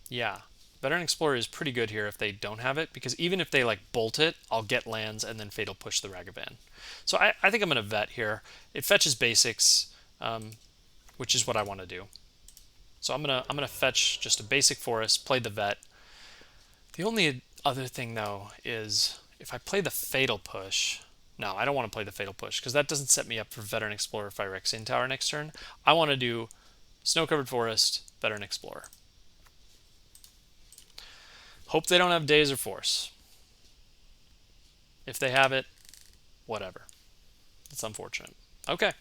Yeah, Veteran Explorer is pretty good here if they don't have it, because even if they like bolt it, I'll get lands and then Fatal Push the Ragavan. So I think I'm going to vet here. It fetches basics, which is what I want to do. So I'm gonna fetch just a basic forest, play the vet. The only other thing though is if I play the Fatal Push. No, I don't want to play the Fatal Push because that doesn't set me up for Veteran Explorer Phyrexian Tower next turn. I want to do Snow-Covered Forest, Veteran Explorer. Hope they don't have Daze or Force. If they have it, whatever. It's unfortunate. Okay,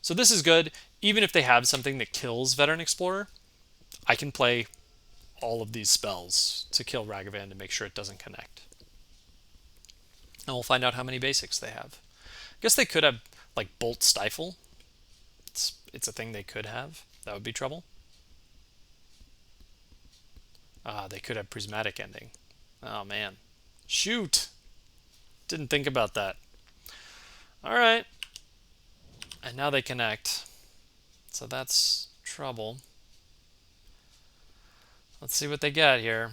so this is good. Even if they have something that kills Veteran Explorer, I can play all of these spells to kill Ragavan to make sure it doesn't connect. And we'll find out how many basics they have. I guess they could have, like, Bolt Stifle. It's a thing they could have. That would be trouble. They could have Prismatic Ending. Oh, man. Shoot! Didn't think about that. Alright. And now they connect. So that's trouble. Let's see what they get here.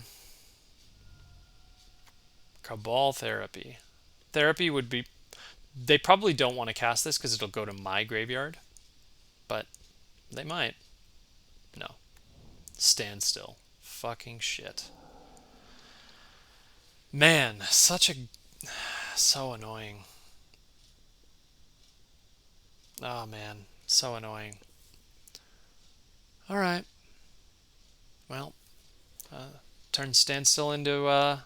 Cabal Therapy. Therapy would be... They probably don't want to cast this because it'll go to my graveyard. But they might. No. Standstill. Fucking shit. Man, such a... So annoying. Oh, man. So annoying. Alright. Well, turn Standstill into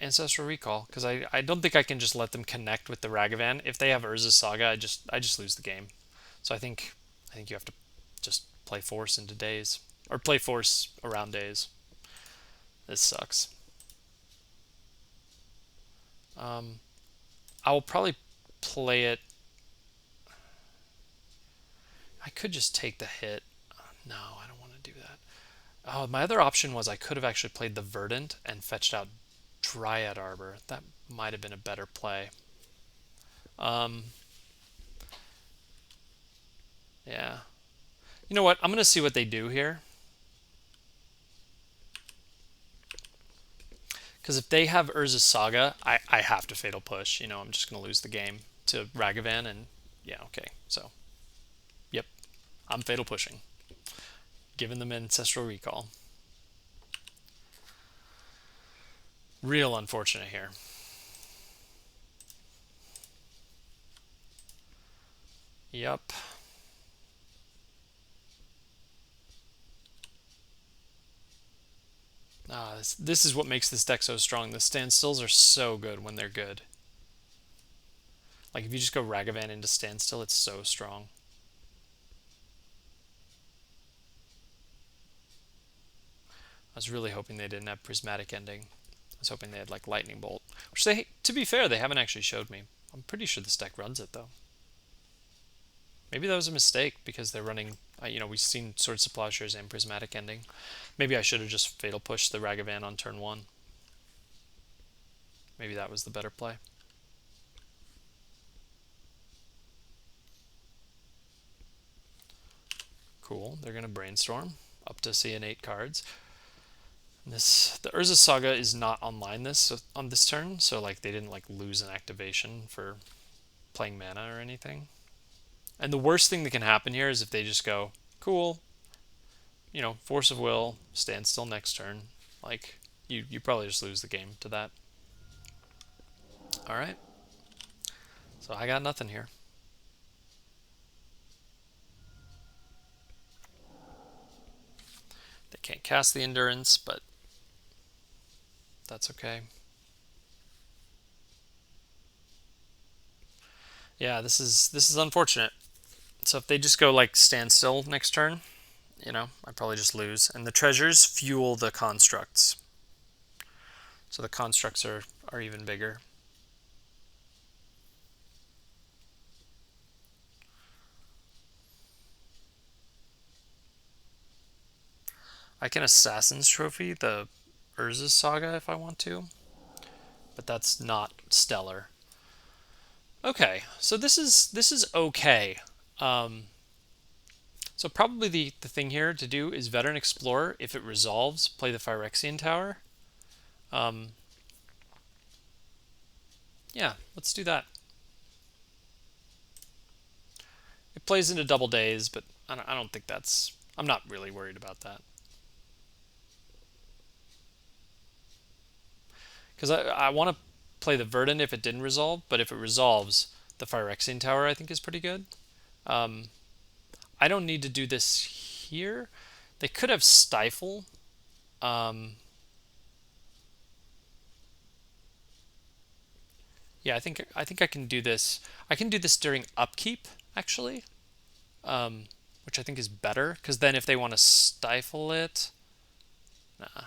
Ancestral Recall, because I don't think I can just let them connect with the Ragavan. If they have Urza's Saga, I just lose the game. So I think you have to just play Force into Daze, or play Force around Daze. This sucks. I will probably play it. I could just take the hit. No, I don't want to do that. Oh, my other option was I could have actually played the Verdant and fetched out Dryad Arbor. That might have been a better play. Yeah. You know what? I'm going to see what they do here. Because if they have Urza's Saga, I have to Fatal Push. You know, I'm just going to lose the game to Ragavan. And yeah, okay. So, yep. I'm Fatal Pushing. Giving them Ancestral Recall. Real unfortunate here. Yep. this is what makes this deck so strong. The standstills are so good when they're good. Like if you just go Ragavan into standstill, it's so strong. I was really hoping they didn't have Prismatic Ending. I was hoping they had like Lightning Bolt, which they, to be fair, they haven't actually showed me. I'm pretty sure this deck runs it though. Maybe that was a mistake because they're running, you know, we've seen Swords to Plowshares and Prismatic Ending. Maybe I should have just Fatal Pushed the Ragavan on turn 1. Maybe that was the better play. Cool, they're going to Brainstorm up to seeing 8 cards. The Urza Saga is not online on this turn, so like they didn't like lose an activation for playing mana or anything. And the worst thing that can happen here is if they just go, cool, you know, Force of Will, stand still next turn. Like, you probably just lose the game to that. Alright. So I got nothing here. They can't cast the Endurance, but that's okay. Yeah, this is unfortunate. So if they just go like standstill next turn, you know, I probably just lose. And the treasures fuel the constructs. So the constructs are even bigger. I can Assassin's Trophy the Urza's Saga if I want to, but that's not stellar. Okay, so this is okay. So probably the thing here to do is Veteran Explorer. If it resolves, play the Phyrexian Tower. Yeah, let's do that. It plays into Double Days, but I don't think that's... I'm not really worried about that. Because I want to play the Verdant if it didn't resolve, but if it resolves, the Phyrexian Tower I think is pretty good. I don't need to do this here. They could have Stifle. Yeah, I think I can do this. I can do this during upkeep, actually, which I think is better, because then if they want to stifle it... Nah.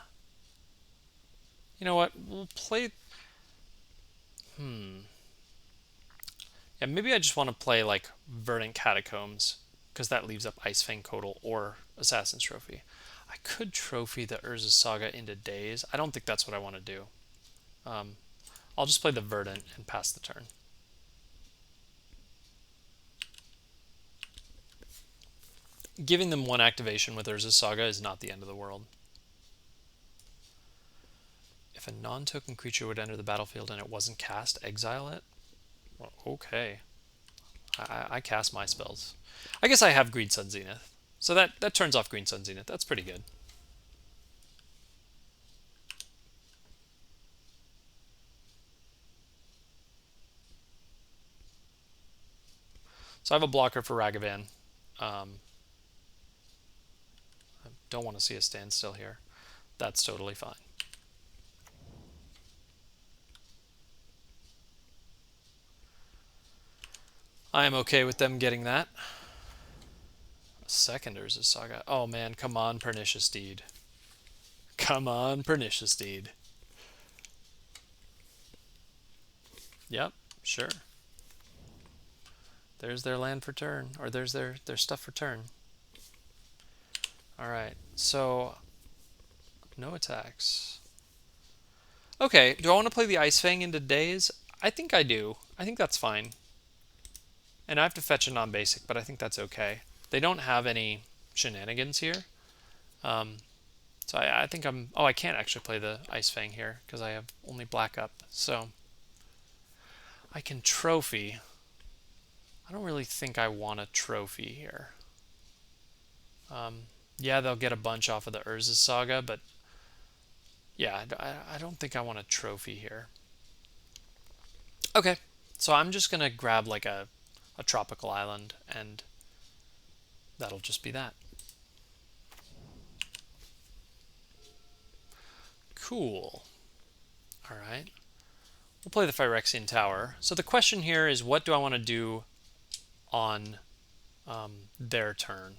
You know what? We'll play... Yeah, maybe I just want to play, like, Verdant Catacombs, because that leaves up Ice-Fang Coatl or Assassin's Trophy. I could trophy the Urza Saga into Days. I don't think that's what I want to do. I'll just play the Verdant and pass the turn. Giving them one activation with Urza Saga is not the end of the world. If a non-token creature would enter the battlefield and it wasn't cast, exile it? Well, okay. I cast my spells. I guess I have Green Sun Zenith. So that turns off Green Sun Zenith. That's pretty good. So I have a blocker for Ragavan. I don't want to see a standstill here. That's totally fine. I am okay with them getting that. Second Urza Saga. Oh man, come on, Pernicious Deed. Come on, Pernicious Deed. Yep, sure. There's their land for turn, or there's their stuff for turn. Alright, so no attacks. Okay, do I want to play the Ice-Fang into Days? I think I do. I think that's fine. And I have to fetch a non-basic, but I think that's okay. They don't have any shenanigans here. So I think I'm... Oh, I can't actually play the Ice-Fang here, because I have only black up. So I can trophy. I don't really think I want a trophy here. Yeah, they'll get a bunch off of the Urza Saga, but yeah, I don't think I want a trophy here. Okay, so I'm just going to grab like a tropical island, and that'll just be that. Cool. All right. We'll play the Phyrexian Tower. So the question here is, what do I want to do on their turn?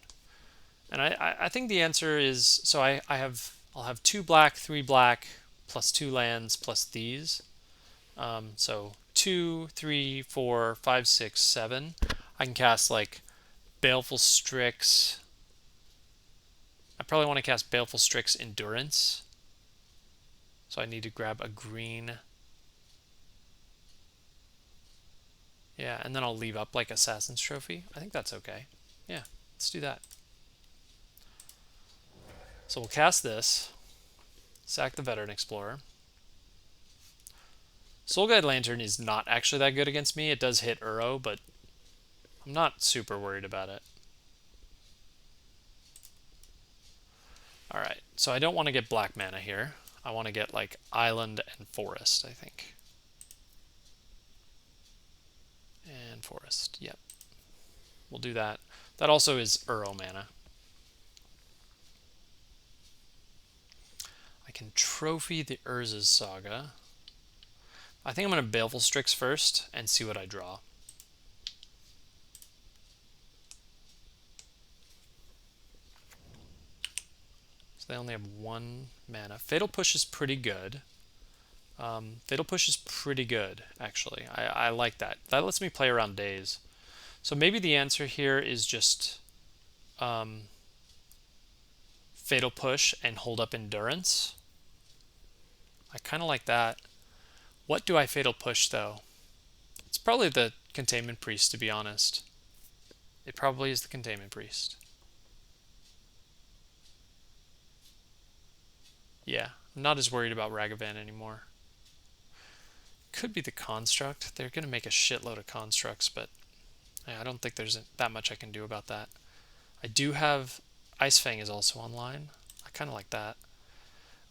And I think the answer is, so I'll have 2 black, 3 black, plus 2 lands, plus these. So 2, 3, 4, 5, 6, 7. I can cast like Baleful Strix. I probably want to cast Baleful Strix Endurance. So I need to grab a green. Yeah, and then I'll leave up like Assassin's Trophy. I think that's okay. Yeah, let's do that. So we'll cast this. Sack the Veteran Explorer. Soul Guide Lantern is not actually that good against me. It does hit Uro, but I'm not super worried about it. Alright, so I don't want to get black mana here. I want to get like Island and Forest, I think. And Forest, yep. We'll do that. That also is Uro mana. I can trophy the Urza's Saga. I think I'm going to Baleful Strix first and see what I draw. So they only have 1 mana. Fatal Push is pretty good. Fatal Push is pretty good, actually. I like that. That lets me play around days. So maybe the answer here is just Fatal Push and hold up Endurance. I kind of like that. What do I Fatal Push, though? It's probably the Containment Priest, to be honest. It probably is the Containment Priest. Yeah, I'm not as worried about Ragavan anymore. Could be the Construct. They're going to make a shitload of Constructs, but I don't think there's that much I can do about that. I do have Ice-Fang is also online. I kind of like that.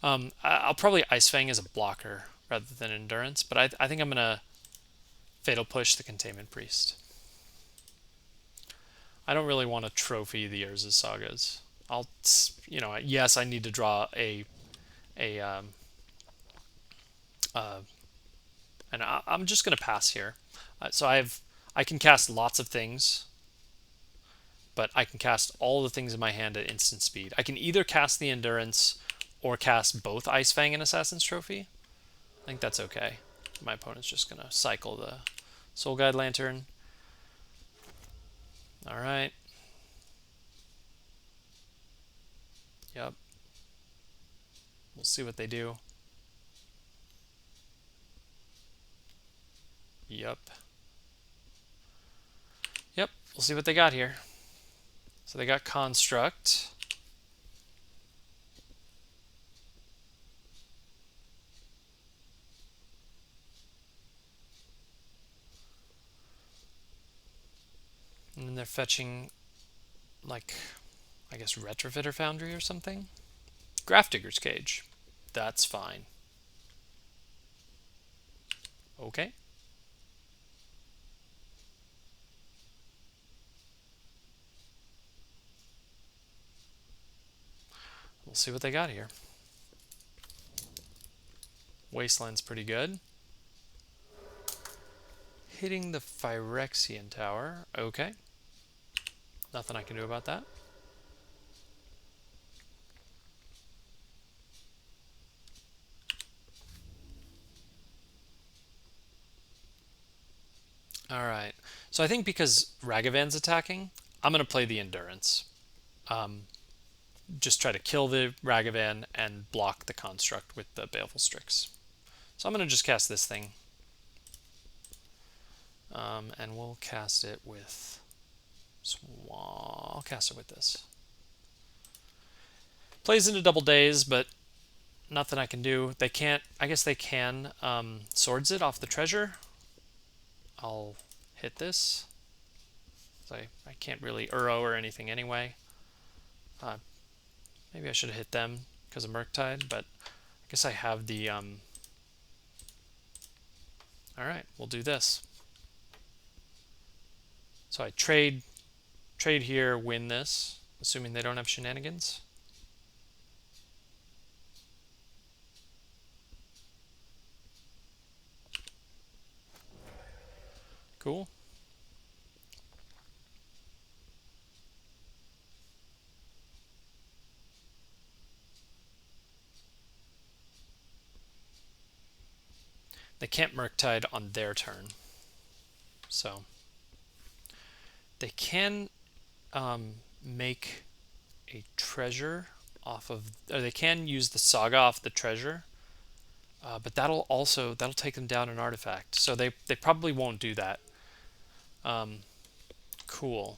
I'll probably Ice-Fang as a blocker rather than Endurance, but I think I'm going to Fatal Push the Containment Priest. I don't really want to trophy the Urza's Sagas. I'll, you know, yes, I need to draw and I'm just going to pass here. So I can cast lots of things, but I can cast all the things in my hand at instant speed. I can either cast the Endurance or cast both Ice-Fang and Assassin's Trophy. I think that's okay. My opponent's just going to cycle the Soul Guide Lantern. Alright. Yep. We'll see what they do. Yep. Yep, we'll see what they got here. So they got Construct. And then they're fetching, like, I guess Retrofitter Foundry or something? Grafdigger's Cage. That's fine. Okay. We'll see what they got here. Wasteland's pretty good. Hitting the Phyrexian Tower. Okay. Nothing I can do about that. Alright. So I think because Ragavan's attacking, I'm going to play the Endurance. Just try to kill the Ragavan and block the Construct with the Baleful Strix. So I'm going to just cast this thing. And we'll cast it with... I'll cast it with this. Plays into double days, but nothing I can do. They can't... I guess they can Swords it off the treasure. I'll hit this. I can't really Uro or anything anyway. Maybe I should have hit them because of Murktide, but I guess I have the... Alright, we'll do this. So I trade here, win this, assuming they don't have shenanigans. Cool. They can't Murktide on their turn. So they can make a treasure off of, or they can use the Saga off the treasure, but that'll take them down an artifact. So they probably won't do that. Cool.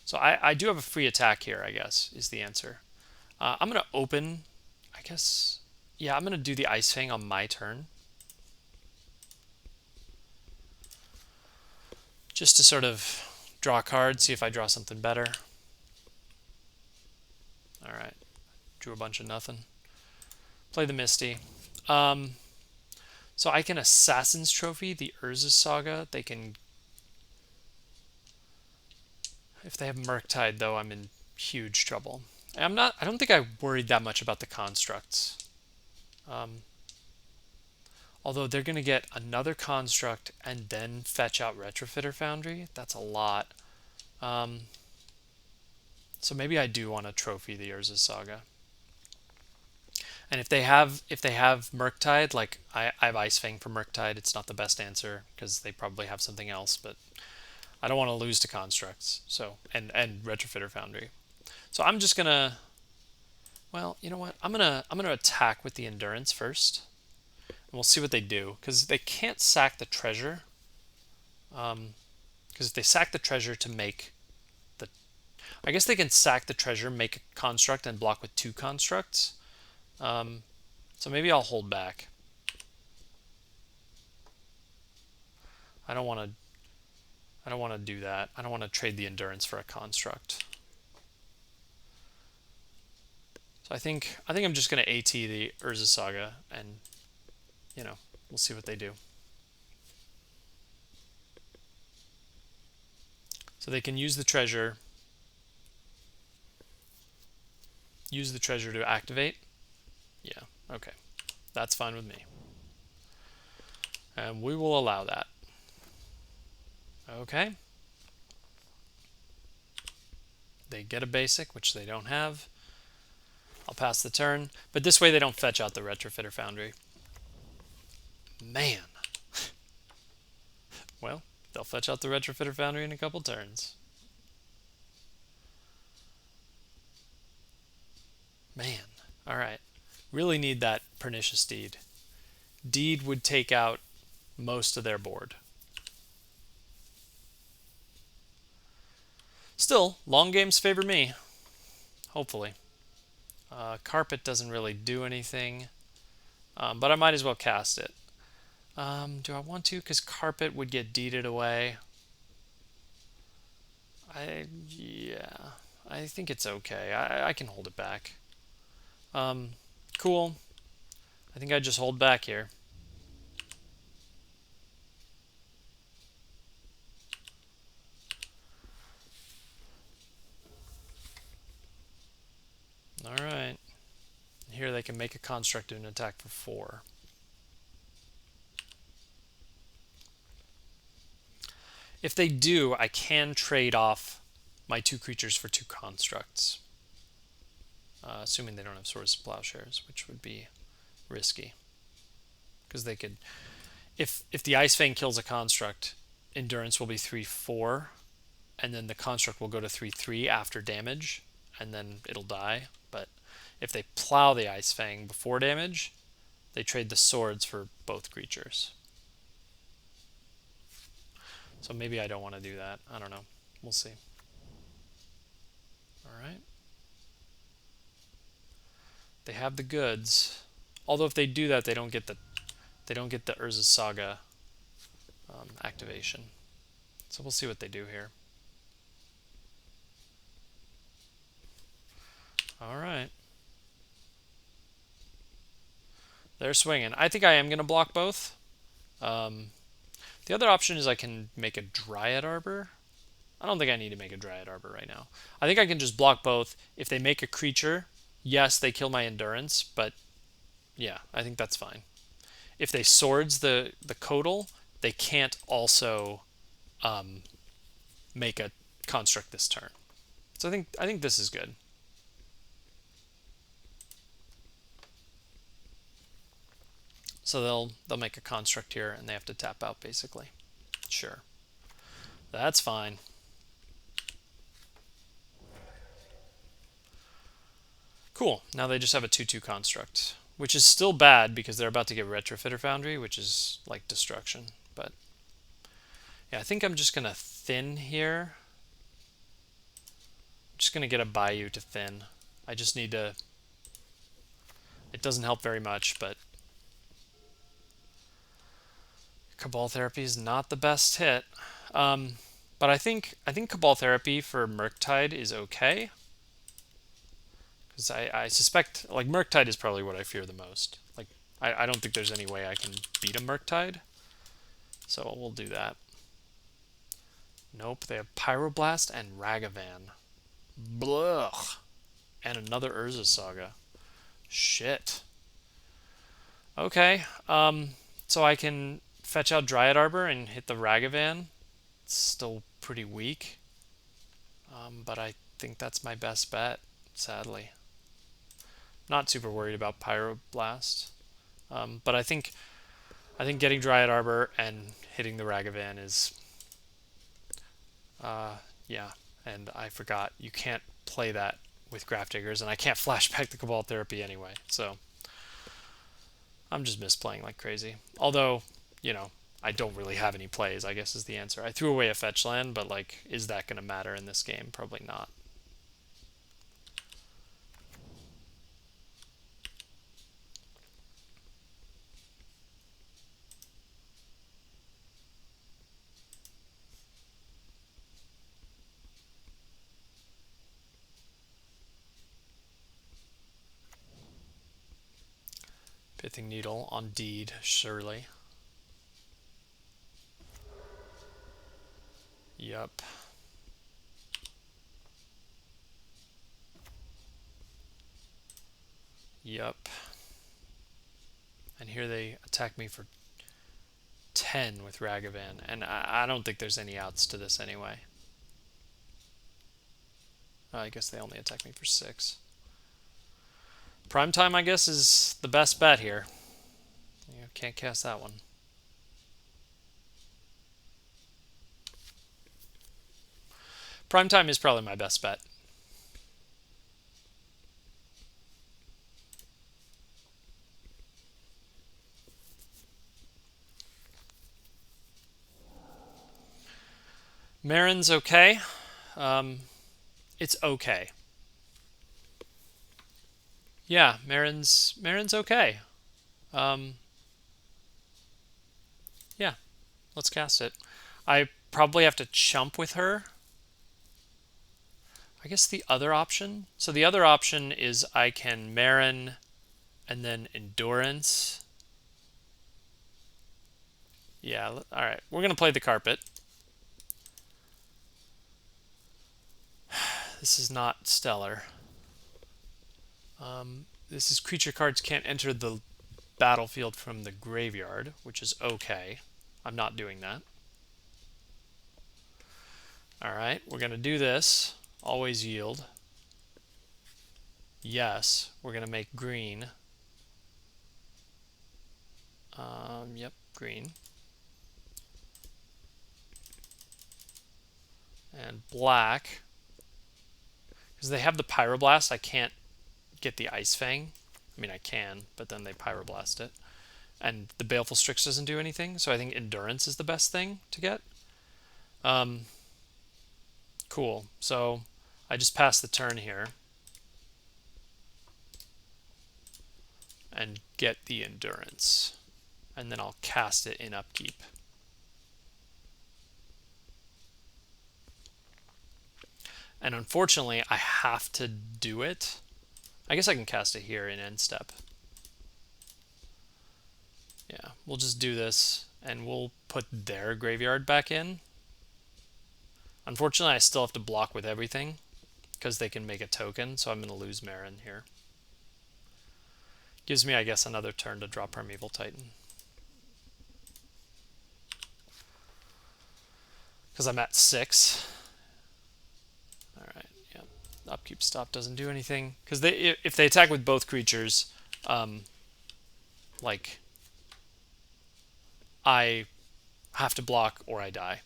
So I do have a free attack here, I guess, is the answer. I'm going to open, I guess, yeah, I'm going to do the Ice-Fang on my turn. Just to sort of draw a card, see if I draw something better. Alright, drew a bunch of nothing. Play the Misty. So I can Assassin's Trophy the Urza's Saga. They can... If they have Murktide, though, I'm in huge trouble. I don't think I worried that much about the constructs. Although they're going to get another construct and then fetch out Retrofitter Foundry. That's a lot. So maybe I do want to trophy the Urza's Saga. And if they have Murktide, like I have Ice-Fang for Murktide, it's not the best answer because they probably have something else, but I don't want to lose to constructs. So and Retrofitter Foundry. So I'm just gonna, well, you know what? I'm gonna attack with the Endurance first. And we'll see what they do, because they can't sack the treasure. Because if they sack the treasure to make the... I guess they can sack the treasure, make a construct, and block with 2 constructs. So maybe I'll hold back. I don't want to do that. I don't want to trade the Endurance for a construct. So I think I'm just going to AT the Urza Saga, and you know, we'll see what they do. So they can use the treasure. Use the treasure to activate. Yeah, okay. That's fine with me. And we will allow that. Okay. They get a basic, which they don't have. I'll pass the turn. But this way they don't fetch out the Retrofitter Foundry. Man. Well, they'll fetch out the Retrofitter Foundry in a couple turns. Man. Alright. Really need that Pernicious Deed. Deed would take out most of their board. Still, long games favor me. Hopefully. Carpet doesn't really do anything. But I might as well cast it. Do I want to? Because Carpet would get deeded away. Yeah. I think it's okay. I can hold it back. Cool. I think I just hold back here. Alright. Here they can make a construct and attack for 4. If they do, I can trade off my 2 creatures for 2 constructs. Assuming they don't have Swords to Plowshares, which would be risky. Because they could... If the Ice-Fang kills a construct, Endurance will be 3/4, and then the construct will go to 3/3 after damage, and then it'll die. But if they plow the Ice-Fang before damage, they trade the swords for both creatures. So maybe I don't want to do that. I don't know. We'll see. Alright. They have the goods. Although if they do that, they don't get the Urza Saga activation. So we'll see what they do here. Alright. They're swinging. I think I am going to block both. The other option is I can make a Dryad Arbor. I don't think I need to make a Dryad Arbor right now. I think I can just block both. If they make a creature, yes, they kill my Endurance, but yeah, I think that's fine. If they swords the Coatl, they can't also make a construct this turn. So I think this is good. So they'll make a construct here and they have to tap out basically. Sure. That's fine. Cool. Now they just have a 2/2 construct, which is still bad because they're about to get Retrofitter Foundry, which is like destruction. But yeah, I think I'm just going to thin here. I'm just going to get a Bayou to thin. I just need to... It doesn't help very much, but Cabal Therapy is not the best hit. But I think Cabal Therapy for Murktide is okay. Because I suspect, like, Murktide is probably what I fear the most. Like, I don't think there's any way I can beat a Murktide. So we'll do that. Nope, they have Pyroblast and Ragavan. Blech. And another Urza Saga. Shit. Okay, so I can fetch out Dryad Arbor and hit the Ragavan. It's still pretty weak. But I think that's my best bet, sadly. Not super worried about Pyroblast. But I think getting Dryad Arbor and hitting the Ragavan is... yeah, and I forgot you can't play that with Grafdiggers, and I can't flashback the Cabal Therapy anyway, so I'm just misplaying like crazy. Although, you know, I don't really have any plays, I guess is the answer. I threw away a fetch land, but like, is that going to matter in this game? Probably not. Pithing Needle on Deed, surely. Yup. Yup. And here they attack me for 10 with Ragavan, and I don't think there's any outs to this anyway. I guess they only attack me for 6. Primetime, I guess, is the best bet here. You can't cast that one. Primetime is probably my best bet. Meren's okay. It's okay. Yeah, Meren's okay. Yeah, let's cast it. I probably have to chump with her. I guess the other option... So the other option is I can Meren and then Endurance. Yeah, alright. We're going to play the carpet. This is not stellar. This is creature cards can't enter the battlefield from the graveyard, which is okay. I'm not doing that. Alright, we're going to do this. Always yield. Yes, we're going to make green. Yep, green. And black. Because they have the Pyroblast, I can't get the Ice-Fang. I mean, I can, but then they Pyroblast it. And the Baleful Strix doesn't do anything, so I think Endurance is the best thing to get. Cool. So I just pass the turn here. And get the Endurance. And then I'll cast it in upkeep. And unfortunately, I have to do it. I guess I can cast it here in end step. Yeah, we'll just do this, and we'll put their graveyard back in. Unfortunately, I still have to block with everything, because they can make a token, so I'm going to lose Meren here. Gives me, I guess, another turn to draw Primeval Titan. because I'm at 6. All right, yeah. Upkeep stop doesn't do anything because if they attack with both creatures, like I have to block or I die.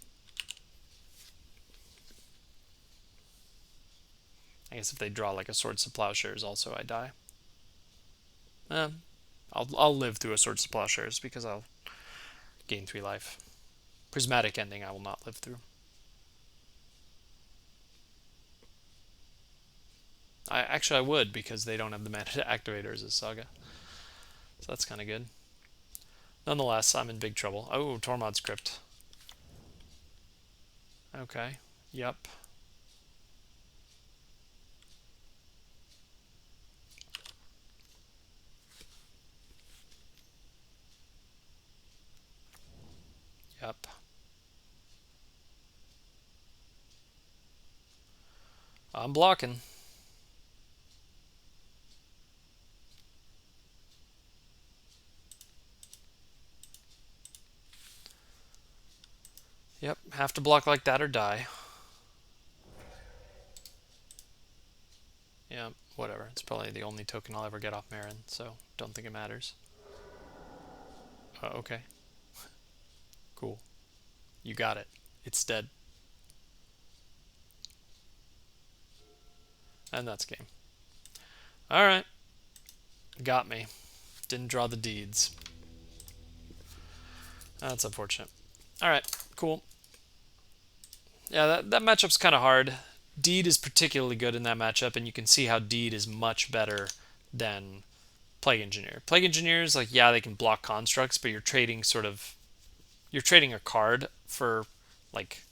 I guess if they draw like a Swords to Plowshares, also I die. I'll live through a Swords to Plowshares because I'll gain 3 life. Prismatic Ending I will not live through. I would because they don't have the mana to activate Urza's Saga. So that's kind of good. Nonetheless, I'm in big trouble. Oh, Tormod's Crypt. Okay. Yep. Yep. I'm blocking. Yep, have to block like that or die. Yeah, whatever. It's probably the only token I'll ever get off Meren, so don't think it matters. Okay. Cool. You got it. It's dead. And that's game. Alright. Got me. Didn't draw the deeds. That's unfortunate. Alright, cool. Yeah, that matchup's kind of hard. Deed is particularly good in that matchup, and you can see how Deed is much better than Plague Engineer. Plague Engineers, like, yeah, they can block constructs, but you're trading a card for, like,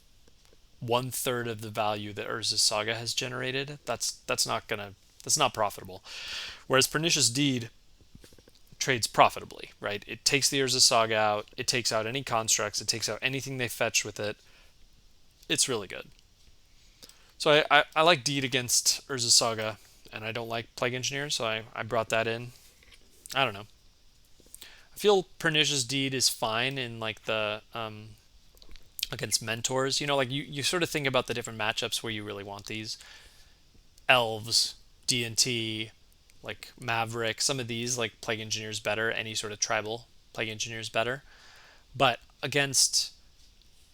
1/3 of the value that Urza's Saga has generated. That's not profitable. Whereas Pernicious Deed trades profitably, right? It takes the Urza's Saga out, it takes out any constructs, it takes out anything they fetch with it. It's really good. So I like Deed against Urza's Saga, and I don't like Plague Engineer, so I brought that in. I don't know. I feel Pernicious Deed is fine in like the against mentors. You know, like you sort of think about the different matchups where you really want these. Elves, D&T, like Maverick, some of these, like Plague Engineer's better, any sort of tribal Plague Engineer's better. But against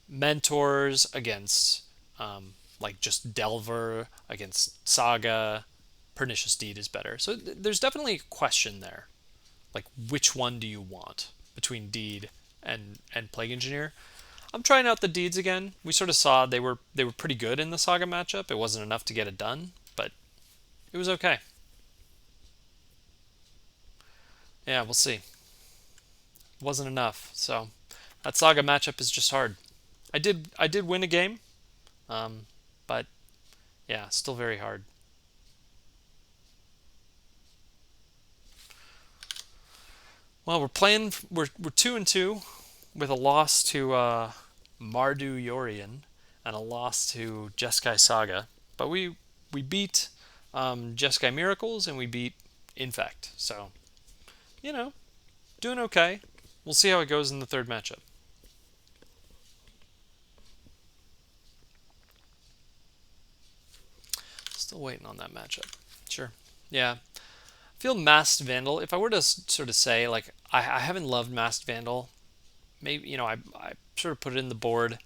mentors, against like just Delver, against Saga, Pernicious Deed is better. So there's definitely a question there. Like, which one do you want between Deed and Plague Engineer? I'm trying out the Deeds again. We sort of saw they were pretty good in the Saga matchup. It wasn't enough to get it done, but it was okay. Yeah, we'll see. It wasn't enough. So that Saga matchup is just hard. I did win a game, but yeah, still very hard. Well, we're 2-2 with a loss to Mardu Yorion and a loss to Jeskai Saga, but we beat Jeskai Miracles and we beat Infect, so you know, doing okay. We'll see how it goes in the third matchup. Still waiting on that matchup. Sure. Yeah. I feel Masked Vandal. If I were to sort of say, like, I haven't loved Masked Vandal. Maybe, you know, I sort of put it in the board.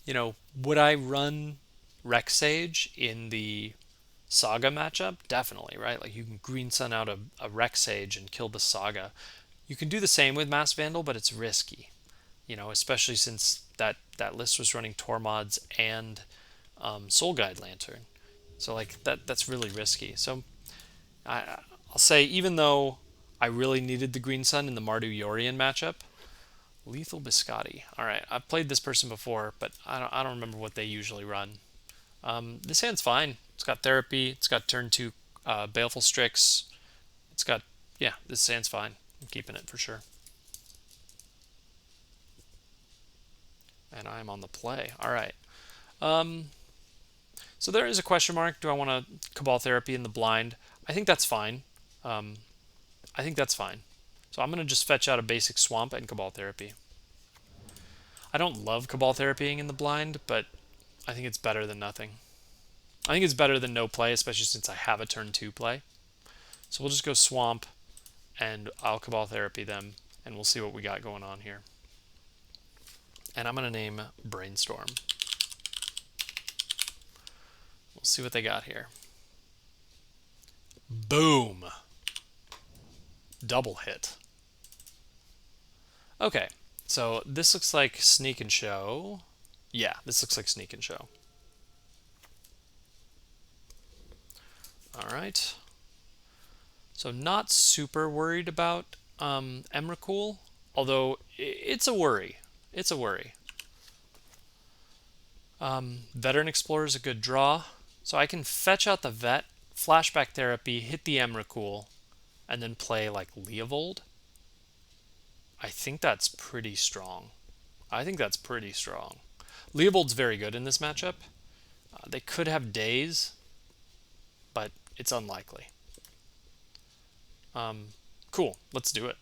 You know, would I run Rex Sage in the Saga matchup? Definitely, right? Like, you can Green Sun out a Rex Sage and kill the Saga. You can do the same with Masked Vandal, but it's risky. You know, especially since that list was running Tormods and Soul Guide Lantern. So, like, that's really risky. So, I'll say, even though I really needed the Green Sun in the Mardu Yorion matchup, Lethal Biscotti. All right, I've played this person before, but I don't remember what they usually run. This hand's fine. It's got Therapy. It's got turn 2 Baleful Strix. It's got, yeah, this hand's fine. I'm keeping it for sure. And I'm on the play. All right. So there is a question mark. Do I want to Cabal Therapy in the blind? I think that's fine. I think that's fine. So I'm going to just fetch out a basic Swamp and Cabal Therapy. I don't love Cabal Therapying in the blind, but I think it's better than nothing. I think it's better than no play, especially since I have a turn 2 play. So we'll just go Swamp, and I'll Cabal Therapy them, and we'll see what we got going on here. And I'm going to name Brainstorm. We'll see what they got here. Boom! Double hit. Okay, so this looks like Sneak and Show. Yeah, this looks like Sneak and Show. Alright. So not super worried about Emrakul, although it's a worry. It's a worry. Veteran Explorer is a good draw. So I can fetch out the Vet, Flashback Therapy, hit the Emrakul, and then play like Leovold. I think that's pretty strong. I think that's pretty strong. Leovold's very good in this matchup. They could have Daze, but it's unlikely. Cool, let's do it.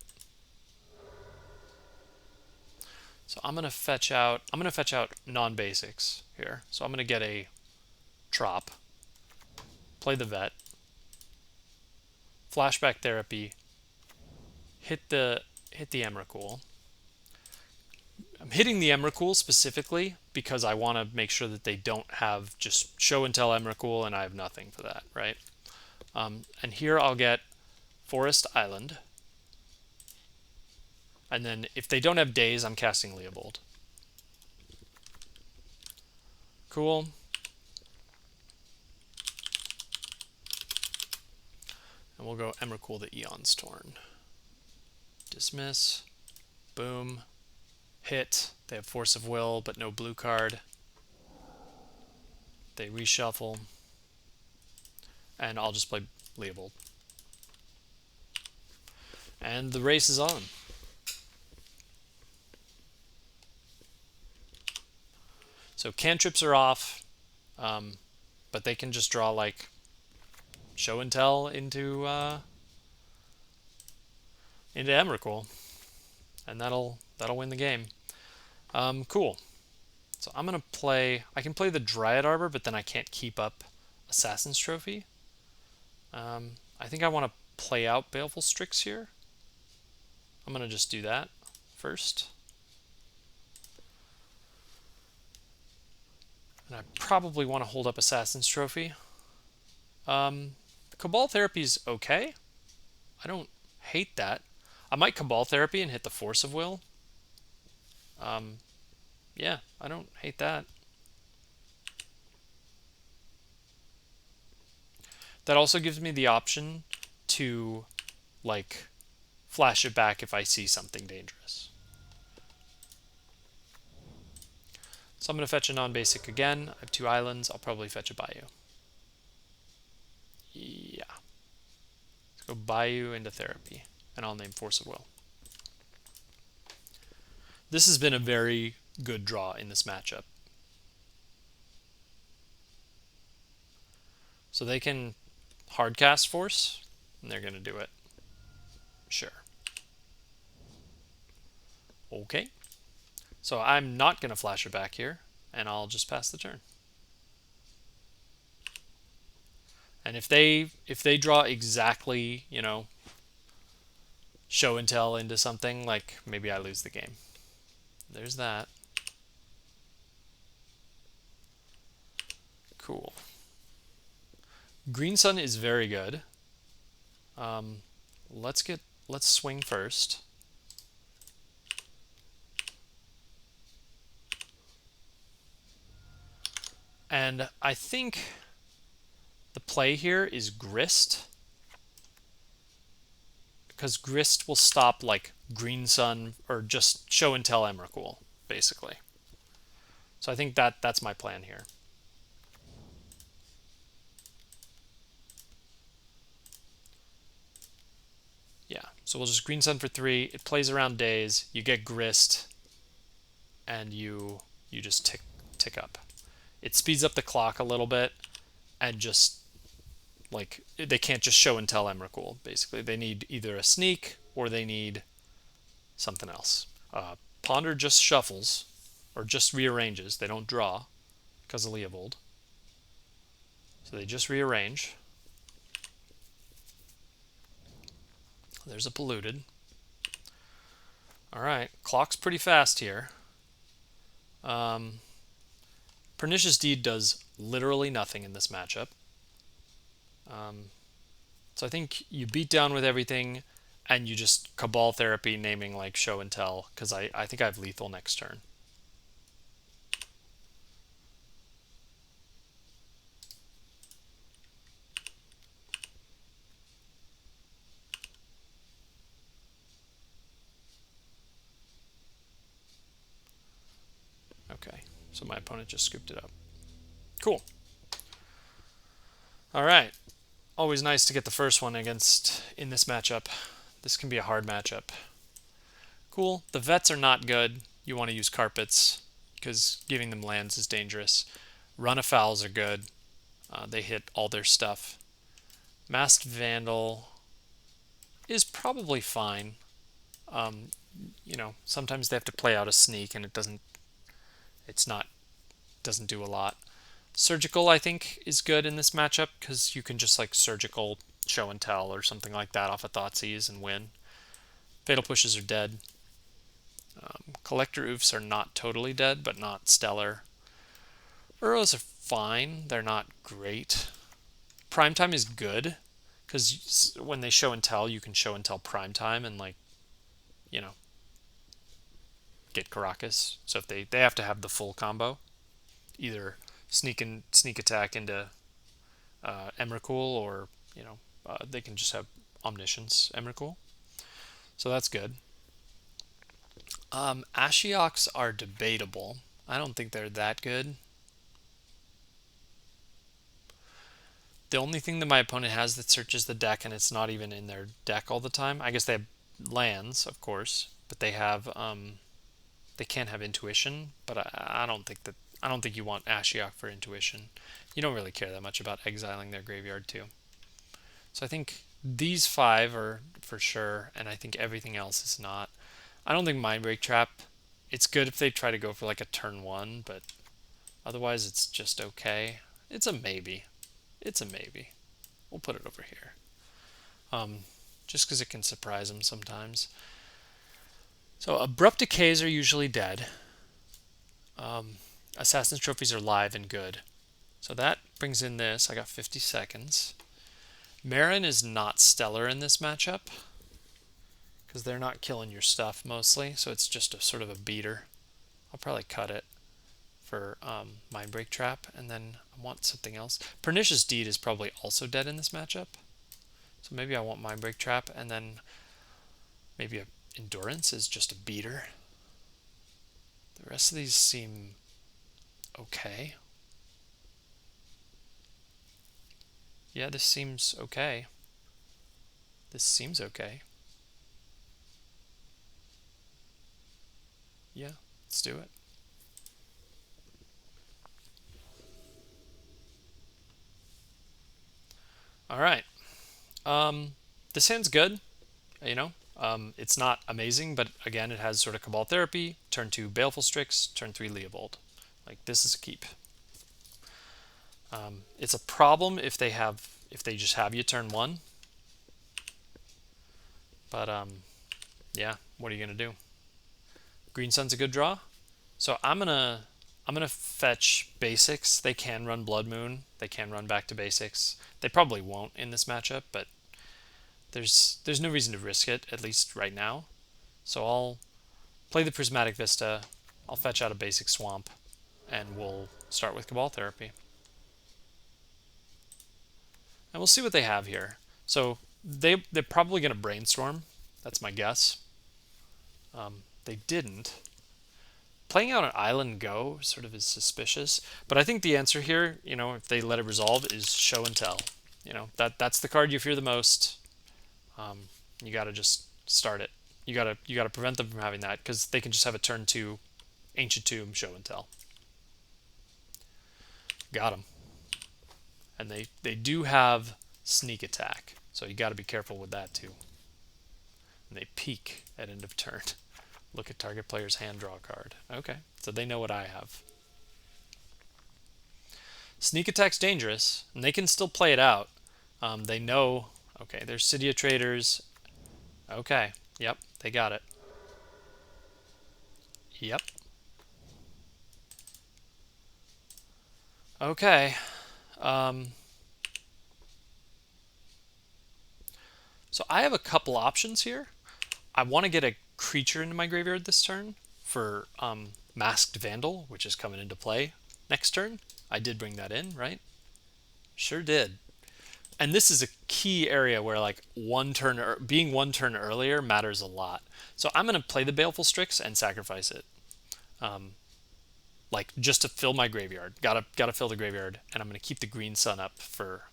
So I'm gonna fetch out non-basics here. So I'm gonna get a Trop, play the Vet, Flashback Therapy, hit the Emrakul. I'm hitting the Emrakul specifically because I want to make sure that they don't have just Show and Tell Emrakul, and I have nothing for that, right? And here I'll get Forest Island. And then if they don't have Daze, I'm casting Leovold. Cool. And we'll go Emrakul the Eon's Torn. Dismiss. Boom. Hit. They have Force of Will, but no blue card. They reshuffle. And I'll just play Leovold. And the race is on. So cantrips are off, but they can just draw like Show and Tell into Emrakul, and that'll win the game. Cool. So I'm gonna play. I can play the Dryad Arbor, but then I can't keep up Assassin's Trophy. I think I want to play out Baleful Strix here. I'm gonna just do that first. And I probably want to hold up Assassin's Trophy. Cabal Therapy's okay. I don't hate that. I might Cabal Therapy and hit the Force of Will. Yeah, I don't hate that. That also gives me the option to, like, flash it back if I see something dangerous. So I'm going to fetch a non-basic again. I have 2 islands. I'll probably fetch a Bayou. Yeah. Let's go Bayou into Therapy, and I'll name Force of Will. This has been a very good draw in this matchup. So they can hardcast Force, and they're going to do it. Sure. Okay. So I'm not going to flash it back here, and I'll just pass the turn. And if they draw exactly, you know, Show and Tell into something, like maybe I lose the game. There's that. Cool. Green Sun is very good. Let's swing first. And I think the play here is Grist, because Grist will stop like Green Sun or just Show and Tell Emrakul, basically. So I think that's my plan here. Yeah, so we'll just Green Sun for 3. It plays around Daze. You get Grist, and you just tick up. It speeds up the clock a little bit, and just like they can't just Show and Tell Emrakul. Basically, they need either a sneak or they need something else. Ponder just shuffles, or just rearranges. They don't draw because of Leovold. So they just rearrange. There's a polluted. Alright, clock's pretty fast here. Pernicious Deed does literally nothing in this matchup. So I think you beat down with everything, and you just Cabal Therapy, naming like Show and Tell, because I think I have lethal next turn. Okay, so my opponent just scooped it up. Cool. Alright. Always nice to get the first one against in this matchup. This can be a hard matchup. Cool. The vets are not good. You want to use carpets because giving them lands is dangerous. Run-a-fowls are good. They hit all their stuff. Masked Vandal is probably fine. You know, sometimes they have to play out a sneak and it doesn't do a lot. Surgical, I think, is good in this matchup because you can just like surgical Show and Tell or something like that off of Thoughtseize and win. Fatal Pushes are dead. Collector Ouphes are not totally dead, but not stellar. Uros are fine. They're not great. Primetime is good because when they Show and Tell, you can Show and Tell Primetime and, like, you know, get Karakas. So if they have to have the full combo, either sneak attack into Emrakul, or you know, they can just have Omniscience Emrakul. So that's good. Ashioks are debatable. I don't think they're that good. The only thing that my opponent has that searches the deck, and it's not even in their deck all the time. I guess they have lands, of course, but they have they can't have intuition. But I don't think you want Ashiok for intuition. You don't really care that much about exiling their graveyard too. So I think these 5 are for sure, and I think everything else is not. I don't think Mindbreak Trap. It's good if they try to go for like a turn 1, but otherwise it's just okay. It's a maybe. It's a maybe. We'll put it over here. Just because it can surprise them sometimes. So Abrupt Decays are usually dead. Assassin's Trophies are live and good. So that brings in this. I got 50 seconds. Meren is not stellar in this matchup because they're not killing your stuff mostly, so it's just a sort of a beater. I'll probably cut it for Mindbreak Trap, and then I want something else. Pernicious Deed is probably also dead in this matchup, so maybe I want Mindbreak Trap, and then maybe a Endurance is just a beater. The rest of these seem okay. Yeah, this seems okay. This seems okay. Yeah, let's do it. All right. This hand's good, you know. It's not amazing, but again, it has sort of Cabal Therapy, turn 2 Baleful Strix, turn 3 Leovold. Like, this is a keep. It's a problem if they just have you turn 1. But yeah, what are you gonna do? Green Sun's a good draw, so I'm gonna fetch basics. They can run Blood Moon. They can run back to basics. They probably won't in this matchup, but there's no reason to risk it, at least right now. So I'll play the Prismatic Vista. I'll fetch out a basic swamp, and we'll start with Cabal Therapy. And we'll see what they have here. So they're probably going to Brainstorm. That's my guess. They didn't. Playing out an Island Go sort of is suspicious. But I think the answer here, you know, if they let it resolve, is Show and Tell. You know, that's the card you fear the most. You got to just start it. You got to prevent them from having that, because they can just have a turn 2 Ancient Tomb Show and Tell. Got them. And they do have Sneak Attack, so you got to be careful with that too. And they peek at end of turn. Look at target player's hand, draw a card. Okay, so they know what I have. Sneak attack's dangerous, and they can still play it out. They know... Okay, there's City of Traders. Okay, yep, they got it. Yep. Okay. So I have a couple options here. I want to get a creature into my graveyard this turn for Masked Vandal, which is coming into play next turn. I did bring that in, right? Sure did. And this is a key area where like being one turn earlier matters a lot. So I'm going to play the Baleful Strix and sacrifice it. Like just to fill my graveyard. Gotta fill the graveyard, and I'm going to keep the Green Sun up for...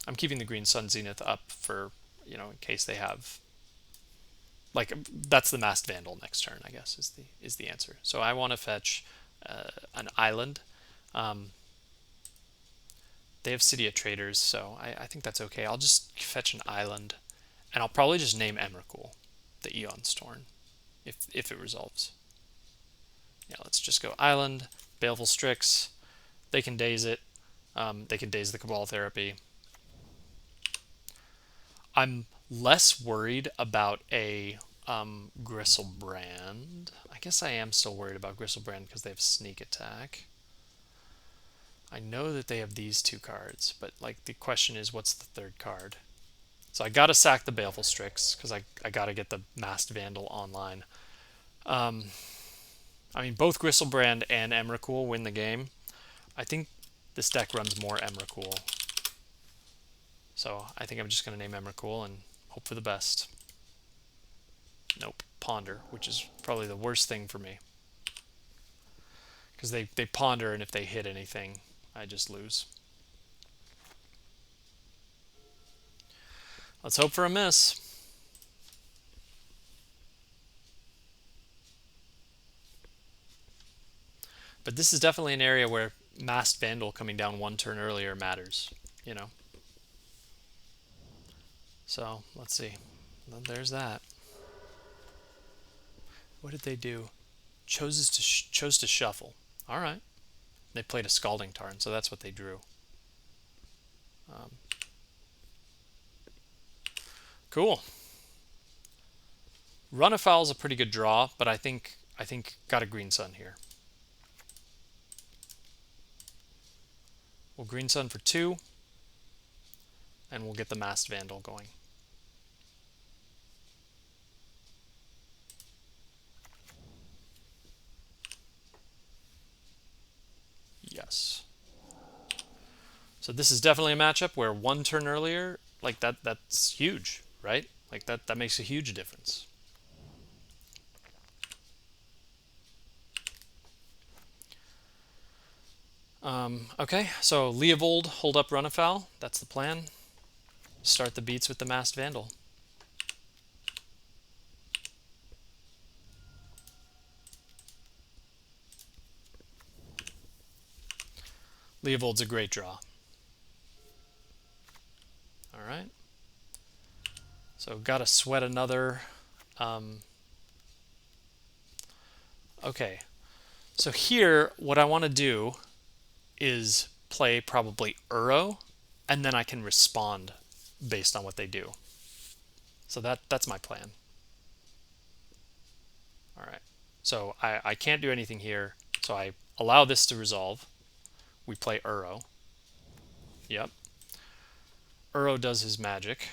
I'm keeping the Green Sun Zenith up for, in case they have... Like, that's the Masked Vandal next turn, I guess, is the answer. So I want to fetch an island. They have City of Traders, so I think that's okay. I'll just fetch an island, and I'll probably just name Emrakul, the Aeon Storm, if it resolves. Yeah, let's just go island, Baleful Strix. They can daze it. They can daze the Cabal Therapy. I'm less worried about a Griselbrand. I guess I am still worried about Griselbrand because they have Sneak Attack. I know that they have these two cards, but like the question is, what's the third card? So I gotta sack the Baleful Strix because I gotta get the Masked Vandal online. I mean, both Griselbrand and Emrakul win the game. I think this deck runs more Emrakul. So I think I'm just going to name Emrakul and hope for the best. Nope, Ponder, which is probably the worst thing for me. Because they ponder, and if they hit anything, I just lose. Let's hope for a miss. But this is definitely an area where Masked Vandal coming down one turn earlier matters, So, let's see. Well, there's that. What did they do? Chose to shuffle. All right. They played a Scalding Tarn, so that's what they drew. Cool. Run Afoul is a pretty good draw, but I think got a Green Sun here. We'll Green Sun for 2, and we'll get the Masked Vandal going. Yes. So this is definitely a matchup where one turn earlier, like that's huge, right? Like that makes a huge difference. Okay, so Leovold, hold up, run afoul. That's the plan. Start the beats with the Masked Vandal. Leovold's a great draw. All right. So gotta sweat another. Okay. So here, what I want to do is play probably Uro, and then I can respond based on what they do. So that's my plan. All right. So I can't do anything here, so I allow this to resolve. We play Uro. Yep. Uro does his magic.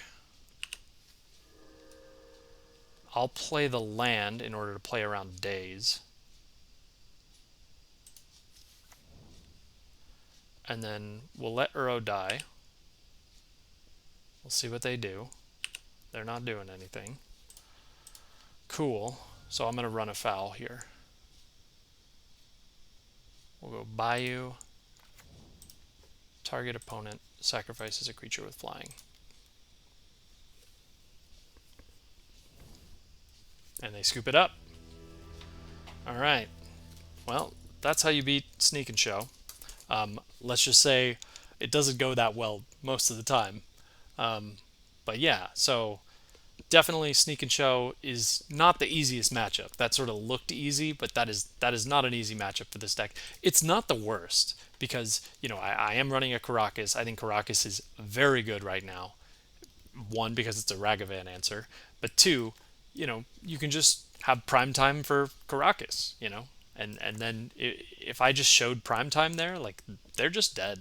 I'll play the land in order to play around Daze. And then we'll let Uro die. We'll see what they do. They're not doing anything. Cool. So I'm going to run afoul here. We'll go Bayou. Target opponent sacrifices a creature with flying. And they scoop it up. Alright. Well, that's how you beat Sneak and Show. Let's just say it doesn't go that well most of the time. But yeah, so definitely Sneak and Show is not the easiest matchup. That sort of looked easy, but that is not an easy matchup for this deck. It's not the worst because I am running a Karakas. I think Karakas is very good right now. One, because it's a Ragavan answer, but two, you can just have prime time for Karakas, and then if I just showed prime time there, like they're just dead.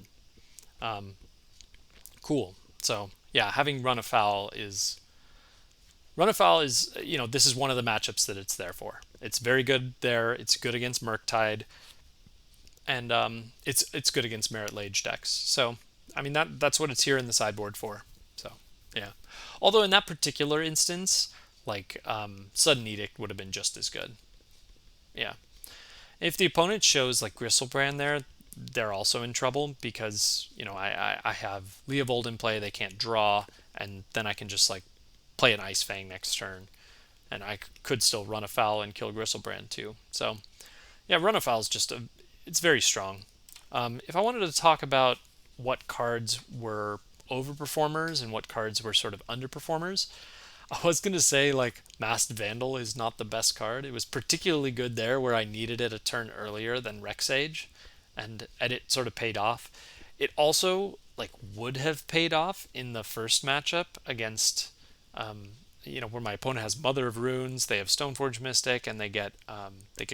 Cool. So yeah, having Run Afoul is, this is one of the matchups that it's there for. It's very good there. It's good against Murktide, and it's good against Merit Lage decks. So, I mean that's what it's here in the sideboard for. So, yeah. Although in that particular instance, like Sudden Edict would have been just as good. Yeah. If the opponent shows like Gristlebrand there, they're also in trouble because I have Leovold in play. They can't draw, and then I can just like play an Ice-Fang next turn, and I could still run afoul and kill Gristlebrand too. So yeah, run afoul is it's very strong. If I wanted to talk about what cards were overperformers and what cards were sort of underperformers, I was going to say like Masked Vandal is not the best card. It was particularly good there where I needed it a turn earlier than Rexage, and it sort of paid off. It also like would have paid off in the first matchup against where my opponent has Mother of Runes, they have Stoneforge Mystic, and they get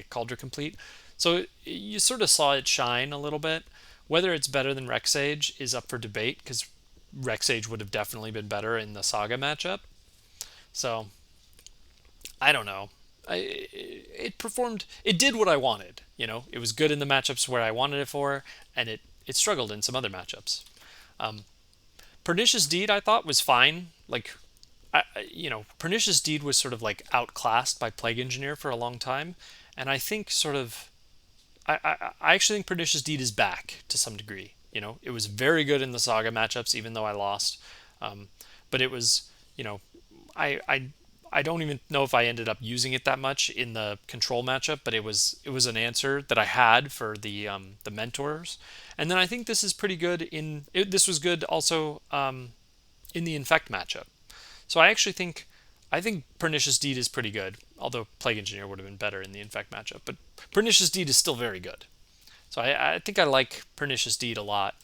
Cauldron Complete. So you sort of saw it shine a little bit. Whether it's better than Rexage is up for debate because Rexage would have definitely been better in the Saga matchup. So I don't know. It performed. It did what I wanted. It was good in the matchups where I wanted it for, and it struggled in some other matchups. Pernicious Deed I thought was fine. Like Pernicious Deed was sort of like outclassed by Plague Engineer for a long time, and I think sort of, I actually think Pernicious Deed is back to some degree. It was very good in the Saga matchups, even though I lost, but it was, I don't even know if I ended up using it that much in the control matchup, but it was an answer that I had for the mentors, and then I think this is pretty good this was good also in the Infect matchup. So I think Pernicious Deed is pretty good, although Plague Engineer would have been better in the Infect matchup. But Pernicious Deed is still very good. So I think I like Pernicious Deed a lot.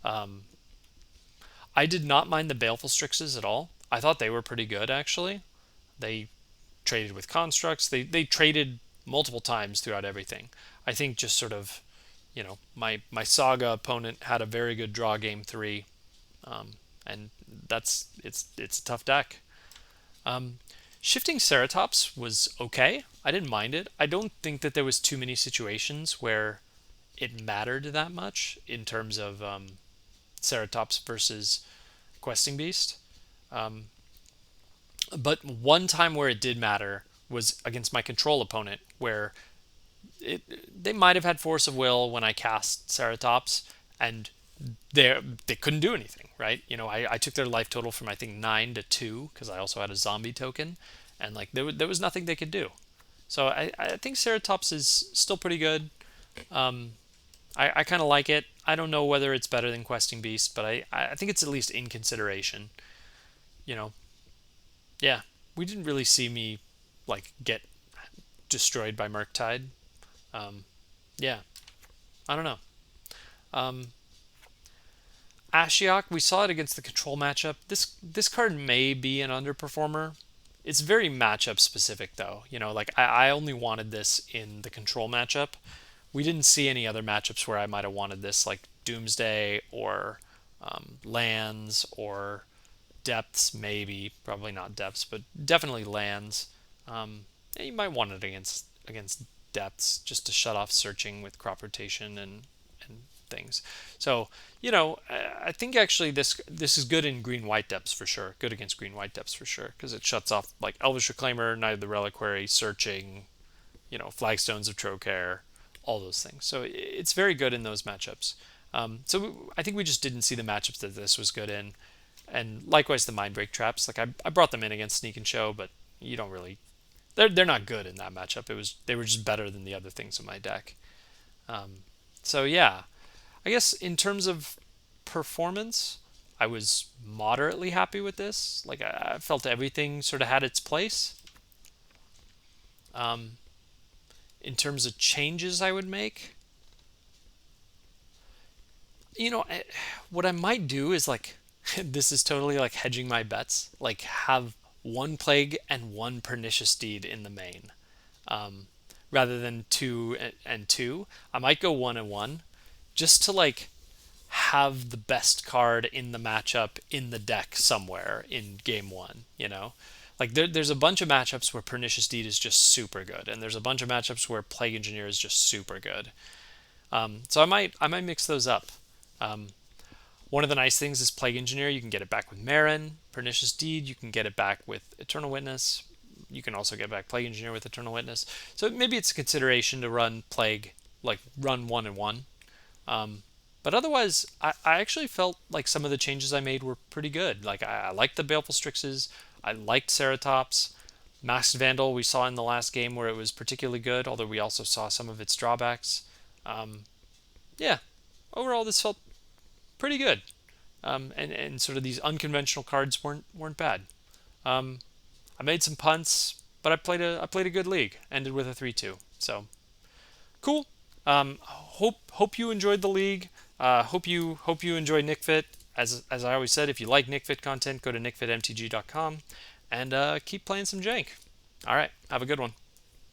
I did not mind the Baleful Strixes at all. I thought they were pretty good, actually. They traded with constructs. They traded multiple times throughout everything. I think just sort of, my Saga opponent had a very good draw game 3. And it's a tough deck. Shifting Ceratops was okay. I didn't mind it. I don't think that there was too many situations where it mattered that much in terms of Ceratops versus Questing Beast. But one time where it did matter was against my control opponent, where they might have had Force of Will when I cast Ceratops, and they couldn't do anything, right? I took their life total from I think 9 to 2 because I also had a zombie token, and like there was nothing they could do. So I think Ceratops is still pretty good. I kind of like it. I don't know whether it's better than Questing Beast, but I think it's at least in consideration. You know, yeah, we didn't really see me like get destroyed by Murktide. Yeah, I don't know. Um, Ashiok, we saw it against the control matchup. This card may be an underperformer. It's very matchup specific though. Like I only wanted this in the control matchup. We didn't see any other matchups where I might have wanted this, like Doomsday or lands or depths, maybe. Probably not depths, but definitely lands. Yeah, you might want it against depths just to shut off searching with crop rotation and things. So I think actually this is good in green white depths for sure. Good against green white depths for sure because it shuts off like Elvish Reclaimer, Knight of the Reliquary, searching, Flagstones of Trocare, all those things. So it's very good in those matchups. So I think we just didn't see the matchups that this was good in, and likewise the Mindbreak traps. Like I brought them in against Sneak and Show, but you don't really. They're not good in that matchup. They were just better than the other things in my deck. So yeah, I guess in terms of performance, I was moderately happy with this. Like I felt everything sort of had its place. In terms of changes I would make, what I might do is like, this is totally like hedging my bets. Like have one plague and one pernicious deed in the main, rather than two and two. I might go 1 and 1, just to like have the best card in the matchup in the deck somewhere in game one. Like there's a bunch of matchups where Pernicious Deed is just super good, and there's a bunch of matchups where Plague Engineer is just super good. So I might mix those up. One of the nice things is Plague Engineer. You can get it back with Meren. Pernicious Deed, you can get it back with Eternal Witness. You can also get back Plague Engineer with Eternal Witness. So maybe it's a consideration to run Plague, like run 1 and 1. But otherwise, I actually felt like some of the changes I made were pretty good. Like I liked the Baleful Strixes. I liked Ceratops. Masked Vandal we saw in the last game where it was particularly good, although we also saw some of its drawbacks. Yeah, overall this felt pretty good. And sort of these unconventional cards weren't bad. I made some punts, but I played a good league. Ended with a 3-2. So cool. Hope you enjoyed the league. Hope you enjoy Nic Fit. As I always said, if you like Nic Fit content, go to nicfitmtg.com and keep playing some jank. All right, have a good one.